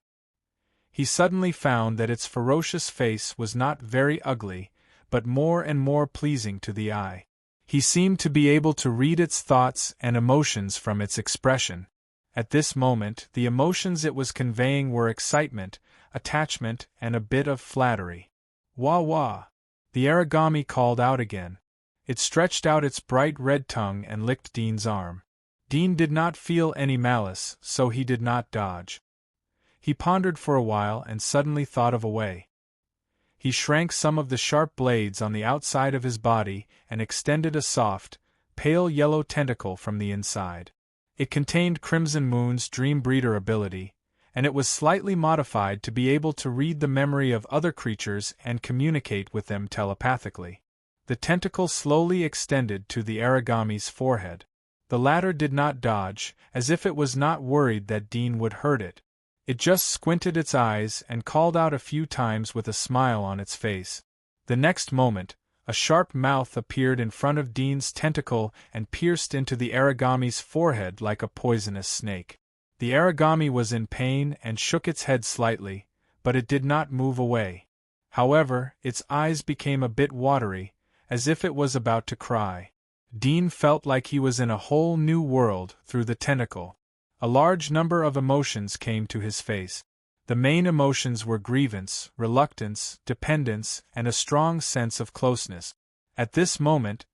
He suddenly found that its ferocious face was not very ugly, but more and more pleasing to the eye. He seemed to be able to read its thoughts and emotions from its expression. At this moment, the emotions it was conveying were excitement, attachment, and a bit of flattery. Wah wah! The origami called out again. It stretched out its bright red tongue and licked Dean's arm. Dean did not feel any malice, so he did not dodge. He pondered for a while and suddenly thought of a way. He shrank some of the sharp blades on the outside of his body and extended a soft, pale yellow tentacle from the inside. It contained Crimson Moon's Dream Breeder ability, and it was slightly modified to be able to read the memory of other creatures and communicate with them telepathically. The tentacle slowly extended to the origami's forehead. The latter did not dodge, as if it was not worried that Dean would hurt it. It just squinted its eyes and called out a few times with a smile on its face. The next moment, a sharp mouth appeared in front of Dean's tentacle and pierced into the origami's forehead like a poisonous snake. The origami was in pain and shook its head slightly, but it did not move away. However, its eyes became a bit watery, as if it was about to cry. Dean felt like he was in a whole new world through the tentacle. A large number of emotions came to his face. The main emotions were grievance, reluctance, dependence, and a strong sense of closeness. At this moment,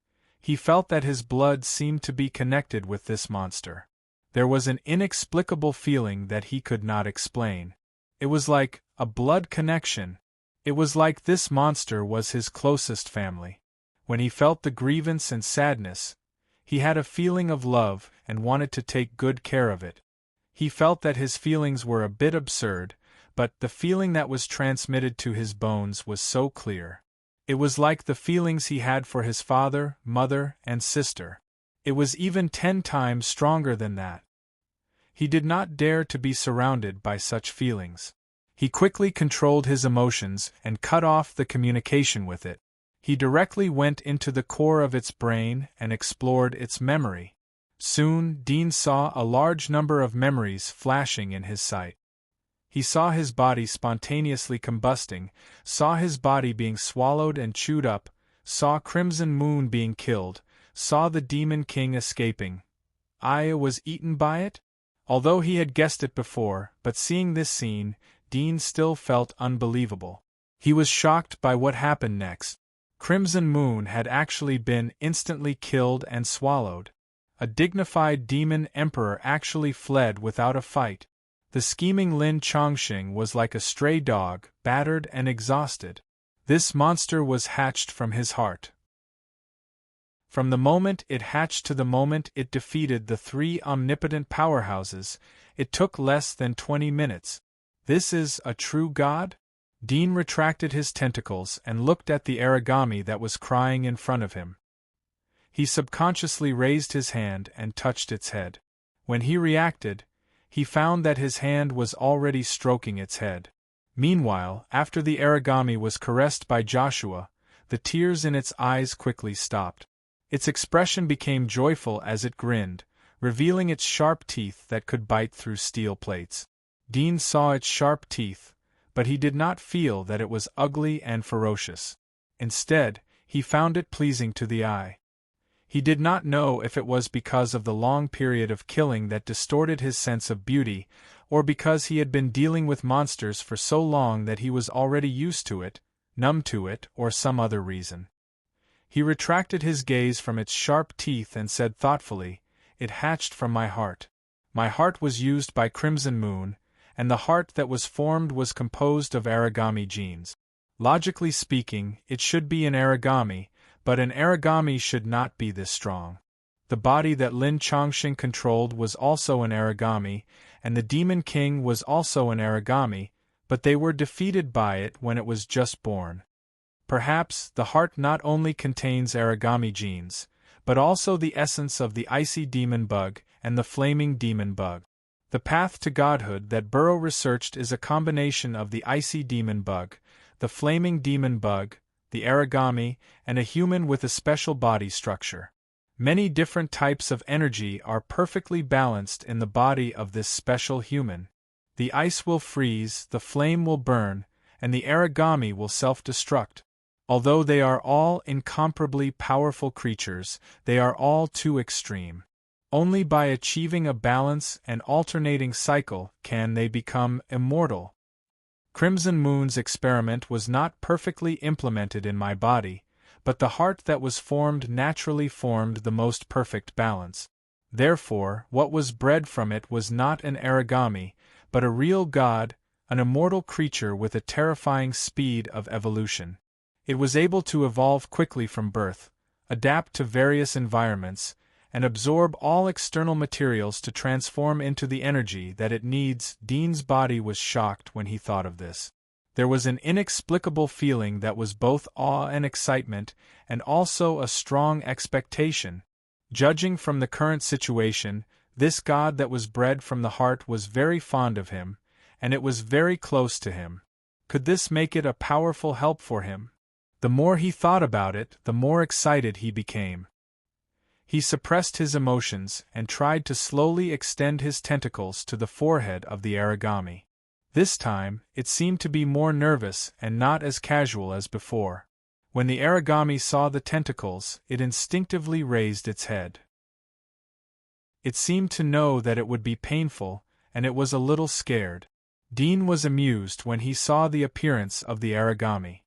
he felt that his blood seemed to be connected with this monster. There was an inexplicable feeling that he could not explain. It was like a blood connection. It was like this monster was his closest family. When he felt the grievance and sadness, he had a feeling of love and wanted to take good care of it. He felt that his feelings were a bit absurd, but the feeling that was transmitted to his bones was so clear. It was like the feelings he had for his father, mother, and sister. It was even 10 times stronger than that. He did not dare to be surrounded by such feelings. He quickly controlled his emotions and cut off the communication with it. He directly went into the core of its brain and explored its memory. Soon, Dean saw a large number of memories flashing in his sight. He saw his body spontaneously combusting, saw his body being swallowed and chewed up, saw Crimson Moon being killed, saw the Demon King escaping. Aya was eaten by it? Although he had guessed it before, but seeing this scene, Dean still felt unbelievable. He was shocked by what happened next. Crimson Moon had actually been instantly killed and swallowed. A dignified demon emperor actually fled without a fight. The scheming Lin Chongqing was like a stray dog, battered and exhausted. This monster was hatched from his heart. From the moment it hatched to the moment it defeated the three omnipotent powerhouses, it took less than 20 minutes. This is a true god? Dean retracted his tentacles and looked at the origami that was crying in front of him. He subconsciously raised his hand and touched its head. When he reacted, he found that his hand was already stroking its head. Meanwhile, after the origami was caressed by Joshua, the tears in its eyes quickly stopped. Its expression became joyful as it grinned, revealing its sharp teeth that could bite through steel plates. Dean saw its sharp teeth, but he did not feel that it was ugly and ferocious. Instead, he found it pleasing to the eye. He did not know if it was because of the long period of killing that distorted his sense of beauty, or because he had been dealing with monsters for so long that he was already used to it, numb to it, or some other reason. He retracted his gaze from its sharp teeth and said thoughtfully, "It hatched from my heart. My heart was used by Crimson Moon, and the heart that was formed was composed of origami genes. Logically speaking, it should be an origami, but an origami should not be this strong. The body that Lin Chongqing controlled was also an origami, and the Demon King was also an origami, but they were defeated by it when it was just born. Perhaps the heart not only contains origami genes, but also the essence of the icy demon bug and the flaming demon bug. The path to godhood that Burrow researched is a combination of the icy demon bug, the flaming demon bug, the origami, and a human with a special body structure. Many different types of energy are perfectly balanced in the body of this special human. The ice will freeze, the flame will burn, and the origami will self-destruct. Although they are all incomparably powerful creatures, they are all too extreme. Only by achieving a balance and alternating cycle can they become immortal. Crimson Moon's experiment was not perfectly implemented in my body, but the heart that was formed naturally formed the most perfect balance. Therefore, what was bred from it was not an origami, but a real god, an immortal creature with a terrifying speed of evolution. It was able to evolve quickly from birth, adapt to various environments, and absorb all external materials to transform into the energy that it needs. Dean's body was shocked when he thought of this. There was an inexplicable feeling that was both awe and excitement, and also a strong expectation. Judging from the current situation, this god that was bred from the heart was very fond of him, and it was very close to him. Could this make it a powerful help for him? The more he thought about it, the more excited he became. He suppressed his emotions and tried to slowly extend his tentacles to the forehead of the origami. This time, it seemed to be more nervous and not as casual as before. When the origami saw the tentacles, it instinctively raised its head. It seemed to know that it would be painful, and it was a little scared. Dean was amused when he saw the appearance of the origami.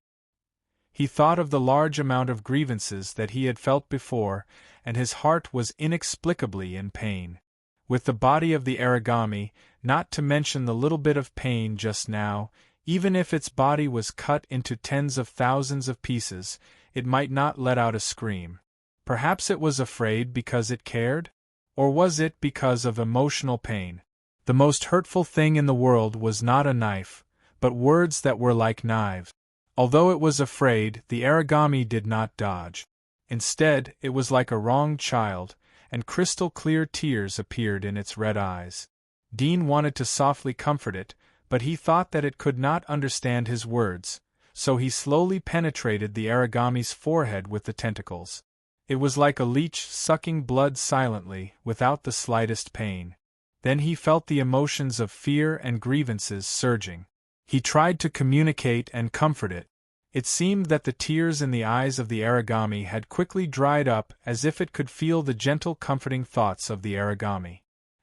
He thought of the large amount of grievances that he had felt before, and his heart was inexplicably in pain. With the body of the origami, not to mention the little bit of pain just now, even if its body was cut into tens of thousands of pieces, it might not let out a scream. Perhaps it was afraid because it cared? Or was it because of emotional pain? The most hurtful thing in the world was not a knife, but words that were like knives. Although it was afraid, the origami did not dodge. Instead, it was like a wronged child, and crystal-clear tears appeared in its red eyes. Dean wanted to softly comfort it, but he thought that it could not understand his words, so he slowly penetrated the origami's forehead with the tentacles. It was like a leech sucking blood silently, without the slightest pain. Then he felt the emotions of fear and grievances surging. He tried to communicate and comfort it. It seemed that the tears in the eyes of the origami had quickly dried up as if it could feel the gentle comforting thoughts of the origami.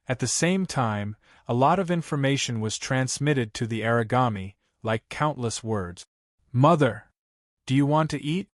At the same time, a lot of information was transmitted to the origami, like countless words. "Mother, do you want to eat?"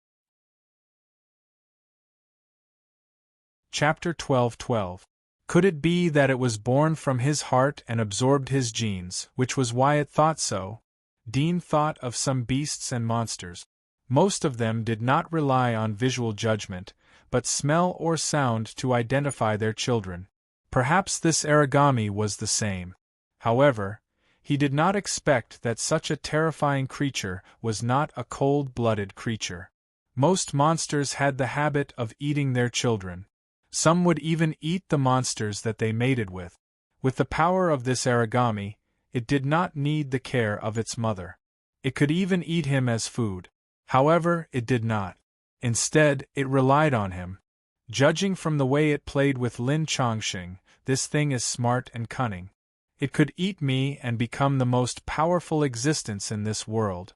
Chapter 12:12. Could it be that it was born from his heart and absorbed his genes, which was why it thought so? Dean thought of some beasts and monsters. Most of them did not rely on visual judgment, but smell or sound to identify their children. Perhaps this origami was the same. However, he did not expect that such a terrifying creature was not a cold-blooded creature. Most monsters had the habit of eating their children. Some would even eat the monsters that they mated with. With the power of this origami, it did not need the care of its mother. It could even eat him as food. However, it did not. Instead, it relied on him. Judging from the way it played with Lin Chongqing, this thing is smart and cunning. It could eat me and become the most powerful existence in this world.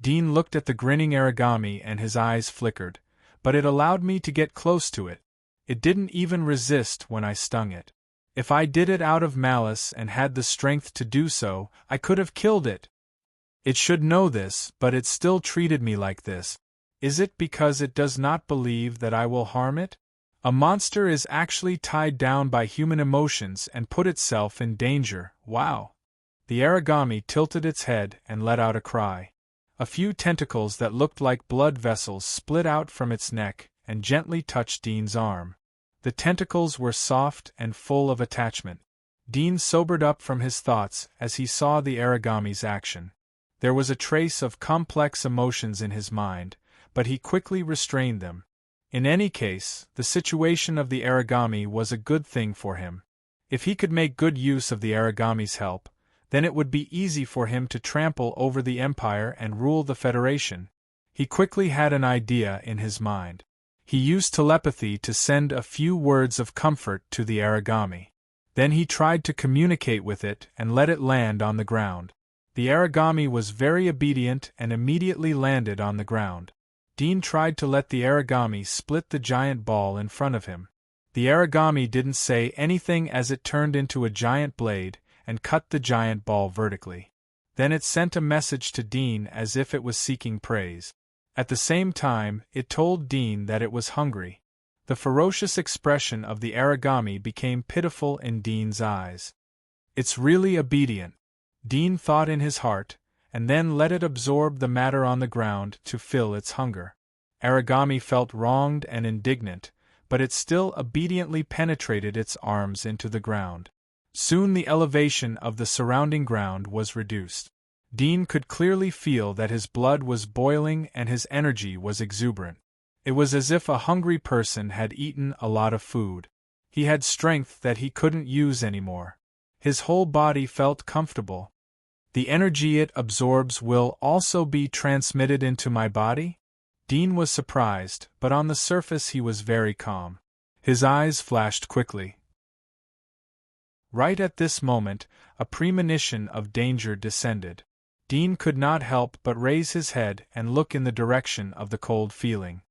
Dean looked at the grinning origami and his eyes flickered, but it allowed me to get close to it. It didn't even resist when I stung it. If I did it out of malice and had the strength to do so, I could have killed it. It should know this, but it still treated me like this. Is it because it does not believe that I will harm it? A monster is actually tied down by human emotions and put itself in danger. Wow! The origami tilted its head and let out a cry. A few tentacles that looked like blood vessels split out from its neck and gently touched Dean's arm. The tentacles were soft and full of attachment. Dean sobered up from his thoughts as he saw the origami's action. There was a trace of complex emotions in his mind, but he quickly restrained them. In any case, the situation of the origami was a good thing for him. If he could make good use of the origami's help, then it would be easy for him to trample over the Empire and rule the Federation. He quickly had an idea in his mind. He used telepathy to send a few words of comfort to the origami. Then he tried to communicate with it and let it land on the ground. The origami was very obedient and immediately landed on the ground. Dean tried to let the origami split the giant ball in front of him. The origami didn't say anything as it turned into a giant blade and cut the giant ball vertically. Then it sent a message to Dean as if it was seeking praise. At the same time, it told Dean that it was hungry. The ferocious expression of the origami became pitiful in Dean's eyes. It's really obedient, Dean thought in his heart, and then let it absorb the matter on the ground to fill its hunger. Origami felt wronged and indignant, but it still obediently penetrated its arms into the ground. Soon the elevation of the surrounding ground was reduced. Dean could clearly feel that his blood was boiling and his energy was exuberant. It was as if a hungry person had eaten a lot of food. He had strength that he couldn't use anymore. His whole body felt comfortable. The energy it absorbs will also be transmitted into my body? Dean was surprised, but on the surface he was very calm. His eyes flashed quickly. Right at this moment, a premonition of danger descended. Dean could not help but raise his head and look in the direction of the cold feeling.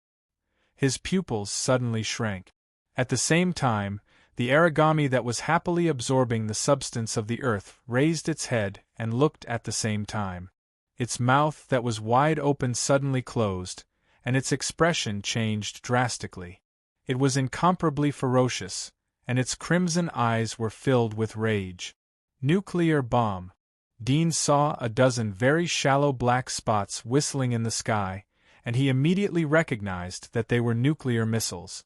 His pupils suddenly shrank. At the same time, the origami that was happily absorbing the substance of the earth raised its head and looked at the same time. Its mouth that was wide open suddenly closed, and its expression changed drastically. It was incomparably ferocious, and its crimson eyes were filled with rage. Nuclear bomb. Dean saw a dozen very shallow black spots whistling in the sky, and he immediately recognized that they were nuclear missiles.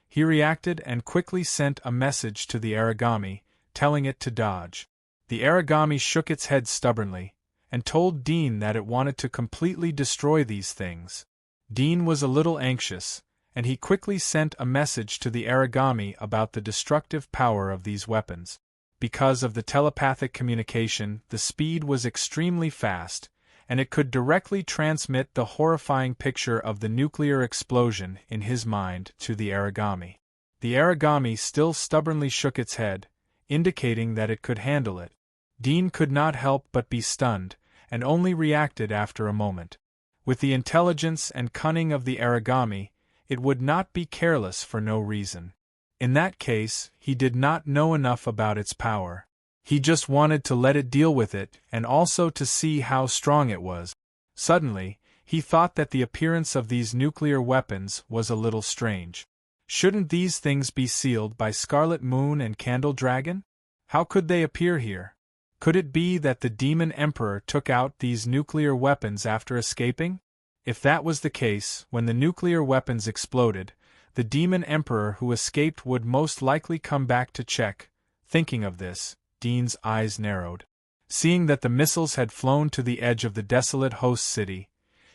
He reacted and quickly sent a message to the origami, telling it to dodge. The origami shook its head stubbornly, and told Dean that it wanted to completely destroy these things. Dean was a little anxious, and he quickly sent a message to the origami about the destructive power of these weapons. Because of the telepathic communication, the speed was extremely fast, and it could directly transmit the horrifying picture of the nuclear explosion in his mind to the origami. The origami still stubbornly shook its head, indicating that it could handle it. Dean could not help but be stunned, and only reacted after a moment. With the intelligence and cunning of the origami, it would not be careless for no reason. In that case, he did not know enough about its power. He just wanted to let it deal with it and also to see how strong it was. Suddenly, he thought that the appearance of these nuclear weapons was a little strange. Shouldn't these things be sealed by Scarlet Moon and Candle Dragon? How could they appear here? Could it be that the Demon Emperor took out these nuclear weapons after escaping? If that was the case, when the nuclear weapons exploded, the demon emperor who escaped would most likely come back to check. Thinking of this, Dean's eyes narrowed. Seeing that the missiles had flown to the edge of the desolate host city,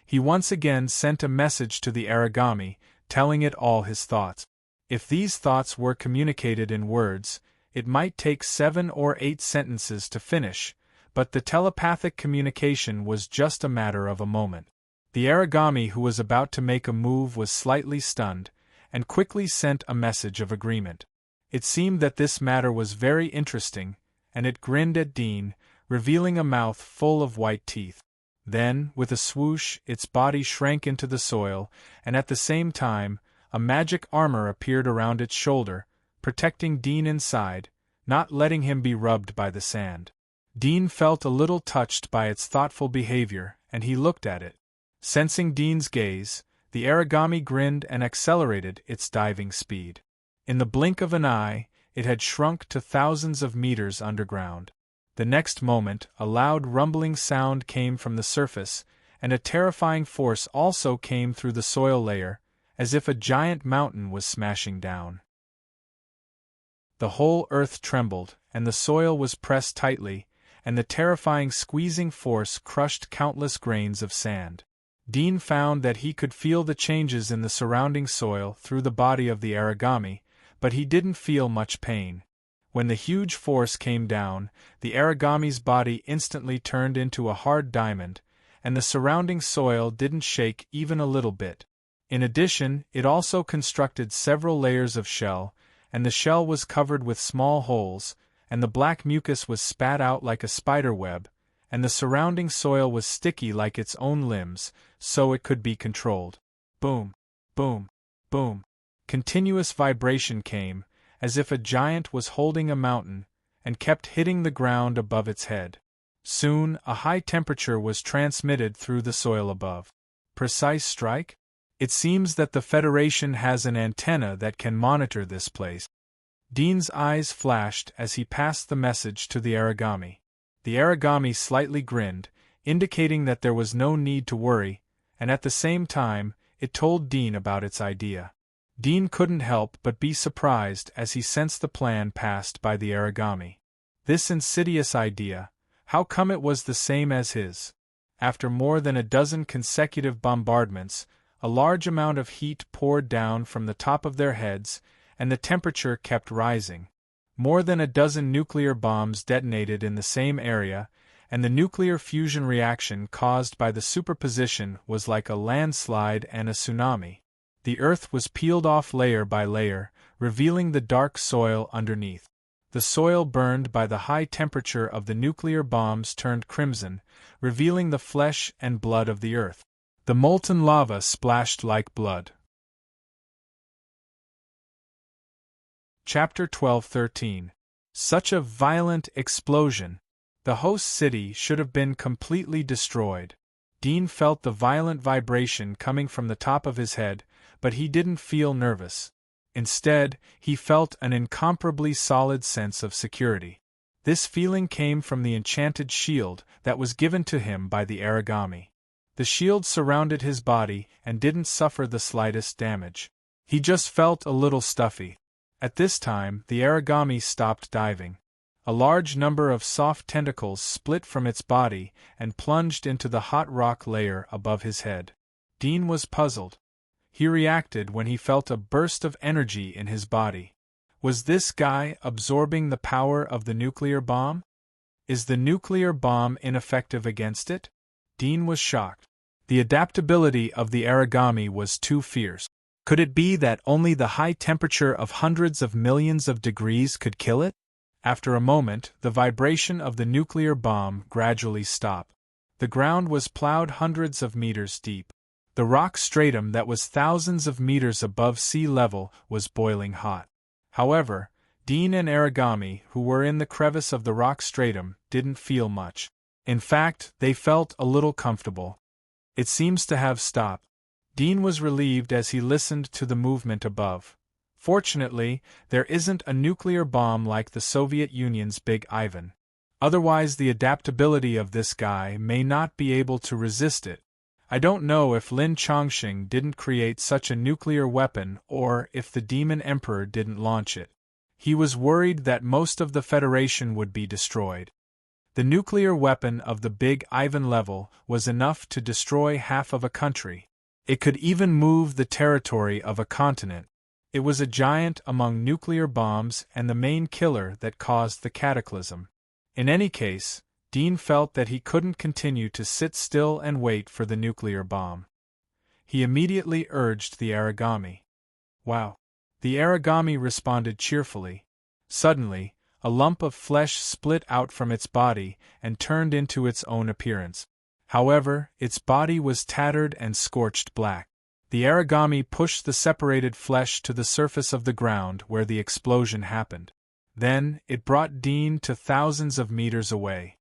he once again sent a message to the origami, telling it all his thoughts. If these thoughts were communicated in words, it might take 7 or 8 sentences to finish, but the telepathic communication was just a matter of a moment. The origami who was about to make a move was slightly stunned, and quickly sent a message of agreement. It seemed that this matter was very interesting, and it grinned at Dean, revealing a mouth full of white teeth. Then, with a swoosh, its body shrank into the soil, and at the same time, a magic armor appeared around its shoulder, protecting Dean inside, not letting him be rubbed by the sand. Dean felt a little touched by its thoughtful behavior, and he looked at it. Sensing Dean's gaze, the origami grinned and accelerated its diving speed. In the blink of an eye, it had shrunk to thousands of meters underground. The next moment, a loud rumbling sound came from the surface, and a terrifying force also came through the soil layer, as if a giant mountain was smashing down. The whole earth trembled, and the soil was pressed tightly, and the terrifying squeezing force crushed countless grains of sand. Dean found that he could feel the changes in the surrounding soil through the body of the origami, but he didn't feel much pain. When the huge force came down, the origami's body instantly turned into a hard diamond, and the surrounding soil didn't shake even a little bit. In addition, it also constructed several layers of shell, and the shell was covered with small holes, and the black mucus was spat out like a spider web, and the surrounding soil was sticky like its own limbs, so it could be controlled. Boom, boom, boom. Continuous vibration came, as if a giant was holding a mountain, and kept hitting the ground above its head. Soon, a high temperature was transmitted through the soil above. Precise strike? It seems that the Federation has an antenna that can monitor this place. Dean's eyes flashed as he passed the message to the origami. The origami slightly grinned, indicating that there was no need to worry, and at the same time, it told Dean about its idea. Dean couldn't help but be surprised as he sensed the plan passed by the origami. This insidious idea, how come it was the same as his? After more than a dozen consecutive bombardments, a large amount of heat poured down from the top of their heads, and the temperature kept rising. More than a dozen nuclear bombs detonated in the same area, and the nuclear fusion reaction caused by the superposition was like a landslide and a tsunami. The earth was peeled off layer by layer, revealing the dark soil underneath. The soil burned by the high temperature of the nuclear bombs turned crimson, revealing the flesh and blood of the earth. The molten lava splashed like blood. Chapter 12-13. Such a violent explosion! The host city should have been completely destroyed. Dean felt the violent vibration coming from the top of his head, but he didn't feel nervous. Instead, he felt an incomparably solid sense of security. This feeling came from the enchanted shield that was given to him by the origami. The shield surrounded his body and didn't suffer the slightest damage. He just felt a little stuffy. At this time, the origami stopped diving. A large number of soft tentacles split from its body and plunged into the hot rock layer above his head. Dean was puzzled. He reacted when he felt a burst of energy in his body. Was this guy absorbing the power of the nuclear bomb? Is the nuclear bomb ineffective against it? Dean was shocked. The adaptability of the origami was too fierce. Could it be that only the high temperature of hundreds of millions of degrees could kill it? After a moment, the vibration of the nuclear bomb gradually stopped. The ground was plowed hundreds of meters deep. The rock stratum that was thousands of meters above sea level was boiling hot. However, Dean and origami, who were in the crevice of the rock stratum, didn't feel much. In fact, they felt a little comfortable. It seems to have stopped. Dean was relieved as he listened to the movement above. Fortunately, there isn't a nuclear bomb like the Soviet Union's Big Ivan. Otherwise, the adaptability of this guy may not be able to resist it. I don't know if Lin Chongqing didn't create such a nuclear weapon or if the Demon Emperor didn't launch it. He was worried that most of the Federation would be destroyed. The nuclear weapon of the Big Ivan level was enough to destroy half of a country. It could even move the territory of a continent. It was a giant among nuclear bombs and the main killer that caused the cataclysm. In any case, Dean felt that he couldn't continue to sit still and wait for the nuclear bomb. He immediately urged the origami. Wow! The origami responded cheerfully. Suddenly, a lump of flesh split out from its body and turned into its own appearance. However, its body was tattered and scorched black. The origami pushed the separated flesh to the surface of the ground where the explosion happened. Then, it brought Dean to thousands of meters away.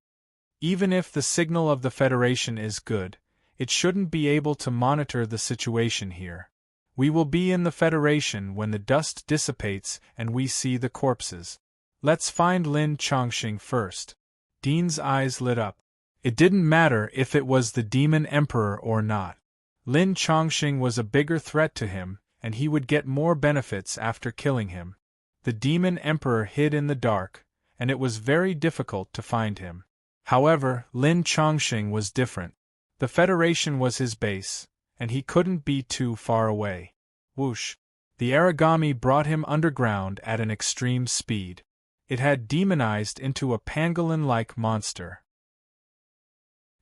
Even if the signal of the Federation is good, it shouldn't be able to monitor the situation here. We will be in the Federation when the dust dissipates and we see the corpses. Let's find Lin Chongqing first. Dean's eyes lit up. It didn't matter if it was the Demon Emperor or not. Lin Chongqing was a bigger threat to him, and he would get more benefits after killing him. The Demon Emperor hid in the dark, and it was very difficult to find him. However, Lin Chongqing was different. The Federation was his base, and he couldn't be too far away. Whoosh! The origami brought him underground at an extreme speed. It had demonized into a pangolin-like monster.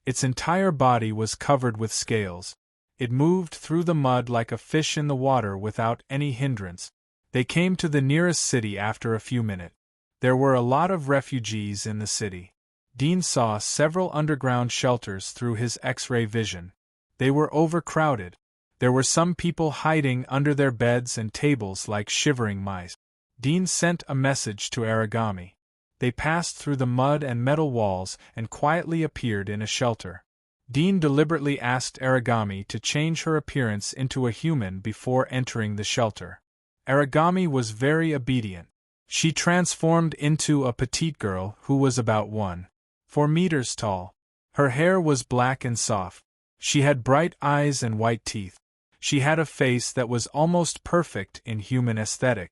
Its entire body was covered with scales. It moved through the mud like a fish in the water without any hindrance. They came to the nearest city after a few minutes. There were a lot of refugees in the city. Dean saw several underground shelters through his X-ray vision. They were overcrowded. There were some people hiding under their beds and tables like shivering mice. Dean sent a message to origami. They passed through the mud and metal walls and quietly appeared in a shelter. Dean deliberately asked origami to change her appearance into a human before entering the shelter. Origami was very obedient. She transformed into a petite girl who was about 1.4 meters tall. Her hair was black and soft. She had bright eyes and white teeth. She had a face that was almost perfect in human aesthetic.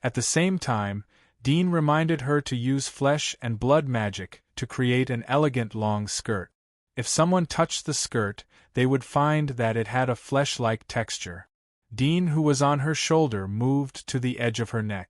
At the same time, Dean reminded her to use flesh and blood magic to create an elegant long skirt. If someone touched the skirt, they would find that it had a flesh-like texture. Dean, who was on her shoulder, moved to the edge of her neck.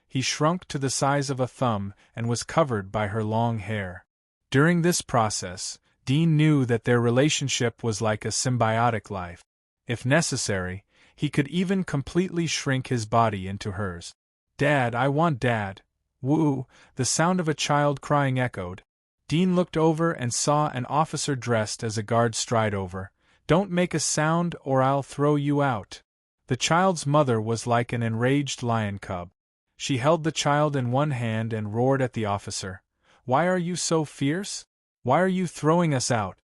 He shrunk to the size of a thumb and was covered by her long hair. During this process, Dean knew that their relationship was like a symbiotic life. If necessary, he could even completely shrink his body into hers. "Dad, I want Dad." Woo! The sound of a child crying echoed. Dean looked over and saw an officer dressed as a guard stride over. "Don't make a sound or I'll throw you out." The child's mother was like an enraged lion cub. She held the child in one hand and roared at the officer. "Why are you so fierce? Why are you throwing us out?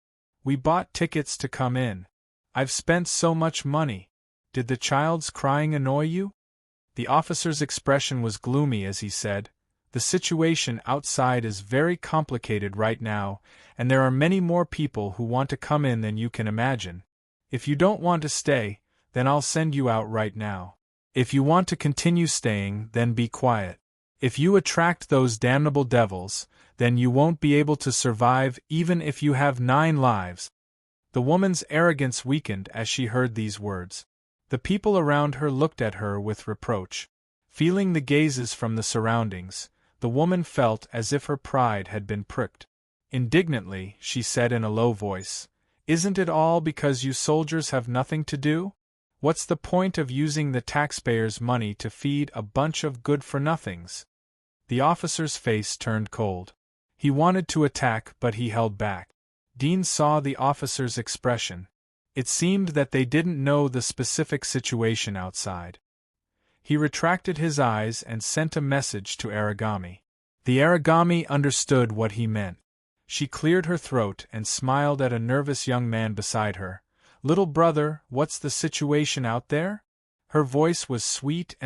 We bought tickets to come in. I've spent so much money. Did the child's crying annoy you?" The officer's expression was gloomy as he said, "The situation outside is very complicated right now, and there are many more people who want to come in than you can imagine. If you don't want to stay, then I'll send you out right now. If you want to continue staying, then be quiet. If you attract those damnable devils, then you won't be able to survive even if you have 9 lives." The woman's arrogance weakened as she heard these words. The people around her looked at her with reproach. Feeling the gazes from the surroundings, the woman felt as if her pride had been pricked. Indignantly, she said in a low voice, "Isn't it all because you soldiers have nothing to do? What's the point of using the taxpayers' money to feed a bunch of good-for-nothings?" The officer's face turned cold. He wanted to attack, but he held back. Dean saw the officer's expression. It seemed that they didn't know the specific situation outside. He retracted his eyes and sent a message to origami. The origami understood what he meant. She cleared her throat and smiled at a nervous young man beside her. "Little brother, what's the situation out there?" Her voice was sweet,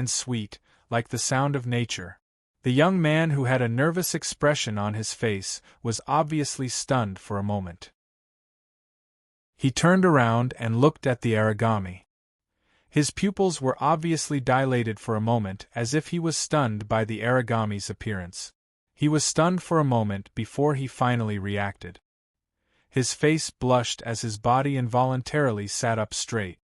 like the sound of nature. The young man, who had a nervous expression on his face, was obviously stunned for a moment. He turned around and looked at the origami. His pupils were obviously dilated for a moment, as if he was stunned by the origami's appearance. He was stunned for a moment before he finally reacted. His face blushed as his body involuntarily sat up straight.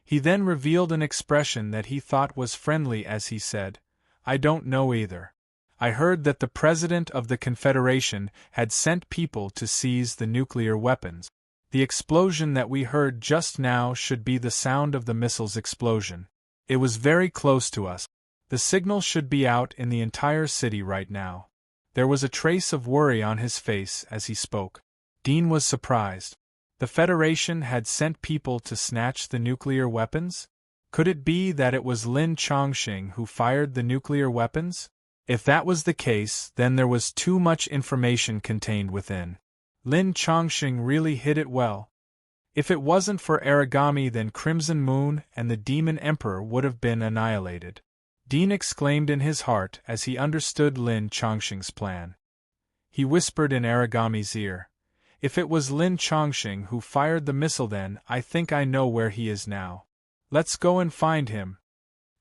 He then revealed an expression that he thought was friendly as he said, "I don't know either. I heard that the President of the Confederation had sent people to seize the nuclear weapons. The explosion that we heard just now should be the sound of the missile's explosion. It was very close to us. The signal should be out in the entire city right now." There was a trace of worry on his face as he spoke. Dean was surprised. The Federation had sent people to snatch the nuclear weapons? Could it be that it was Lin Chongqing who fired the nuclear weapons? If that was the case, then there was too much information contained within. Lin Chongqing really hid it well. If it wasn't for origami, then Crimson Moon and the Demon Emperor would have been annihilated. Dean exclaimed in his heart as he understood Lin Chongqing's plan. He whispered in origami's ear, "If it was Lin Chongqing who fired the missile, then I think I know where he is now. Let's go and find him."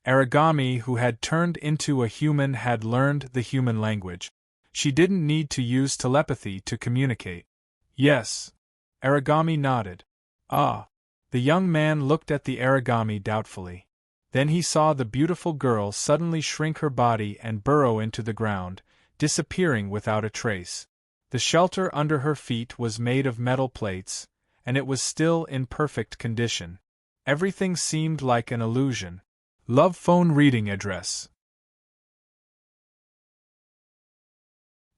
Origami, who had turned into a human, had learned the human language. She didn't need to use telepathy to communicate. "Yes." Origami nodded. "Ah." The young man looked at the origami doubtfully. Then he saw the beautiful girl suddenly shrink her body and burrow into the ground, disappearing without a trace. The shelter under her feet was made of metal plates, and it was still in perfect condition. Everything seemed like an illusion. Love phone reading address.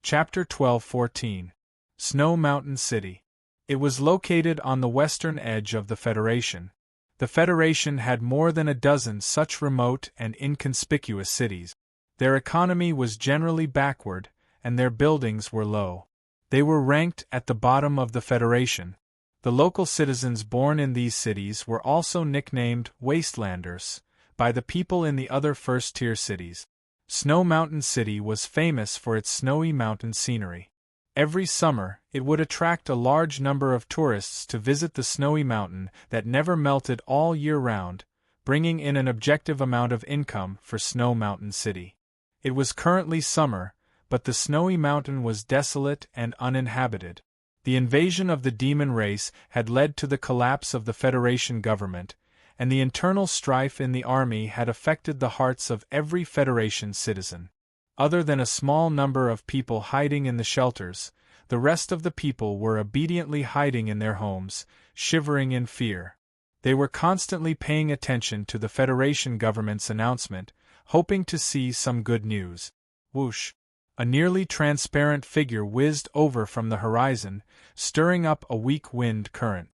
Chapter 12-14. Snow Mountain City. It was located on the western edge of the Federation. The Federation had more than a dozen such remote and inconspicuous cities. Their economy was generally backward, and their buildings were low. They were ranked at the bottom of the Federation. The local citizens born in these cities were also nicknamed Wastelanders by the people in the other first-tier cities. Snow Mountain City was famous for its snowy mountain scenery. Every summer, it would attract a large number of tourists to visit the snowy mountain that never melted all year round, bringing in an objective amount of income for Snow Mountain City. It was currently summer, but the snowy mountain was desolate and uninhabited. The invasion of the demon race had led to the collapse of the Federation government, and the internal strife in the army had affected the hearts of every Federation citizen. Other than a small number of people hiding in the shelters, the rest of the people were obediently hiding in their homes, shivering in fear. They were constantly paying attention to the Federation government's announcement, hoping to see some good news. Whoosh! A nearly transparent figure whizzed over from the horizon, stirring up a weak wind current.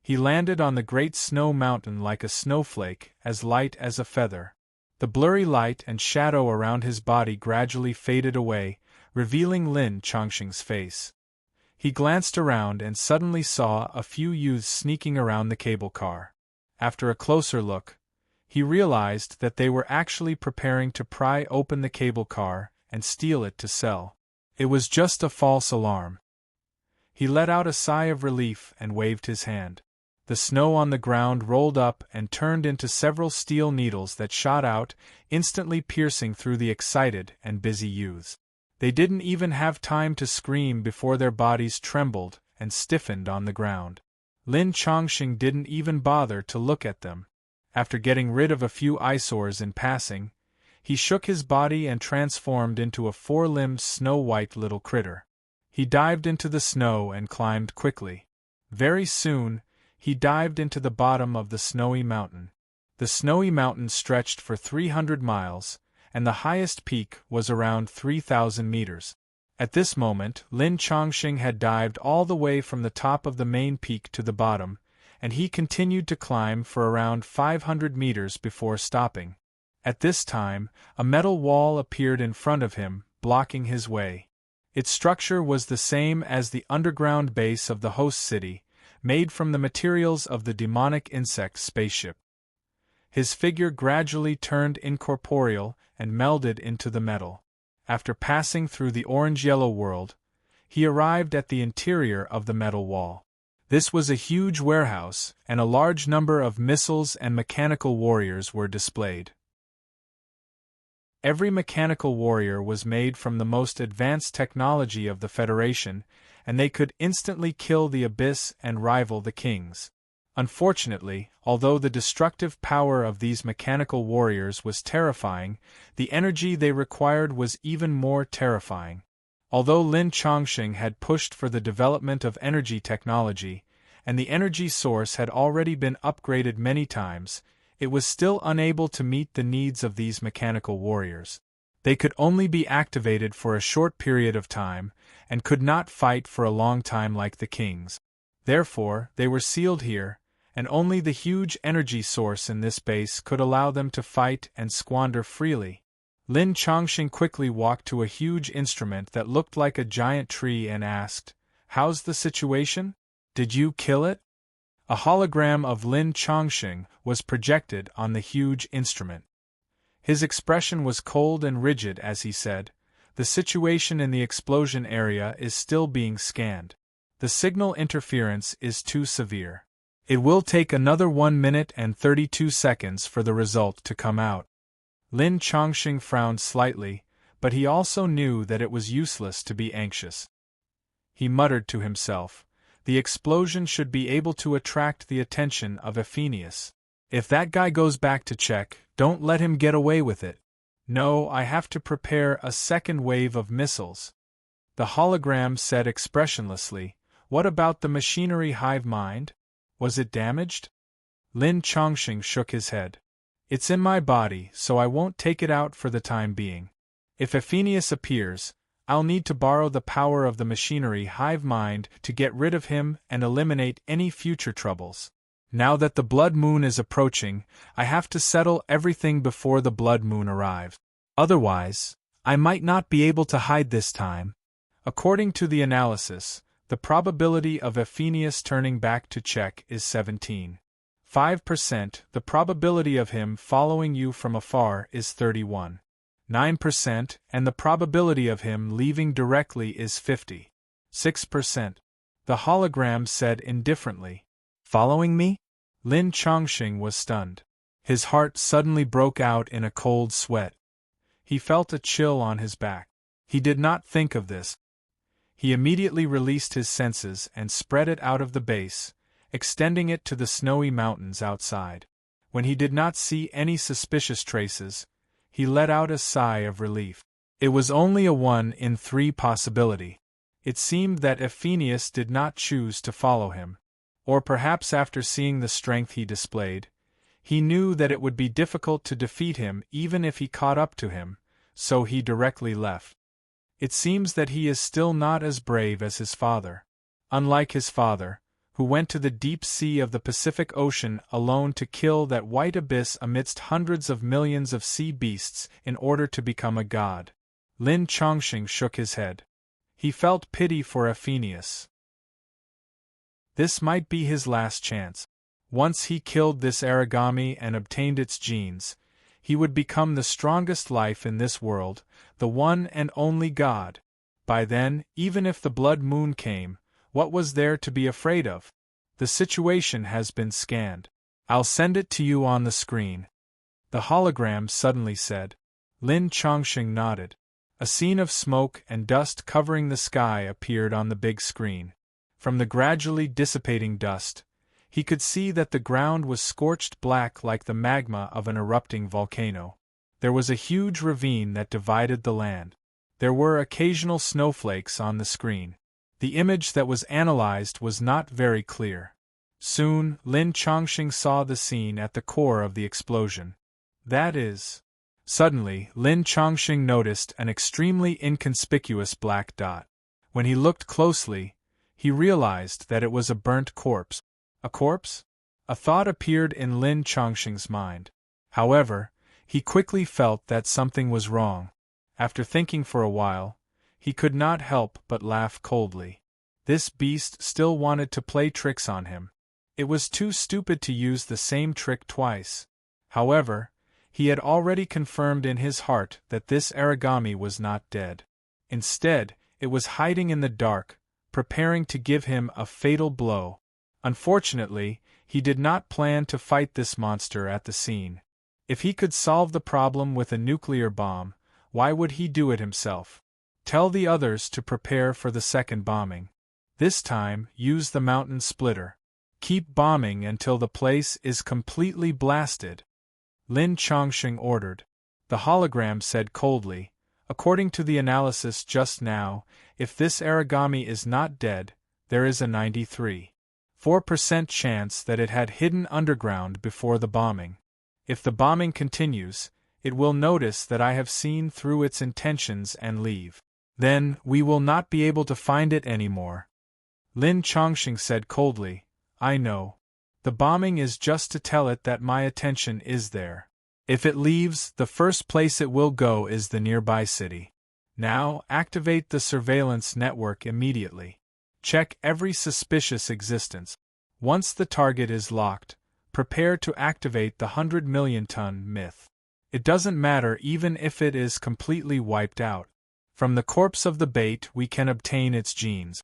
He landed on the great snow mountain like a snowflake, as light as a feather. The blurry light and shadow around his body gradually faded away, revealing Lin Chongqing's face. He glanced around and suddenly saw a few youths sneaking around the cable car. After a closer look, he realized that they were actually preparing to pry open the cable car and steal it to sell. It was just a false alarm. He let out a sigh of relief and waved his hand. The snow on the ground rolled up and turned into several steel needles that shot out, instantly piercing through the excited and busy youths. They didn't even have time to scream before their bodies trembled and stiffened on the ground. Lin Chongqing didn't even bother to look at them. After getting rid of a few eyesores in passing, he shook his body and transformed into a four-limbed snow-white little critter. He dived into the snow and climbed quickly. Very soon, he dived into the bottom of the snowy mountain. The snowy mountain stretched for 300 miles, and the highest peak was around 3,000 meters. At this moment, Lin Chongqing had dived all the way from the top of the main peak to the bottom, and he continued to climb for around 500 meters before stopping. At this time, a metal wall appeared in front of him, blocking his way. Its structure was the same as the underground base of the host city, made from the materials of the demonic insect spaceship. His figure gradually turned incorporeal and melded into the metal. After passing through the orange-yellow world, he arrived at the interior of the metal wall. This was a huge warehouse, and a large number of missiles and mechanical warriors were displayed. Every mechanical warrior was made from the most advanced technology of the Federation, and they could instantly kill the Abyss and rival the Kings. Unfortunately, although the destructive power of these mechanical warriors was terrifying, the energy they required was even more terrifying. Although Lin Chongqing had pushed for the development of energy technology, and the energy source had already been upgraded many times, it was still unable to meet the needs of these mechanical warriors. They could only be activated for a short period of time, and could not fight for a long time like the Kings. Therefore, they were sealed here, and only the huge energy source in this base could allow them to fight and squander freely. Lin Chongqing quickly walked to a huge instrument that looked like a giant tree and asked, "How's the situation? Did you kill it?" A hologram of Lin Chongqing was projected on the huge instrument. His expression was cold and rigid as he said, "The situation in the explosion area is still being scanned. The signal interference is too severe. It will take another 1 minute and 32 seconds for the result to come out." Lin Chongqing frowned slightly, but he also knew that it was useless to be anxious. He muttered to himself, "The explosion should be able to attract the attention of Ephenius. If that guy goes back to check, don't let him get away with it. No, I have to prepare a second wave of missiles." The hologram said expressionlessly, "What about the machinery hive mind? Was it damaged?" Lin Chongqing shook his head. "It's in my body, so I won't take it out for the time being. If Ephenius appears, I'll need to borrow the power of the machinery hive mind to get rid of him and eliminate any future troubles. Now that the blood moon is approaching, I have to settle everything before the blood moon arrives. Otherwise, I might not be able to hide this time." According to the analysis, the probability of Ephenius turning back to check is 17.5%. The probability of him following you from afar is 31.9%, and the probability of him leaving directly is 50.6%. The hologram said indifferently, "Following me?" Lin Chongqing was stunned. His heart suddenly broke out in a cold sweat. He felt a chill on his back. He did not think of this. He immediately released his senses and spread it out of the base, extending it to the snowy mountains outside. When he did not see any suspicious traces, he let out a sigh of relief. It was only a 1 in 3 possibility. It seemed that Ephenius did not choose to follow him. Or perhaps after seeing the strength he displayed, he knew that it would be difficult to defeat him even if he caught up to him, so he directly left. It seems that he is still not as brave as his father. Unlike his father, who went to the deep sea of the Pacific Ocean alone to kill that white abyss amidst hundreds of millions of sea beasts in order to become a god. Lin Chongqing shook his head. He felt pity for Ephenius. This might be his last chance. Once he killed this origami and obtained its genes, he would become the strongest life in this world, the one and only god. By then, even if the blood moon came, what was there to be afraid of? The situation has been scanned. I'll send it to you on the screen. The hologram suddenly said. Lin Chongqing nodded. A scene of smoke and dust covering the sky appeared on the big screen. From the gradually dissipating dust, he could see that the ground was scorched black like the magma of an erupting volcano. There was a huge ravine that divided the land. There were occasional snowflakes on the screen. The image that was analyzed was not very clear. Soon, Lin Chongqing saw the scene at the core of the explosion. That is... Suddenly, Lin Chongqing noticed an extremely inconspicuous black dot. When he looked closely, he realized that it was a burnt corpse. A corpse? A thought appeared in Lin Chongqing's mind. However, he quickly felt that something was wrong. After thinking for a while, he could not help but laugh coldly. This beast still wanted to play tricks on him. It was too stupid to use the same trick twice. However, he had already confirmed in his heart that this origami was not dead. Instead, it was hiding in the dark, preparing to give him a fatal blow. Unfortunately, he did not plan to fight this monster at the scene. If he could solve the problem with a nuclear bomb, why would he do it himself? Tell the others to prepare for the second bombing. This time, use the mountain splitter. Keep bombing until the place is completely blasted. Lin Chongqing ordered. The hologram said coldly, according to the analysis just now, if this origami is not dead, there is a 93.4% chance that it had hidden underground before the bombing. If the bombing continues, it will notice that I have seen through its intentions and leave. Then, we will not be able to find it anymore. Lin Chongqing said coldly, I know. The bombing is just to tell it that my attention is there. If it leaves, the first place it will go is the nearby city. Now, activate the surveillance network immediately. Check every suspicious existence. Once the target is locked, prepare to activate the 100-million-ton myth. It doesn't matter even if it is completely wiped out. From the corpse of the bait we can obtain its genes.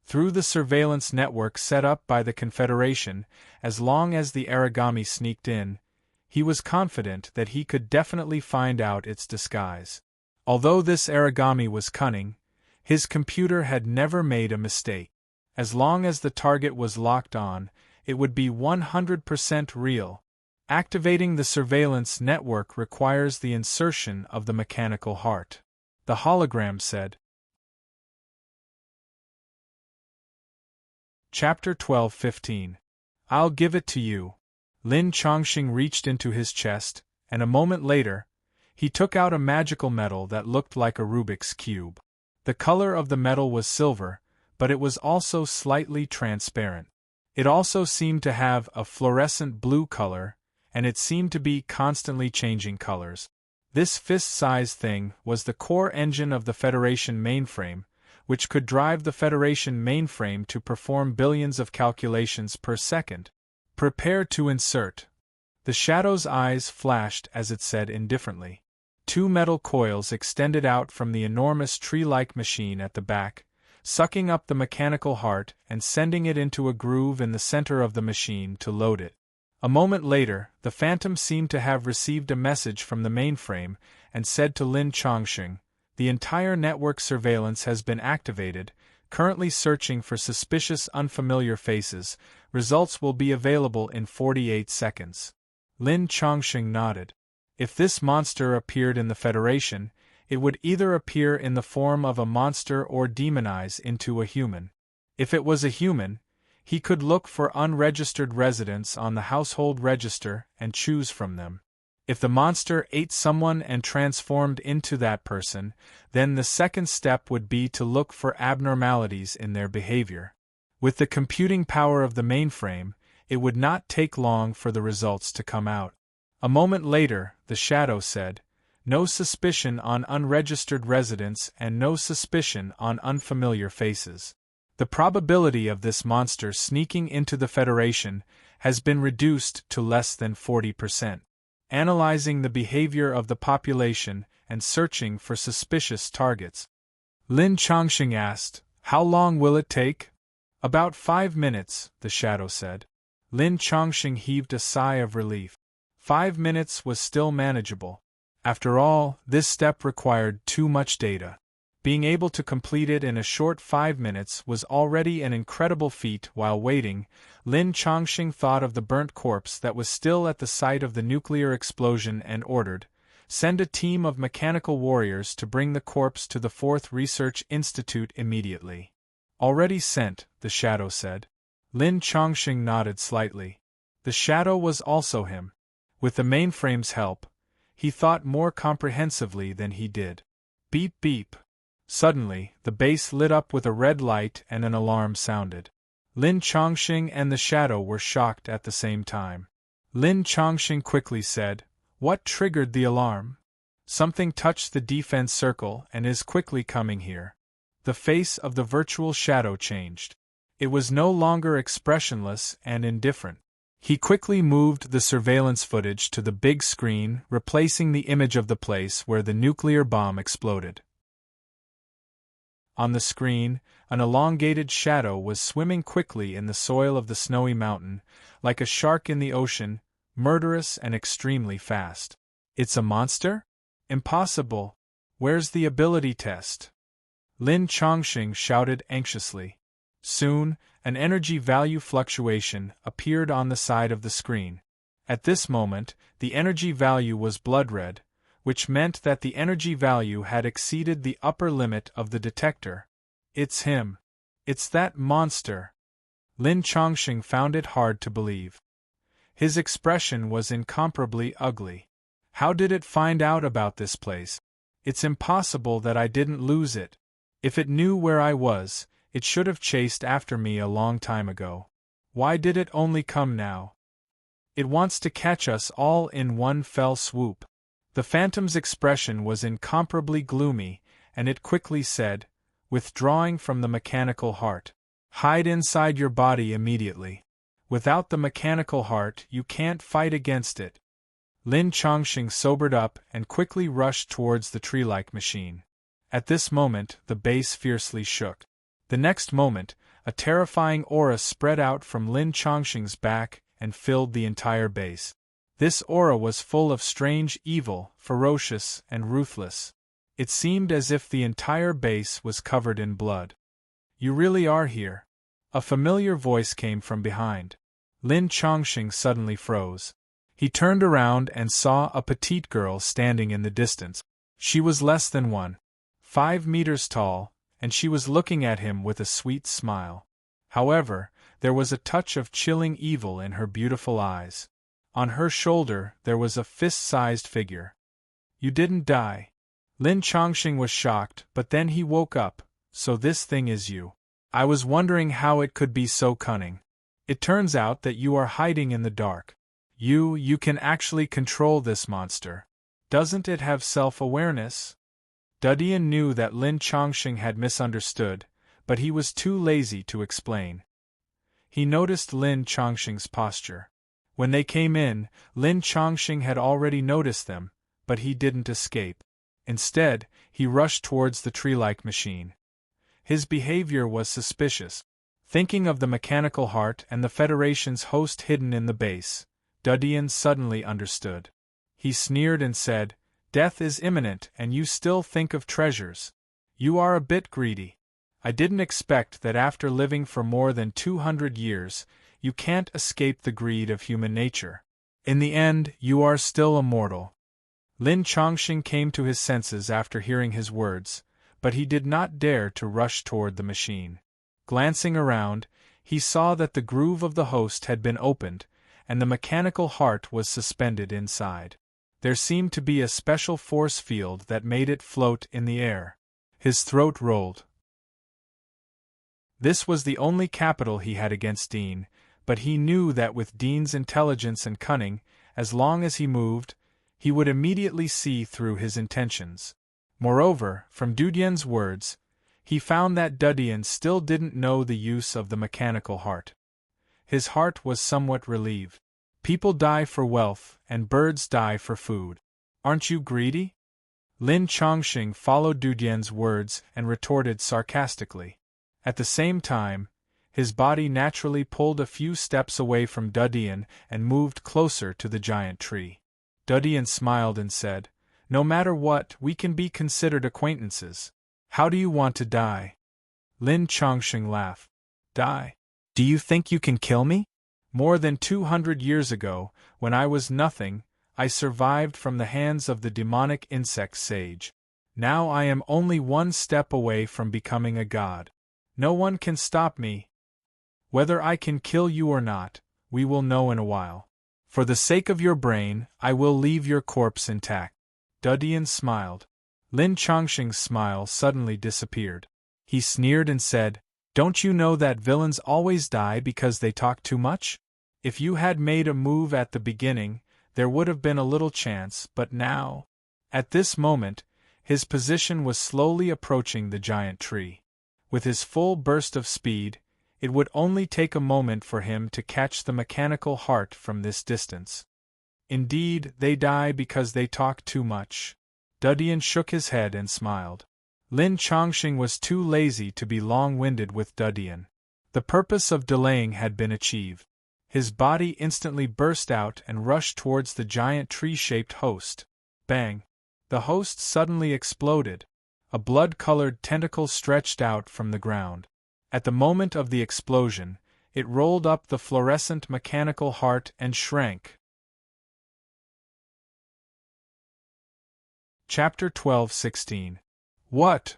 Through the surveillance network set up by the Confederation, as long as the origami sneaked in, he was confident that he could definitely find out its disguise. Although this origami was cunning, his computer had never made a mistake. As long as the target was locked on, it would be 100% real. Activating the surveillance network requires the insertion of the mechanical heart. The hologram said. Chapter 12:15. I'll give it to you. Lin Chongqing reached into his chest, and a moment later, he took out a magical metal that looked like a Rubik's cube. The color of the metal was silver, but it was also slightly transparent. It also seemed to have a fluorescent blue color, and it seemed to be constantly changing colors. This fist-sized thing was the core engine of the Federation mainframe, which could drive the Federation mainframe to perform billions of calculations per second. Prepare to insert. The Shadow's eyes flashed as it said indifferently. Two metal coils extended out from the enormous tree-like machine at the back, sucking up the mechanical heart and sending it into a groove in the center of the machine to load it. A moment later, the Phantom seemed to have received a message from the mainframe and said to Lin Chongqing, the entire network surveillance has been activated, currently searching for suspicious unfamiliar faces. Results will be available in 48 seconds. Lin Chongqing nodded. If this monster appeared in the Federation, it would either appear in the form of a monster or demonize into a human. If it was a human, he could look for unregistered residents on the household register and choose from them. If the monster ate someone and transformed into that person, then the second step would be to look for abnormalities in their behavior. With the computing power of the mainframe, it would not take long for the results to come out. A moment later, the Shadow said, no suspicion on unregistered residents and no suspicion on unfamiliar faces. The probability of this monster sneaking into the Federation has been reduced to less than 40%. Analyzing the behavior of the population and searching for suspicious targets. Lin Chongqing asked, how long will it take? About 5 minutes, the Shadow said. Lin Chongqing heaved a sigh of relief. 5 minutes was still manageable. After all, this step required too much data. Being able to complete it in a short 5 minutes was already an incredible feat. While waiting, Lin Chongqing thought of the burnt corpse that was still at the site of the nuclear explosion and ordered, send a team of mechanical warriors to bring the corpse to the 4th Research Institute immediately. Already sent, the Shadow said. Lin Chongqing nodded slightly. The Shadow was also him. With the mainframe's help, he thought more comprehensively than he did. Beep beep. Suddenly, the base lit up with a red light and an alarm sounded. Lin Chongqing and the Shadow were shocked at the same time. Lin Chongqing quickly said, what triggered the alarm? Something touched the defense circle and is quickly coming here. The face of the virtual Shadow changed. It was no longer expressionless and indifferent. He quickly moved the surveillance footage to the big screen, replacing the image of the place where the nuclear bomb exploded. On the screen, an elongated shadow was swimming quickly in the soil of the snowy mountain, like a shark in the ocean, murderous and extremely fast. It's a monster? Impossible. Where's the ability test? Lin Chongqing shouted anxiously. Soon, an energy value fluctuation appeared on the side of the screen. At this moment, the energy value was blood red, which meant that the energy value had exceeded the upper limit of the detector. It's him. It's that monster. Lin Chongqing found it hard to believe. His expression was incomparably ugly. How did it find out about this place? It's impossible that I didn't lose it. If it knew where I was, it should have chased after me a long time ago. Why did it only come now? It wants to catch us all in one fell swoop. The phantom's expression was incomparably gloomy, and it quickly said, withdrawing from the mechanical heart, "Hide inside your body immediately. Without the mechanical heart, you can't fight against it." Lin Chongqing sobered up and quickly rushed towards the tree-like machine. At this moment, the base fiercely shook. The next moment, a terrifying aura spread out from Lin Chongqing's back and filled the entire base. This aura was full of strange evil, ferocious, and ruthless. It seemed as if the entire base was covered in blood. "You really are here." A familiar voice came from behind. Lin Chongqing suddenly froze. He turned around and saw a petite girl standing in the distance. She was less than 1.5 meters tall, and she was looking at him with a sweet smile. However, there was a touch of chilling evil in her beautiful eyes. On her shoulder there was a fist-sized figure. "You didn't die." Lin Chongqing was shocked, but then he woke up. "So this thing is you. I was wondering how it could be so cunning. It turns out that you are hiding in the dark. You can actually control this monster. Doesn't it have self-awareness?" Dudian knew that Lin Chongqing had misunderstood, but he was too lazy to explain. He noticed Lin Chongqing's posture. When they came in, Lin Chongqing had already noticed them, but he didn't escape. Instead, he rushed towards the tree-like machine. His behavior was suspicious. Thinking of the mechanical heart and the Federation's host hidden in the base, Dudian suddenly understood. He sneered and said, "Death is imminent and you still think of treasures. You are a bit greedy. I didn't expect that after living for more than 200 years, you can't escape the greed of human nature. In the end, you are still a mortal." Lin Chongqing came to his senses after hearing his words, but he did not dare to rush toward the machine. Glancing around, he saw that the groove of the host had been opened, and the mechanical heart was suspended inside. There seemed to be a special force field that made it float in the air. His throat rolled. This was the only capital he had against Dean, but he knew that with Dean's intelligence and cunning, as long as he moved, he would immediately see through his intentions. Moreover, from Dudian's words, he found that Dudian still didn't know the use of the mechanical heart. His heart was somewhat relieved. People die for wealth, and birds die for food. Aren't you greedy? Lin Chongqing followed Dudian's words and retorted sarcastically. At the same time, his body naturally pulled a few steps away from Dudian and moved closer to the giant tree. Dudian smiled and said, "No matter what, we can be considered acquaintances. How do you want to die?" Lin Chongqing laughed. "Die? Do you think you can kill me? More than 200 years ago, when I was nothing, I survived from the hands of the demonic insect sage. Now I am only one step away from becoming a god. No one can stop me. Whether I can kill you or not, we will know in a while. For the sake of your brain, I will leave your corpse intact." Dudian smiled. Lin Chongqing's smile suddenly disappeared. He sneered and said, "Don't you know that villains always die because they talk too much? If you had made a move at the beginning, there would have been a little chance, but now—" At this moment, his position was slowly approaching the giant tree. With his full burst of speed, it would only take a moment for him to catch the mechanical heart from this distance. Indeed, they die because they talk too much. Dudian shook his head and smiled. Lin Chongqing was too lazy to be long-winded with Dudian. The purpose of delaying had been achieved. His body instantly burst out and rushed towards the giant tree-shaped host. Bang! The host suddenly exploded. A blood-colored tentacle stretched out from the ground. At the moment of the explosion, it rolled up the fluorescent mechanical heart and shrank. Chapter 12:16. What?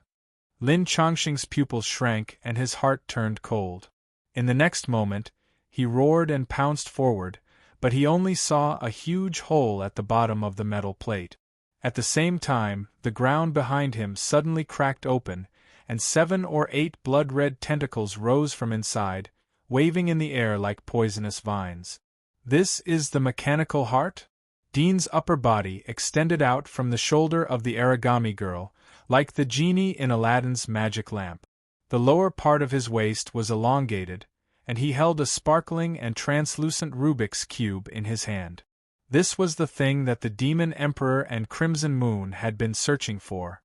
Lin Chongqing's pupils shrank and his heart turned cold. In the next moment, he roared and pounced forward, but he only saw a huge hole at the bottom of the metal plate. At the same time, the ground behind him suddenly cracked open, and 7 or 8 blood-red tentacles rose from inside, waving in the air like poisonous vines. This is the mechanical heart? Dean's upper body extended out from the shoulder of the origami girl, like the genie in Aladdin's magic lamp. The lower part of his waist was elongated, and he held a sparkling and translucent Rubik's cube in his hand. This was the thing that the Demon Emperor and Crimson Moon had been searching for.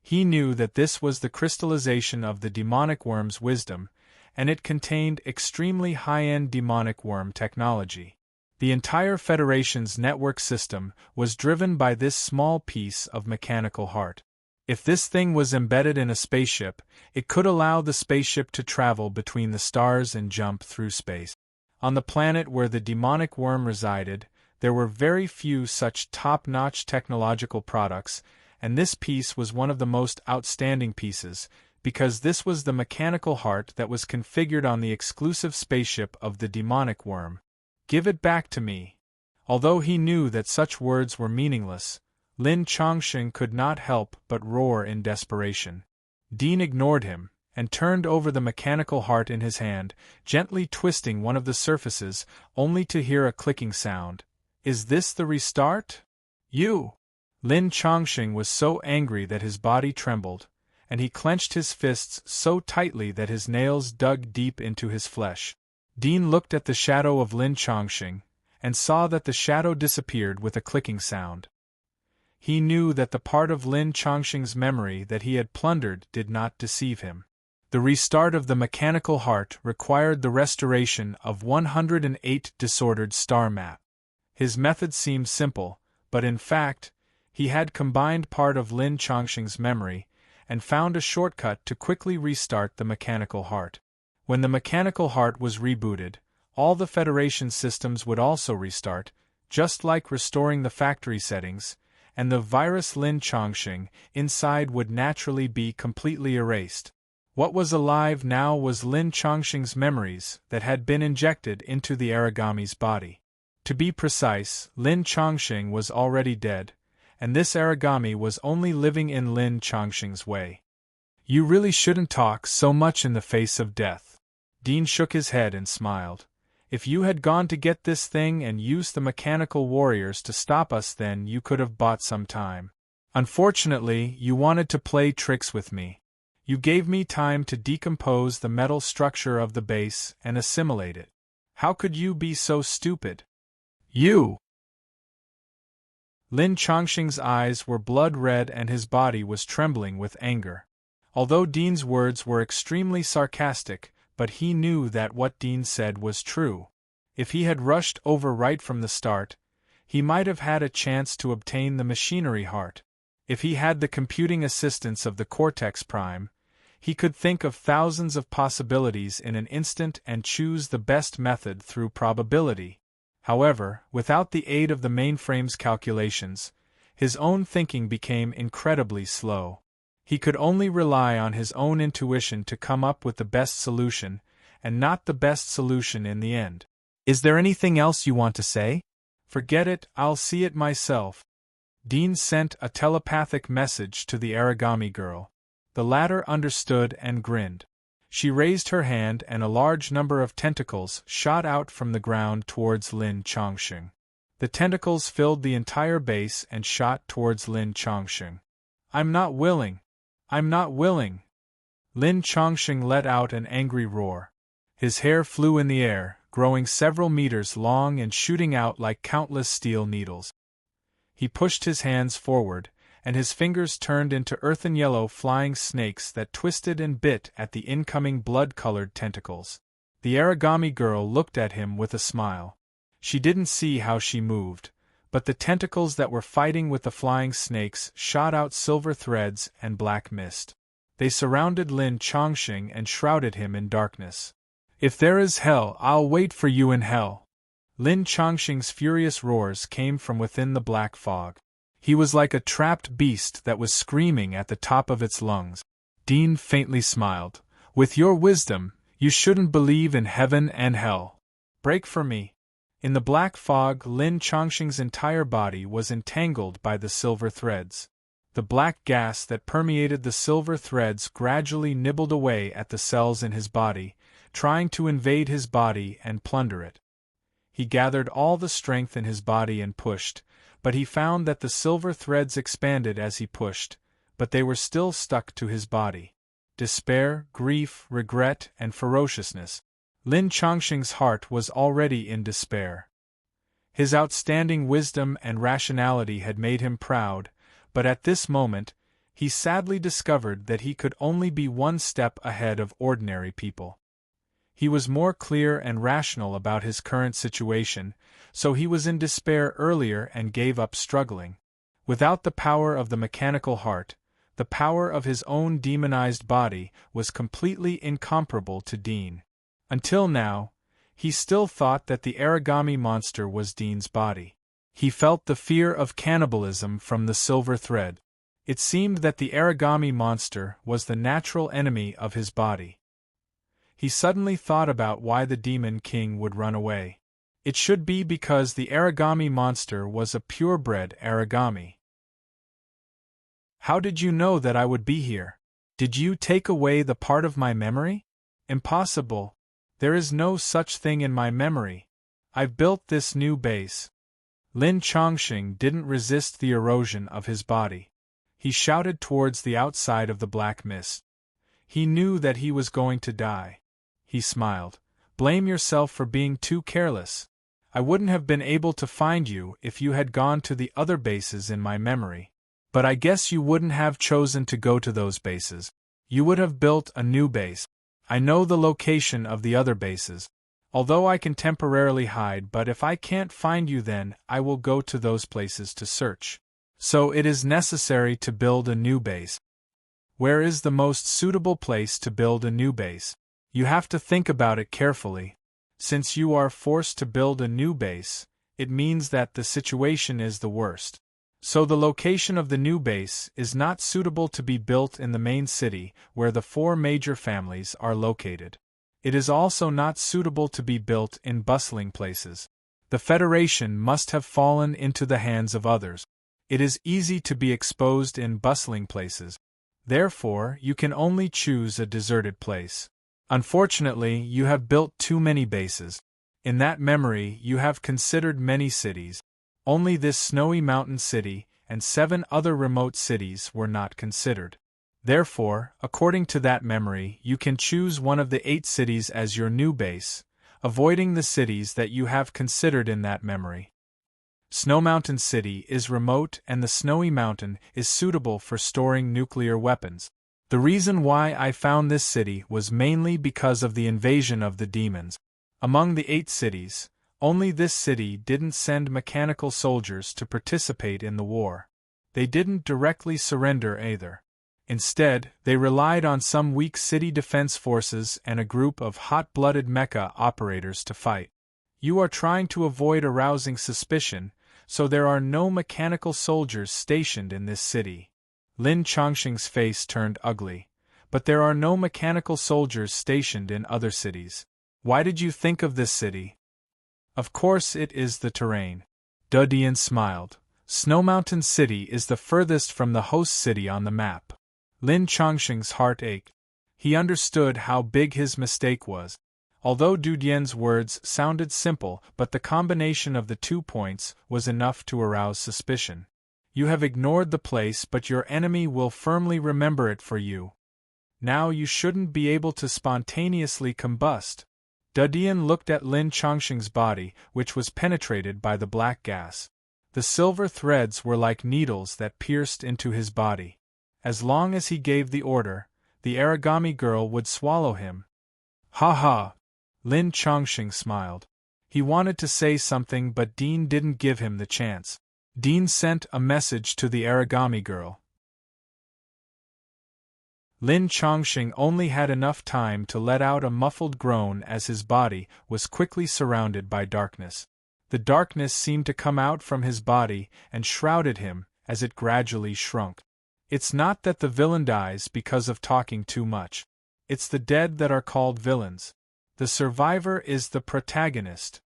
He knew that this was the crystallization of the demonic worm's wisdom, and it contained extremely high-end demonic worm technology. The entire Federation's network system was driven by this small piece of mechanical heart. If this thing was embedded in a spaceship, it could allow the spaceship to travel between the stars and jump through space. On the planet where the demonic worm resided, there were very few such top-notch technological products, and this piece was one of the most outstanding pieces, because this was the mechanical heart that was configured on the exclusive spaceship of the demonic worm. Give it back to me. Although he knew that such words were meaningless, Lin Chongqing could not help but roar in desperation. Dean ignored him, and turned over the mechanical heart in his hand, gently twisting one of the surfaces, only to hear a clicking sound. Is this the restart? You! Lin Chongqing was so angry that his body trembled, and he clenched his fists so tightly that his nails dug deep into his flesh. Dean looked at the shadow of Lin Chongqing, and saw that the shadow disappeared with a clicking sound. He knew that the part of Lin Chongqing's memory that he had plundered did not deceive him. The restart of the mechanical heart required the restoration of 108 disordered star map. His method seemed simple, but in fact, he had combined part of Lin Chongqing's memory, and found a shortcut to quickly restart the mechanical heart. When the mechanical heart was rebooted, all the Federation systems would also restart, just like restoring the factory settings, and the virus Lin Chongqing inside would naturally be completely erased. What was alive now was Lin Chongqing's memories that had been injected into the origami's body. To be precise, Lin Chongqing was already dead, and this origami was only living in Lin Chongqing's way. You really shouldn't talk so much in the face of death. Dean shook his head and smiled. If you had gone to get this thing and used the mechanical warriors to stop us, then you could have bought some time. Unfortunately, you wanted to play tricks with me. You gave me time to decompose the metal structure of the base and assimilate it. How could you be so stupid? You! Lin Chongqing's eyes were blood-red and his body was trembling with anger. Although Dean's words were extremely sarcastic, but he knew that what Dean said was true. If he had rushed over right from the start, he might have had a chance to obtain the machinery heart. If he had the computing assistance of the Cortex Prime, he could think of thousands of possibilities in an instant and choose the best method through probability. However, without the aid of the mainframe's calculations, his own thinking became incredibly slow. He could only rely on his own intuition to come up with the best solution, and not the best solution in the end. Is there anything else you want to say? Forget it, I'll see it myself. Dean sent a telepathic message to the origami girl. The latter understood and grinned. She raised her hand and a large number of tentacles shot out from the ground towards Lin Chongqing. The tentacles filled the entire base and shot towards Lin Chongqing. I'm not willing! I'm not willing! Lin Chongqing let out an angry roar. His hair flew in the air, growing several meters long and shooting out like countless steel needles. He pushed his hands forward, and his fingers turned into earthen yellow flying snakes that twisted and bit at the incoming blood-colored tentacles. The origami girl looked at him with a smile. She didn't see how she moved, but the tentacles that were fighting with the flying snakes shot out silver threads and black mist. They surrounded Lin Chongqing and shrouded him in darkness. "If there is hell, I'll wait for you in hell." Lin Chongqing's furious roars came from within the black fog. He was like a trapped beast that was screaming at the top of its lungs. Dean faintly smiled. "With your wisdom, you shouldn't believe in heaven and hell. Break for me." In the black fog, Lin Chongqing's entire body was entangled by the silver threads. The black gas that permeated the silver threads gradually nibbled away at the cells in his body, trying to invade his body and plunder it. He gathered all the strength in his body and pushed, but he found that the silver threads expanded as he pushed, but they were still stuck to his body. Despair, grief, regret, and ferociousness. Lin Chongqing's heart was already in despair. His outstanding wisdom and rationality had made him proud, but at this moment, he sadly discovered that he could only be one step ahead of ordinary people. He was more clear and rational about his current situation, so he was in despair earlier and gave up struggling. Without the power of the mechanical heart, the power of his own demonized body was completely incomparable to Dean. Until now, he still thought that the origami monster was Dean's body. He felt the fear of cannibalism from the silver thread. It seemed that the origami monster was the natural enemy of his body. He suddenly thought about why the Demon King would run away. It should be because the origami monster was a purebred origami. "How did you know that I would be here? Did you take away the part of my memory?" "Impossible. There is no such thing in my memory. I've built this new base." Lin Chongqing didn't resist the erosion of his body. He shouted towards the outside of the black mist. He knew that he was going to die. He smiled. "Blame yourself for being too careless. I wouldn't have been able to find you if you had gone to the other bases in my memory. But I guess you wouldn't have chosen to go to those bases. You would have built a new base. I know the location of the other bases. Although I can temporarily hide, but if I can't find you, then I will go to those places to search. So it is necessary to build a new base. Where is the most suitable place to build a new base? You have to think about it carefully. Since you are forced to build a new base, it means that the situation is the worst. So the location of the new base is not suitable to be built in the main city where the 4 major families are located. It is also not suitable to be built in bustling places. The Federation must have fallen into the hands of others. It is easy to be exposed in bustling places. Therefore, you can only choose a deserted place. Unfortunately, you have built too many bases. In that memory, you have considered many cities. Only this snowy mountain city and 7 other remote cities were not considered. Therefore, according to that memory, you can choose one of the 8 cities as your new base, avoiding the cities that you have considered in that memory. Snow Mountain City is remote and the snowy mountain is suitable for storing nuclear weapons. The reason why I found this city was mainly because of the invasion of the demons. Among the 8 cities, only this city didn't send mechanical soldiers to participate in the war. They didn't directly surrender either. Instead, they relied on some weak city defense forces and a group of hot-blooded mecha operators to fight. You are trying to avoid arousing suspicion, so there are no mechanical soldiers stationed in this city. Lin Chongqing's face turned ugly. But there are no mechanical soldiers stationed in other cities. Why did you think of this city? Of course it is the terrain. Dudian smiled. Snow Mountain City is the furthest from the host city on the map. Lin Chongqing's heart ached. He understood how big his mistake was. Although Dudian's words sounded simple, but the combination of the 2 points was enough to arouse suspicion. You have ignored the place, but your enemy will firmly remember it for you. Now you shouldn't be able to spontaneously combust. Dudian looked at Lin Chongqing's body, which was penetrated by the black gas. The silver threads were like needles that pierced into his body. As long as he gave the order, the origami girl would swallow him. Ha ha! Lin Chongqing smiled. He wanted to say something, but Dean didn't give him the chance. Dean sent a message to the origami girl. Lin Chongqing only had enough time to let out a muffled groan as his body was quickly surrounded by darkness. The darkness seemed to come out from his body and shrouded him as it gradually shrunk. It's not that the villain dies because of talking too much. It's the dead that are called villains. The survivor is the protagonist.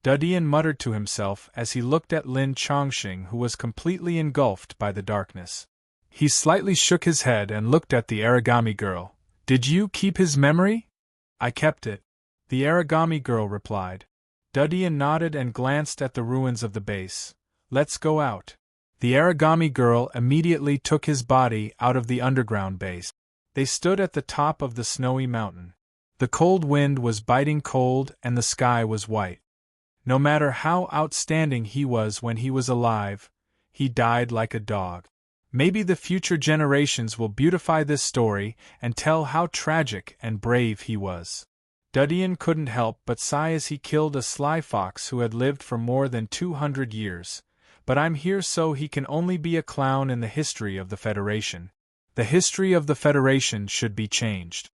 Dudian muttered to himself as he looked at Lin Chongqing, who was completely engulfed by the darkness. He slightly shook his head and looked at the origami girl. Did you keep his memory? I kept it. The origami girl replied. Dudian nodded and glanced at the ruins of the base. Let's go out. The origami girl immediately took his body out of the underground base. They stood at the top of the snowy mountain. The cold wind was biting cold and the sky was white. No matter how outstanding he was when he was alive, he died like a dog. Maybe the future generations will beautify this story and tell how tragic and brave he was. Dudian couldn't help but sigh as he killed a sly fox who had lived for more than 200 years. But I'm here so he can only be a clown in the history of the Federation. The history of the Federation should be changed.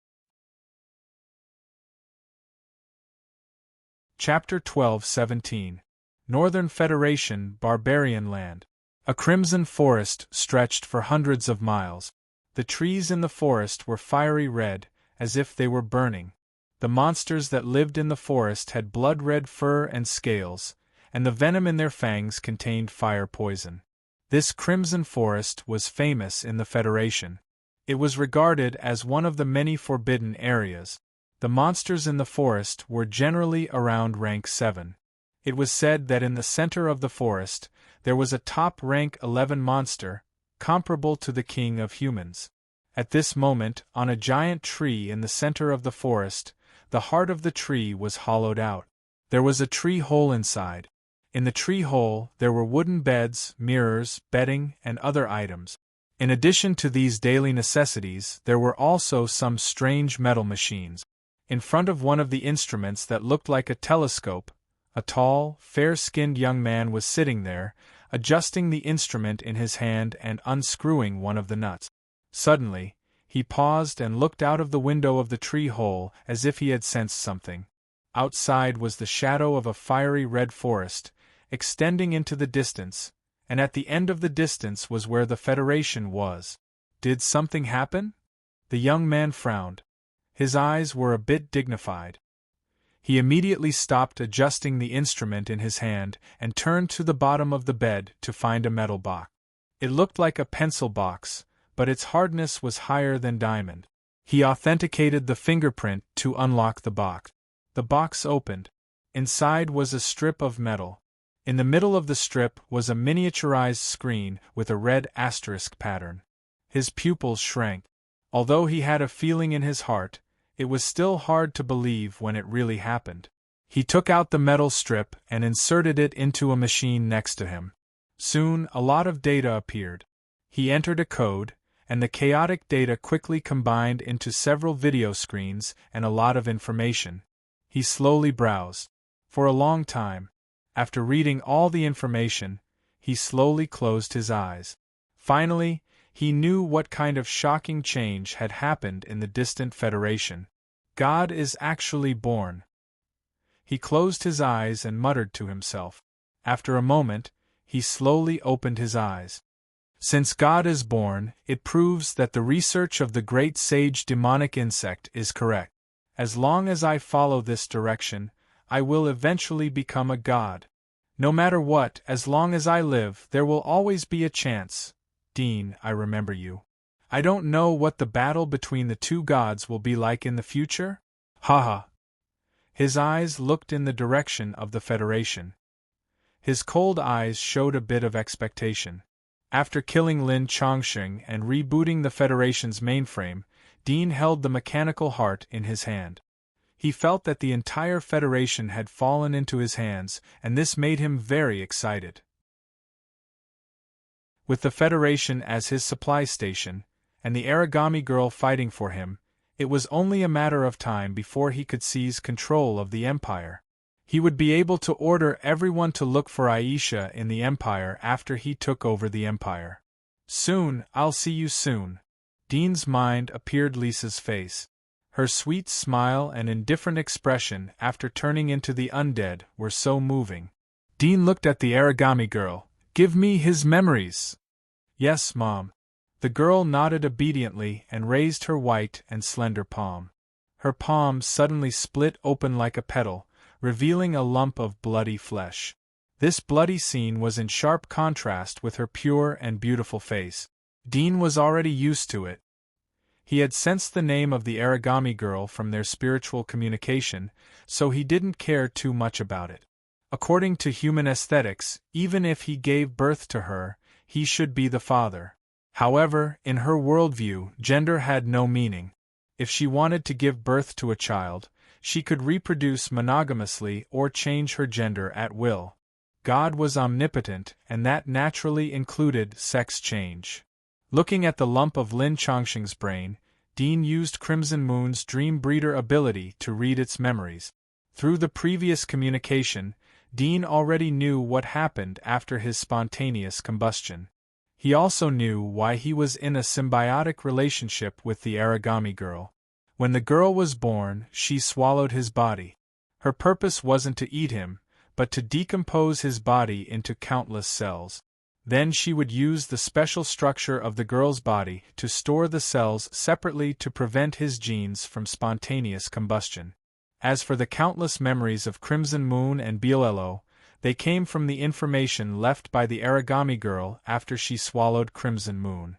Chapter 12-17 Northern Federation Barbarian Land. A crimson forest stretched for hundreds of miles. The trees in the forest were fiery red, as if they were burning. The monsters that lived in the forest had blood-red fur and scales, and the venom in their fangs contained fire poison. This crimson forest was famous in the Federation. It was regarded as one of the many forbidden areas. The monsters in the forest were generally around rank 7. It was said that in the center of the forest, there was a top rank 11 monster, comparable to the king of humans. At this moment, on a giant tree in the center of the forest, the heart of the tree was hollowed out. There was a tree hole inside. In the tree hole, there were wooden beds, mirrors, bedding, and other items. In addition to these daily necessities, there were also some strange metal machines. In front of one of the instruments that looked like a telescope, a tall, fair-skinned young man was sitting there, adjusting the instrument in his hand and unscrewing one of the nuts. Suddenly, he paused and looked out of the window of the tree hole as if he had sensed something. Outside was the shadow of a fiery red forest, extending into the distance, and at the end of the distance was where the Federation was. Did something happen? The young man frowned. His eyes were a bit dignified. He immediately stopped adjusting the instrument in his hand and turned to the bottom of the bed to find a metal box. It looked like a pencil box, but its hardness was higher than diamond. He authenticated the fingerprint to unlock the box. The box opened. Inside was a strip of metal. In the middle of the strip was a miniaturized screen with a red asterisk pattern. His pupils shrank. Although he had a feeling in his heart, it was still hard to believe when it really happened. He took out the metal strip and inserted it into a machine next to him. Soon, a lot of data appeared. He entered a code, and the chaotic data quickly combined into several video screens and a lot of information. He slowly browsed. For a long time, after reading all the information, he slowly closed his eyes. Finally, he knew what kind of shocking change had happened in the distant Federation. God is actually born. He closed his eyes and muttered to himself. After a moment, he slowly opened his eyes. Since God is born, it proves that the research of the great sage demonic insect is correct. As long as I follow this direction, I will eventually become a god. No matter what, as long as I live, there will always be a chance. Dean, I remember you. I don't know what the battle between the two gods will be like in the future. Haha. His eyes looked in the direction of the Federation. His cold eyes showed a bit of expectation. After killing Lin Chongqing and rebooting the Federation's mainframe, Dean held the mechanical heart in his hand. He felt that the entire Federation had fallen into his hands, and this made him very excited. With the Federation as his supply station, and the origami girl fighting for him, it was only a matter of time before he could seize control of the Empire. He would be able to order everyone to look for Aisha in the Empire after he took over the Empire. Soon, I'll see you soon. Dean's mind appeared Lisa's face. Her sweet smile and indifferent expression after turning into the undead were so moving. Dean looked at the origami girl. Give me his memories. Yes, Mom. The girl nodded obediently and raised her white and slender palm. Her palm suddenly split open like a petal, revealing a lump of bloody flesh. This bloody scene was in sharp contrast with her pure and beautiful face. Dean was already used to it. He had sensed the name of the origami girl from their spiritual communication, so he didn't care too much about it. According to human aesthetics, even if he gave birth to her, he should be the father. However, in her worldview, gender had no meaning. If she wanted to give birth to a child, she could reproduce monogamously or change her gender at will. God was omnipotent, and that naturally included sex change. Looking at the lump of Lin Chongqing's brain, Dean used Crimson Moon's Dream Breeder ability to read its memories. Through the previous communication, Dean already knew what happened after his spontaneous combustion. He also knew why he was in a symbiotic relationship with the origami girl. When the girl was born, she swallowed his body. Her purpose wasn't to eat him, but to decompose his body into countless cells. Then she would use the special structure of the girl's body to store the cells separately to prevent his genes from spontaneous combustion. As for the countless memories of Crimson Moon and Biolello, they came from the information left by the origami girl after she swallowed Crimson Moon.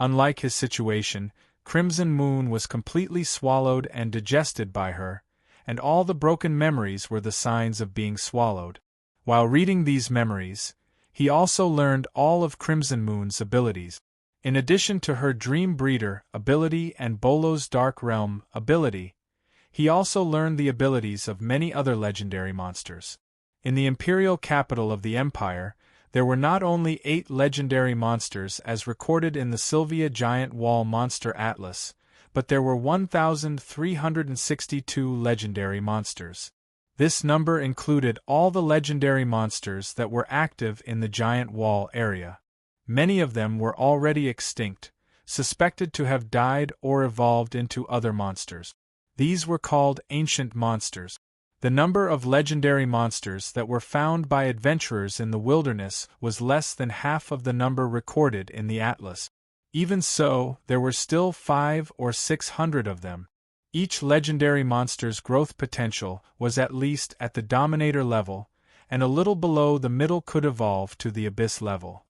Unlike his situation, Crimson Moon was completely swallowed and digested by her, and all the broken memories were the signs of being swallowed. While reading these memories, he also learned all of Crimson Moon's abilities. In addition to her Dream Breeder ability and Bolo's Dark Realm ability, he also learned the abilities of many other legendary monsters. In the imperial capital of the Empire, there were not only 8 legendary monsters as recorded in the Sylvia Giant Wall Monster Atlas, but there were 1,362 legendary monsters. This number included all the legendary monsters that were active in the Giant Wall area. Many of them were already extinct, suspected to have died or evolved into other monsters. These were called ancient monsters. The number of legendary monsters that were found by adventurers in the wilderness was less than half of the number recorded in the Atlas. Even so, there were still 500 or 600 of them. Each legendary monster's growth potential was at least at the Dominator level, and a little below the middle could evolve to the Abyss level.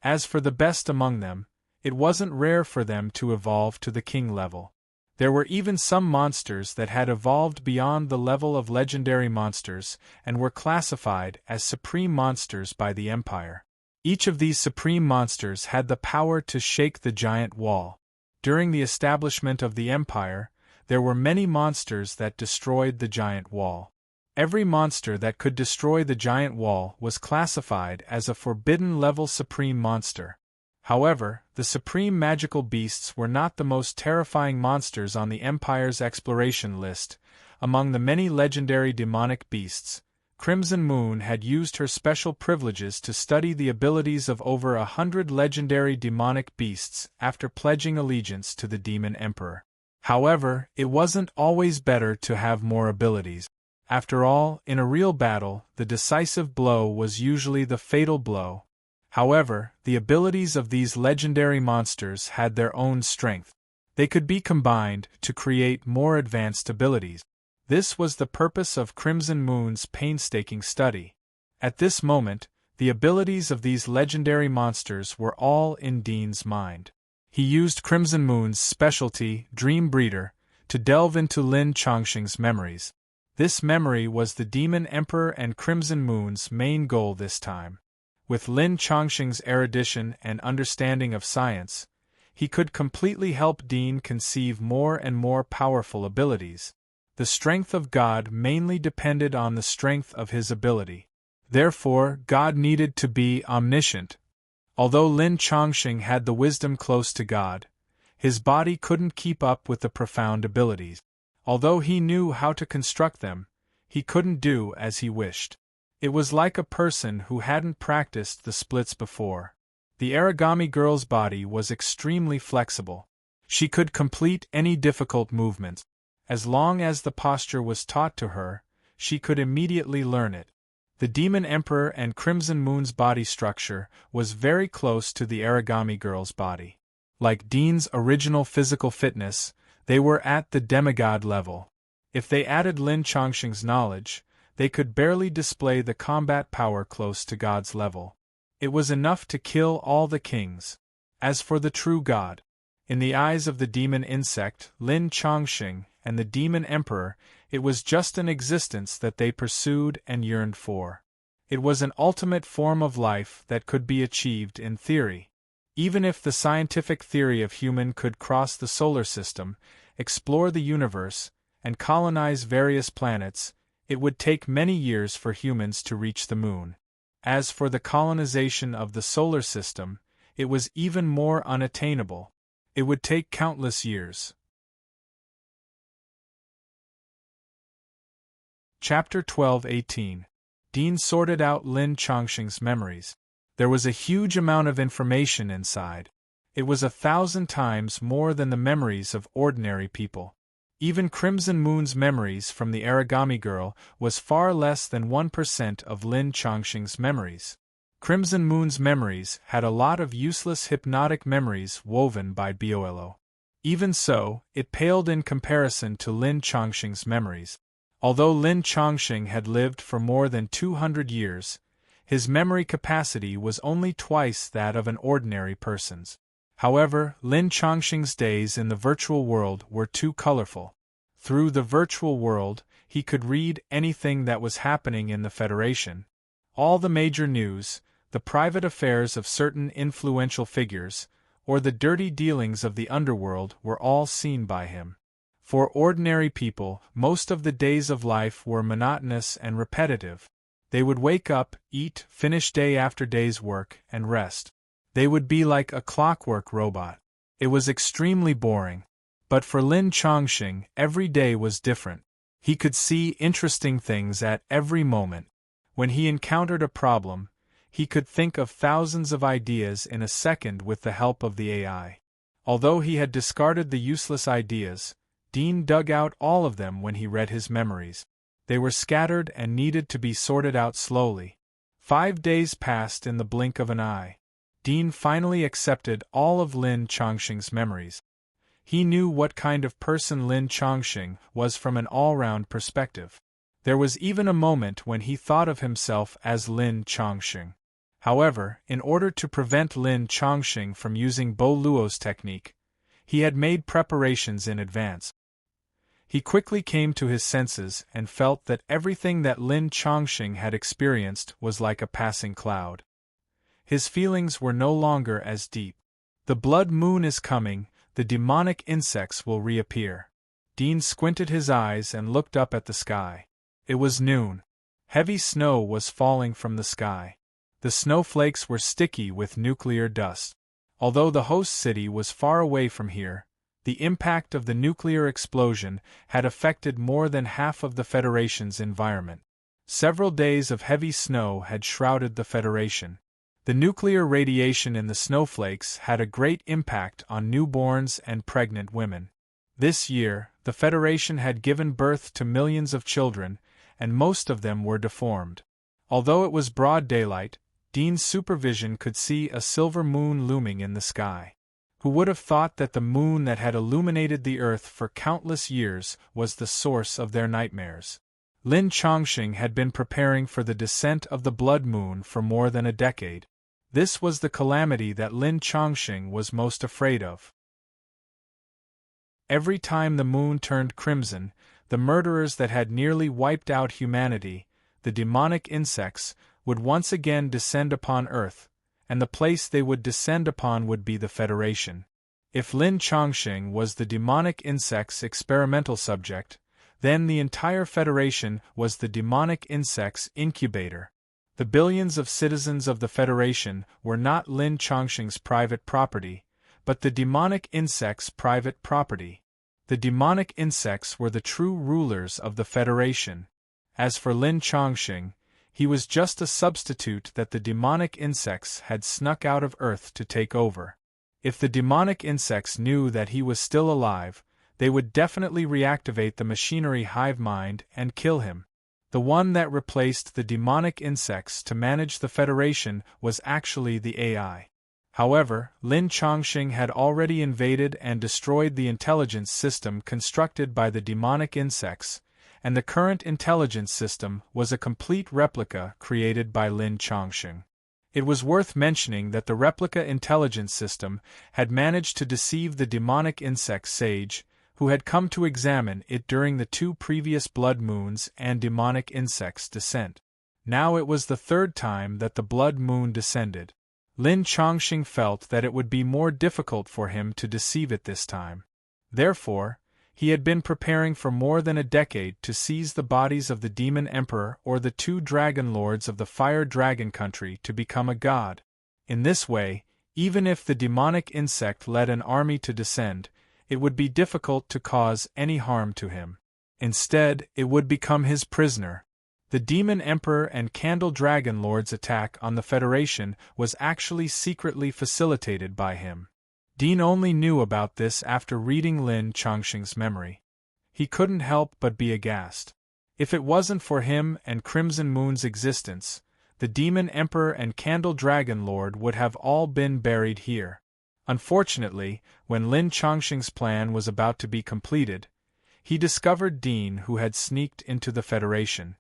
As for the best among them, it wasn't rare for them to evolve to the King level. There were even some monsters that had evolved beyond the level of legendary monsters and were classified as supreme monsters by the Empire. Each of these supreme monsters had the power to shake the Giant Wall. During the establishment of the Empire, there were many monsters that destroyed the Giant Wall. Every monster that could destroy the Giant Wall was classified as a forbidden level supreme monster. However, the supreme magical beasts were not the most terrifying monsters on the Empire's exploration list. Among the many legendary demonic beasts, Crimson Moon had used her special privileges to study the abilities of over 100 legendary demonic beasts after pledging allegiance to the Demon Emperor. However, it wasn't always better to have more abilities. After all, in a real battle, the decisive blow was usually the fatal blow. However, the abilities of these legendary monsters had their own strength. They could be combined to create more advanced abilities. This was the purpose of Crimson Moon's painstaking study. At this moment, the abilities of these legendary monsters were all in Dean's mind. He used Crimson Moon's specialty, Dream Breeder, to delve into Lin Chongqing's memories. This memory was the Demon Emperor and Crimson Moon's main goal this time. With Lin Chongqing's erudition and understanding of science, he could completely help Dean conceive more and more powerful abilities. The strength of God mainly depended on the strength of his ability. Therefore, God needed to be omniscient. Although Lin Chongqing had the wisdom close to God, his body couldn't keep up with the profound abilities. Although he knew how to construct them, he couldn't do as he wished. It was like a person who hadn't practiced the splits before. The origami girl's body was extremely flexible. She could complete any difficult movements. As long as the posture was taught to her, she could immediately learn it. The Demon Emperor and Crimson Moon's body structure was very close to the origami girl's body. Like Dean's original physical fitness, they were at the demigod level. If they added Lin Chongqing's knowledge, they could barely display the combat power close to God's level. It was enough to kill all the kings. As for the true God, in the eyes of the demon insect, Lin Chongqing, and the demon emperor, it was just an existence that they pursued and yearned for. It was an ultimate form of life that could be achieved in theory. Even if the scientific theory of human could cross the solar system, explore the universe, and colonize various planets, it would take many years for humans to reach the moon. As for the colonization of the solar system, it was even more unattainable. It would take countless years. Chapter 12-18. Dean sorted out Lin Chongqing's memories. There was a huge amount of information inside. It was 1,000 times more than the memories of ordinary people. Even Crimson Moon's memories from the origami girl was far less than 1% of Lin Chongqing's memories. Crimson Moon's memories had a lot of useless hypnotic memories woven by Boelo. Even so, it paled in comparison to Lin Chongqing's memories. Although Lin Chongqing had lived for more than 200 years, his memory capacity was only twice that of an ordinary person's. However, Lin Chongqing's days in the virtual world were too colorful. Through the virtual world, he could read anything that was happening in the Federation. All the major news, the private affairs of certain influential figures, or the dirty dealings of the underworld were all seen by him. For ordinary people, most of the days of life were monotonous and repetitive. They would wake up, eat, finish day after day's work, and rest. They would be like a clockwork robot. It was extremely boring. But for Lin Chongqing, every day was different. He could see interesting things at every moment. When he encountered a problem, he could think of thousands of ideas in a second with the help of the AI. Although he had discarded the useless ideas, Dean dug out all of them when he read his memories. They were scattered and needed to be sorted out slowly. 5 days passed in the blink of an eye. Dean finally accepted all of Lin Chongqing's memories. He knew what kind of person Lin Chongqing was from an all-round perspective. There was even a moment when he thought of himself as Lin Chongqing. However, in order to prevent Lin Chongqing from using Bo Luo's technique, he had made preparations in advance. He quickly came to his senses and felt that everything that Lin Chongqing had experienced was like a passing cloud. His feelings were no longer as deep. The blood moon is coming, the demonic insects will reappear. Dean squinted his eyes and looked up at the sky. It was noon. Heavy snow was falling from the sky. The snowflakes were sticky with nuclear dust. Although the host city was far away from here, the impact of the nuclear explosion had affected more than half of the Federation's environment. Several days of heavy snow had shrouded the Federation. The nuclear radiation in the snowflakes had a great impact on newborns and pregnant women. This year, the Federation had given birth to millions of children, and most of them were deformed. Although it was broad daylight, Dean's supervision could see a silver moon looming in the sky. Who would have thought that the moon that had illuminated the earth for countless years was the source of their nightmares? Lin Chongqing had been preparing for the descent of the blood moon for more than a decade. This was the calamity that Lin Chongqing was most afraid of. Every time the moon turned crimson, the murderers that had nearly wiped out humanity, the demonic insects, would once again descend upon Earth, and the place they would descend upon would be the Federation. If Lin Chongqing was the demonic insect's experimental subject, then the entire Federation was the demonic insect's incubator. The billions of citizens of the Federation were not Lin Chongqing's private property, but the demonic insects' private property. The demonic insects were the true rulers of the Federation. As for Lin Chongqing, he was just a substitute that the demonic insects had snuck out of Earth to take over. If the demonic insects knew that he was still alive, they would definitely reactivate the machinery hive mind and kill him. The one that replaced the demonic insects to manage the Federation was actually the AI. However, Lin Chongqing had already invaded and destroyed the intelligence system constructed by the demonic insects, and the current intelligence system was a complete replica created by Lin Chongqing. It was worth mentioning that the replica intelligence system had managed to deceive the demonic insect sage, who had come to examine it during the 2 previous blood moons and demonic insects' descent. Now it was the 3rd time that the blood moon descended. Lin Chongqing felt that it would be more difficult for him to deceive it this time. Therefore, he had been preparing for more than a decade to seize the bodies of the Demon Emperor or the 2 Dragon Lords of the Fire Dragon Country to become a god. In this way, even if the demonic insect led an army to descend, it would be difficult to cause any harm to him. Instead, it would become his prisoner. The Demon Emperor and Candle Dragon Lord's attack on the Federation was actually secretly facilitated by him. Dean only knew about this after reading Lin Chongqing's memory. He couldn't help but be aghast. If it wasn't for him and Crimson Moon's existence, the Demon Emperor and Candle Dragon Lord would have all been buried here. Unfortunately, when Lin Chongqing's plan was about to be completed, he discovered Dean, who had sneaked into the Federation.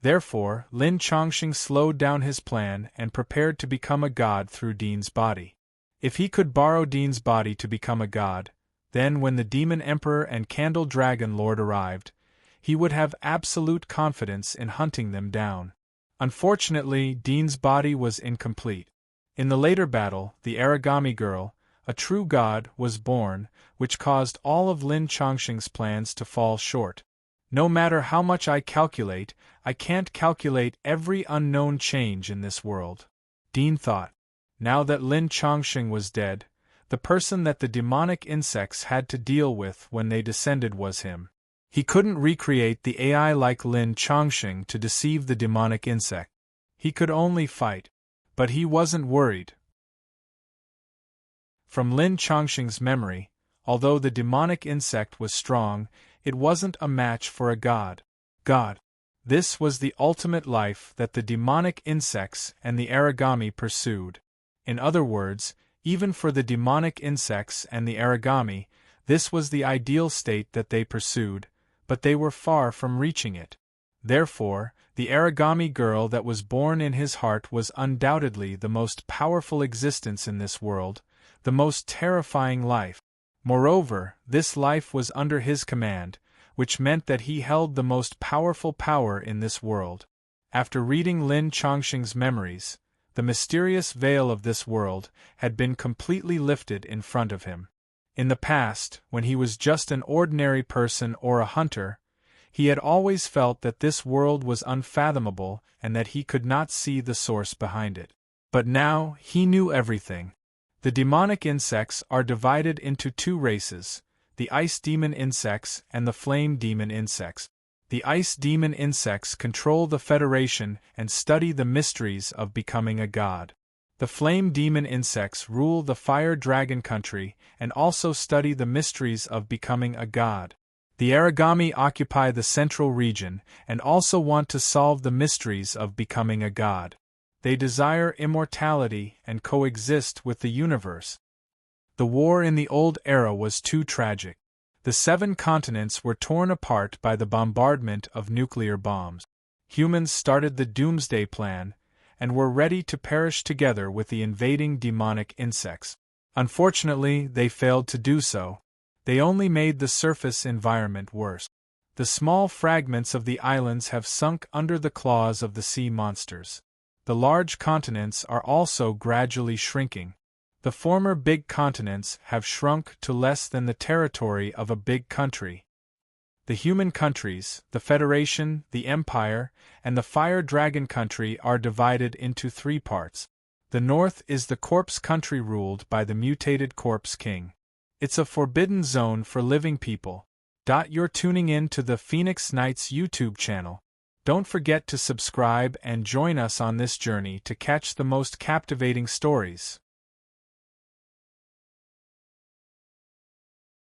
Therefore, Lin Chongqing slowed down his plan and prepared to become a god through Dean's body. If he could borrow Dean's body to become a god, then when the Demon Emperor and Candle Dragon Lord arrived, he would have absolute confidence in hunting them down. Unfortunately, Dean's body was incomplete. In the later battle, the Origami Girl, a true god, was born, which caused all of Lin Chongqing's plans to fall short. No matter how much I calculate, I can't calculate every unknown change in this world, Dean thought. Now that Lin Chongqing was dead, the person that the demonic insects had to deal with when they descended was him. He couldn't recreate the AI like Lin Chongqing to deceive the demonic insect. He could only fight. But he wasn't worried. From Lin Chongqing's memory, although the demonic insect was strong, it wasn't a match for a god. This was the ultimate life that the demonic insects and the origami pursued. In other words, even for the demonic insects and the origami, this was the ideal state that they pursued, but they were far from reaching it. Therefore, the Origami Girl that was born in his heart was undoubtedly the most powerful existence in this world, the most terrifying life. Moreover, this life was under his command, which meant that he held the most powerful power in this world. After reading Lin Chongqing's memories, the mysterious veil of this world had been completely lifted in front of him. In the past, when he was just an ordinary person or a hunter, he had always felt that this world was unfathomable and that he could not see the source behind it. But now, he knew everything. The demonic insects are divided into 2 races, the ice demon insects and the flame demon insects. The ice demon insects control the Federation and study the mysteries of becoming a god. The flame demon insects rule the Fire Dragon Country and also study the mysteries of becoming a god. The origami occupy the central region and also want to solve the mysteries of becoming a god. They desire immortality and coexist with the universe. The war in the old era was too tragic. The 7 continents were torn apart by the bombardment of nuclear bombs. Humans started the Doomsday Plan and were ready to perish together with the invading demonic insects. Unfortunately, they failed to do so. They only made the surface environment worse. The small fragments of the islands have sunk under the claws of the sea monsters. The large continents are also gradually shrinking. The former big continents have shrunk to less than the territory of a big country. The human countries, the Federation, the Empire, and the Fire Dragon country are divided into 3 parts. The north is the Corpse country ruled by the mutated Corpse King. It's a forbidden zone for living people. You're tuning in to the Phoenix Knights YouTube channel. Don't forget to subscribe and join us on this journey to catch the most captivating stories.